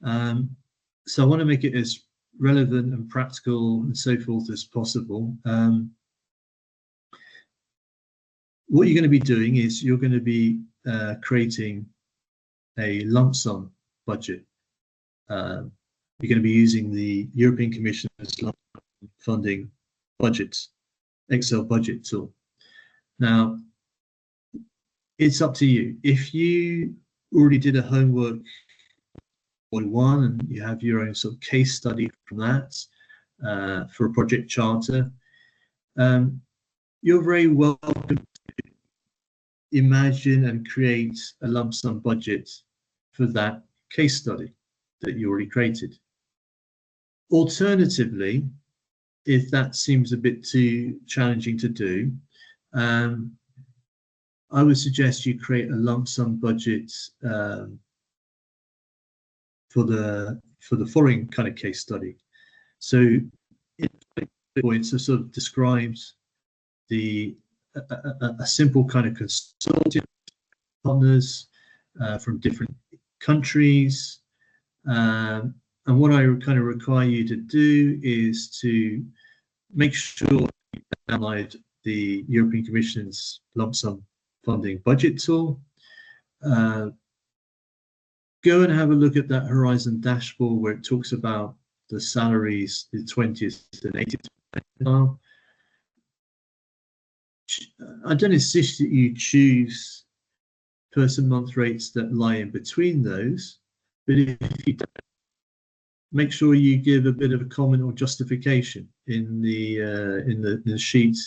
so I want to make it as relevant and practical and so forth as possible. What you're going to be doing is you're going to be creating a lump sum budget. You're going to be using the European Commission's lump sum funding budgets, Excel budget tool. Now, it's up to you. If you already did a homework on one and you have your own sort of case study from that for a project charter, you're very welcome to imagine and create a lump sum budget for that case study that you already created. Alternatively, if that seems a bit too challenging to do, I would suggest you create a lump sum budget for the following kind of case study. So points it sort of describes a simple kind of consortium partners from different countries. And what I kind of require you to do is to make sure you download the European Commission's lump sum funding budget tool. Go and have a look at that Horizon dashboard where it talks about the salaries, the 20th and 80th. I don't insist that you choose person month rates that lie in between those, but if you don't, make sure you give a bit of a comment or justification in the sheet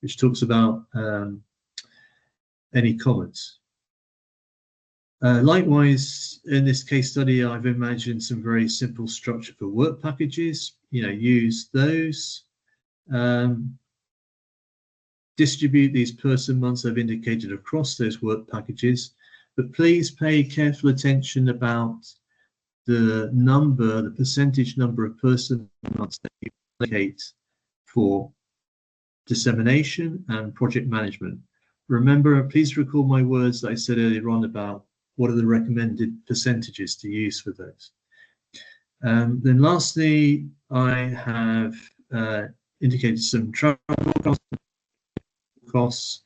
which talks about any comments. Likewise, in this case study, I've imagined some very simple structure for work packages. Use those. Distribute these person months I've indicated across those work packages, but please pay careful attention about the percentage number of person months that you allocate for dissemination and project management. Remember, please recall my words that I said earlier on about what are the recommended percentages to use for those. Then lastly, I have indicated some travel costs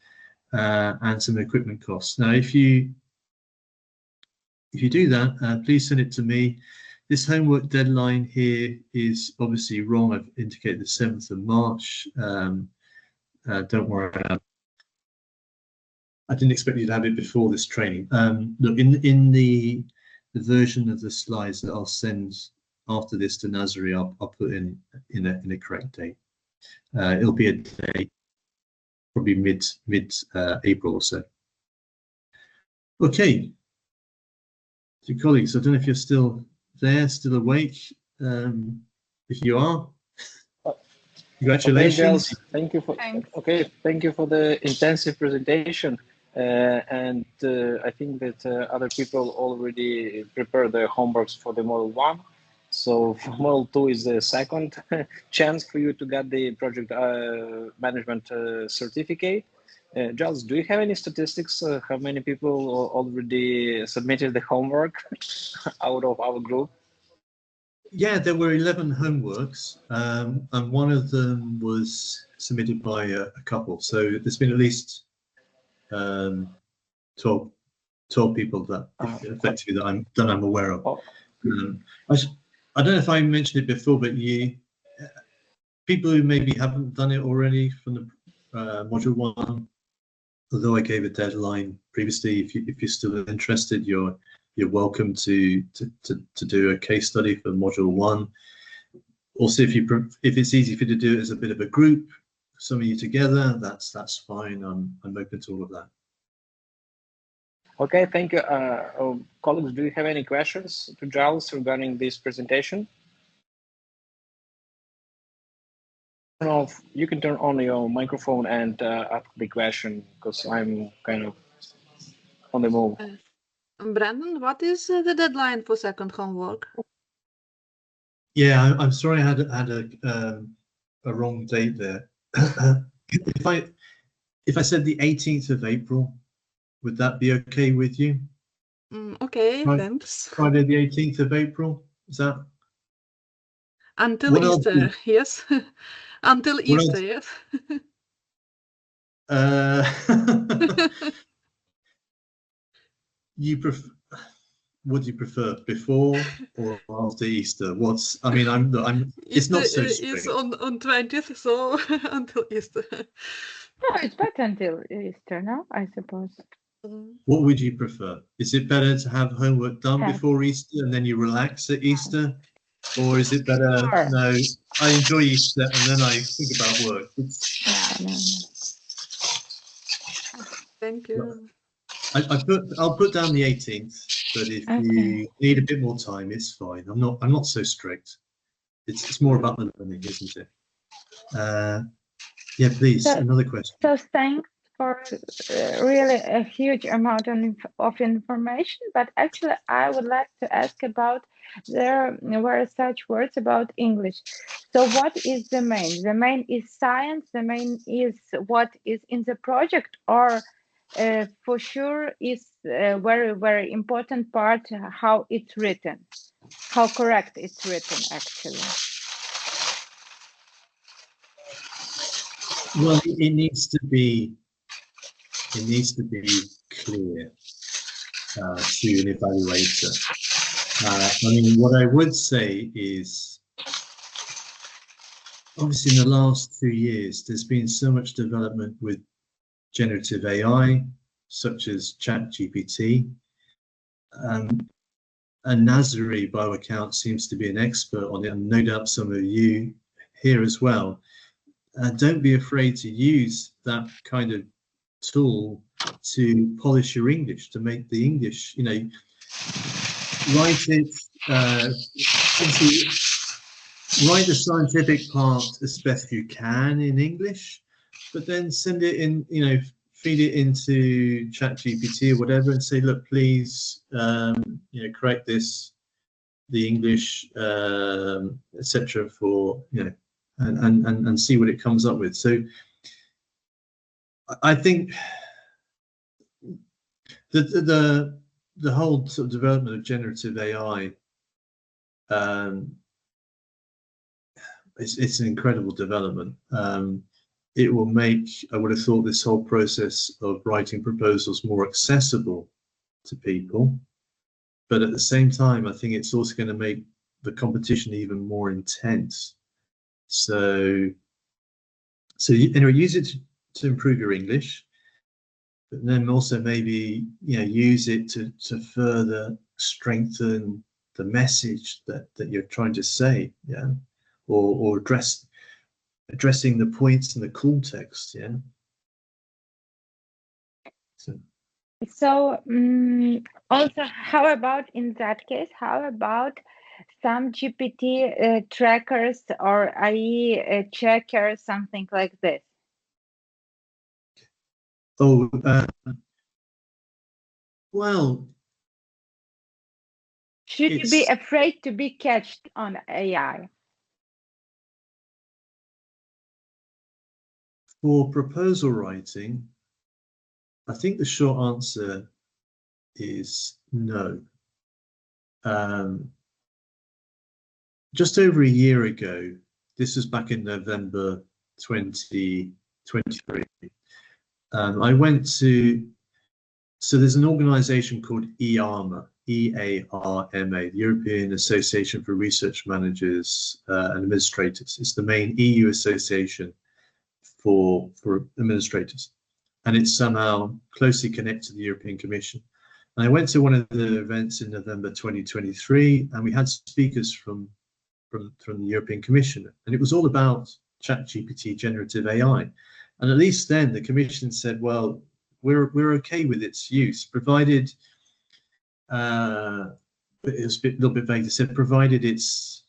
and some equipment costs. Now, if you do that, please send it to me. This homework deadline here is obviously wrong. I've indicated the 7th of March. Don't worry about it. I didn't expect you to have it before this training. Look, in the version of the slides that I'll send after this to Nazari, I'll put in a correct date. It'll be a date, probably mid April or so. Okay. So colleagues, I don't know if you're still there, still awake? If you are, congratulations. Okay, Giles, thank you for the intensive presentation. And I think that other people already prepared their homeworks for the Model 1. So Model 2 is the second chance for you to get the project management certificate. Giles, do you have any statistics? How many people already submitted the homework out of our group? Yeah, there were 11 homeworks, and one of them was submitted by a couple. So there's been at least 12 people that effectively that I'm aware of. I don't know if I mentioned it before, but people who maybe haven't done it already from the module 1, although I gave a deadline previously, if you're still interested, you're welcome to do a case study for module 1. Also, if it's easy for you to do it as a bit of a group, some of you together, that's fine. I'm open to all of that. Okay, thank you. Colleagues, do you have any questions to Giles regarding this presentation? You can turn on your microphone and ask the question, because I'm kind of on the move. Brandon, what is the deadline for second homework? Yeah, I'm sorry I had a wrong date there. If I said the 18th of April, would that be okay with you? Okay, thanks. Friday the 18th of April, is that? Until Easter, yes. Until Easter, yes. Would you prefer before or after Easter? It's not so strict. It's on 20th, so until Easter. No, it's better until Easter, no? I suppose. What would you prefer? Is it better to have homework done before Easter and then you relax at Easter? Or is it better, no, I enjoy Easter and then I think about work? No. Thank you. I'll put down the 18th, but if you need a bit more time, it's fine. I'm not so strict. It's more about the learning, isn't it? Yeah, please, another question. So thanks for really a huge amount of information, but actually I would like to ask about, there were such words about English. So what is the main? The main is science, the main is what is in the project, or for sure is a very, very important part how it's written, how correct it's written actually. Well, it needs to be clear to an evaluator. What I would say is, obviously in the last 2 years, there's been so much development with generative AI, such as ChatGPT. And Nazari, by all accounts, seems to be an expert on it, and no doubt some of you here as well. Don't be afraid to use that kind of tool to polish your English, to make the English, write it, write the scientific part as best you can in English, but then send it in, feed it into ChatGPT or whatever and say, look, please, correct this, the English, etc. for, and see what it comes up with. So I think the whole sort of development of generative AI, it's an incredible development. It will make, I would have thought, this whole process of writing proposals more accessible to people. But at the same time, I think it's also going to make the competition even more intense. So use it to improve your English, but then also maybe use it to further strengthen the message that you're trying to say, or addressing the points in the context, So also, how about in that case? How about some GPT trackers or IE checkers, something like this? Oh, well, should you be afraid to be catched on AI? For proposal writing, I think the short answer is no. Just over a year ago, this was back in November 2023, I went to, so there's an organization called EARMA, E-A-R-M-A, the European Association for Research Managers and Administrators. It's the main EU association for administrators, and it's somehow closely connected to the European Commission. And I went to one of the events in November 2023, and we had speakers from the European Commission, and it was all about ChatGPT, generative AI. And at least then the Commission said, well, we're okay with its use, provided, it was a little bit vague, they said, provided it's,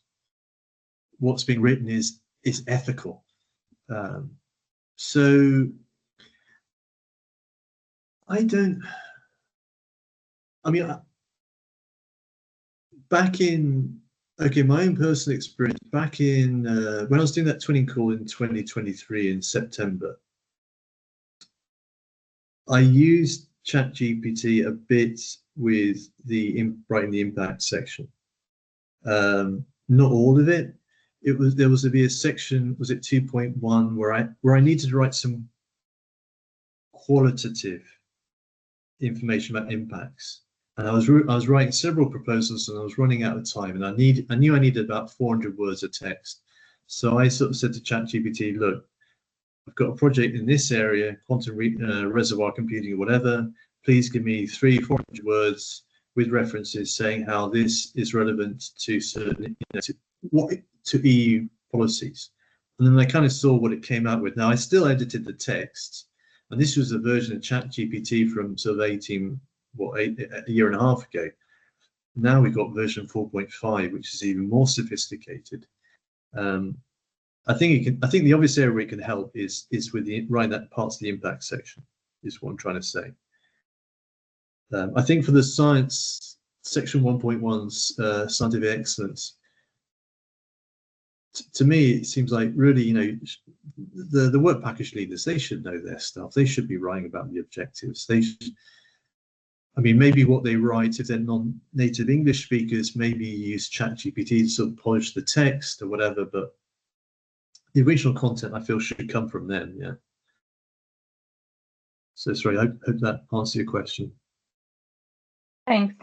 what's being written is ethical. So back in, okay, my own personal experience, back in, when I was doing that twinning call in 2023 in September, I used ChatGPT a bit with writing the impact section. Not all of it. There was a section, was it 2.1, where I needed to write some qualitative information about impacts. And I was writing several proposals, and I was running out of time, and I knew I needed about 400 words of text. So I sort of said to ChatGPT, look, I've got a project in this area, quantum reservoir computing or whatever. Please give me 300-400 words with references saying how this is relevant to certain, to EU policies. And then I kind of saw what it came out with. Now I still edited the text, and this was a version of ChatGPT from sort of a year and a half ago. Now we've got version 4.5, which is even more sophisticated. I think the obvious area where it can help is with writing that parts of the impact section, is what I'm trying to say. I think for the science section 1.1's scientific excellence, to me it seems like really, the work package leaders, they should know their stuff. They should be writing about the objectives. Maybe what they write, if they're non-native English speakers, maybe use ChatGPT to sort of polish the text or whatever, but the original content, I feel, should come from them, yeah. So sorry, I hope that answers your question. Thanks.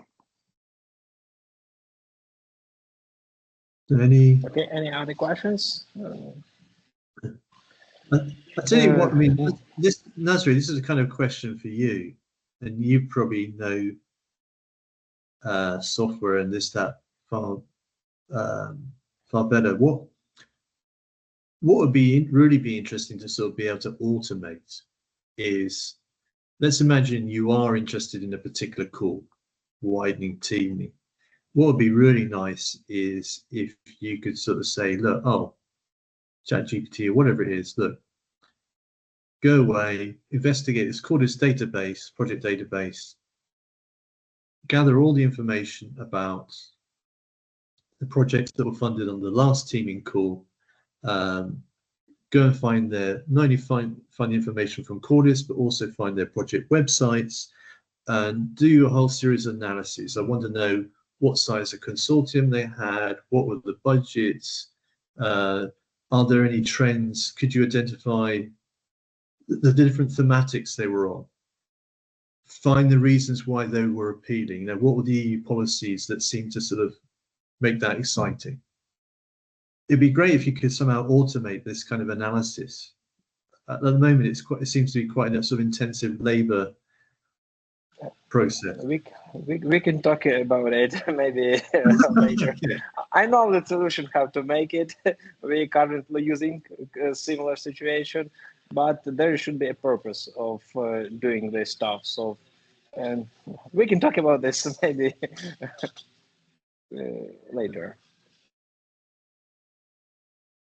Any other questions? I tell you what, Nasri, this is a kind of question for you, and you probably know software and that far better. What would really be interesting to sort of be able to automate is, let's imagine you are interested in a particular call, widening teaming. What would be really nice is if you could sort of say, look, ChatGPT or whatever it is, look, go away, investigate, it's called this database, project database, gather all the information about the projects that were funded on the last teaming call, go and find find information from Cordis, but also find their project websites, and do a whole series of analyses. I want to know what size of consortium they had, what were the budgets, are there any trends, could you identify the different thematics they were on, find the reasons why they were appealing, what were the EU policies that seemed to sort of make that exciting. It'd be great if you could somehow automate this kind of analysis. At the moment, it seems to be quite a sort of intensive labor process. We can talk about it maybe later. I know the solution how to make it. We currently using a similar situation, but there should be a purpose of doing this stuff. So, and we can talk about this maybe later.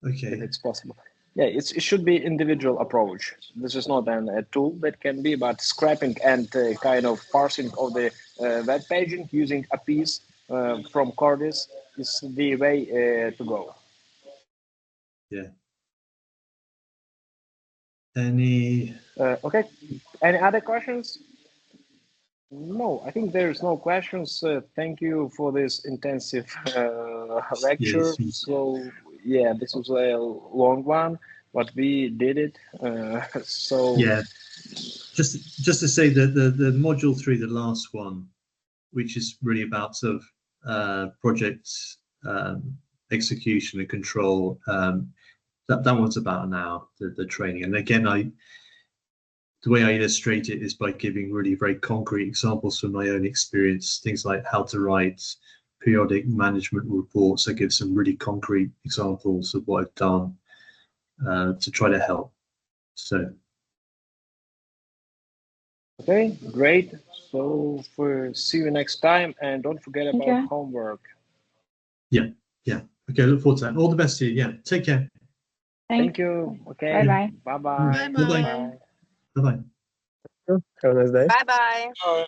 Okay. if it's possible. Yeah, it should be individual approach. This is not a tool that can be, but scrapping and kind of parsing of the web paging using APIs from Cordis is the way to go. Yeah. Any? Okay. Any other questions? No, I think there's no questions. Thank you for this intensive lecture. Yes. So yeah, this was a long one, but we did it. So Yeah. Just to say that the module 3, the last one, which is really about sort of project execution and control, that one's about an hour, the training. And again, the way I illustrate it is by giving really very concrete examples from my own experience, things like how to write periodic management reports. I give some really concrete examples of what I've done to try to help. So. okay, great. So see you next time, and don't forget about homework. Yeah. Okay, look forward to that. All the best to you. Yeah, take care. Thank you. Okay. Bye-bye. Bye-bye. Bye-bye. Bye-bye. Have a nice day. Bye-bye.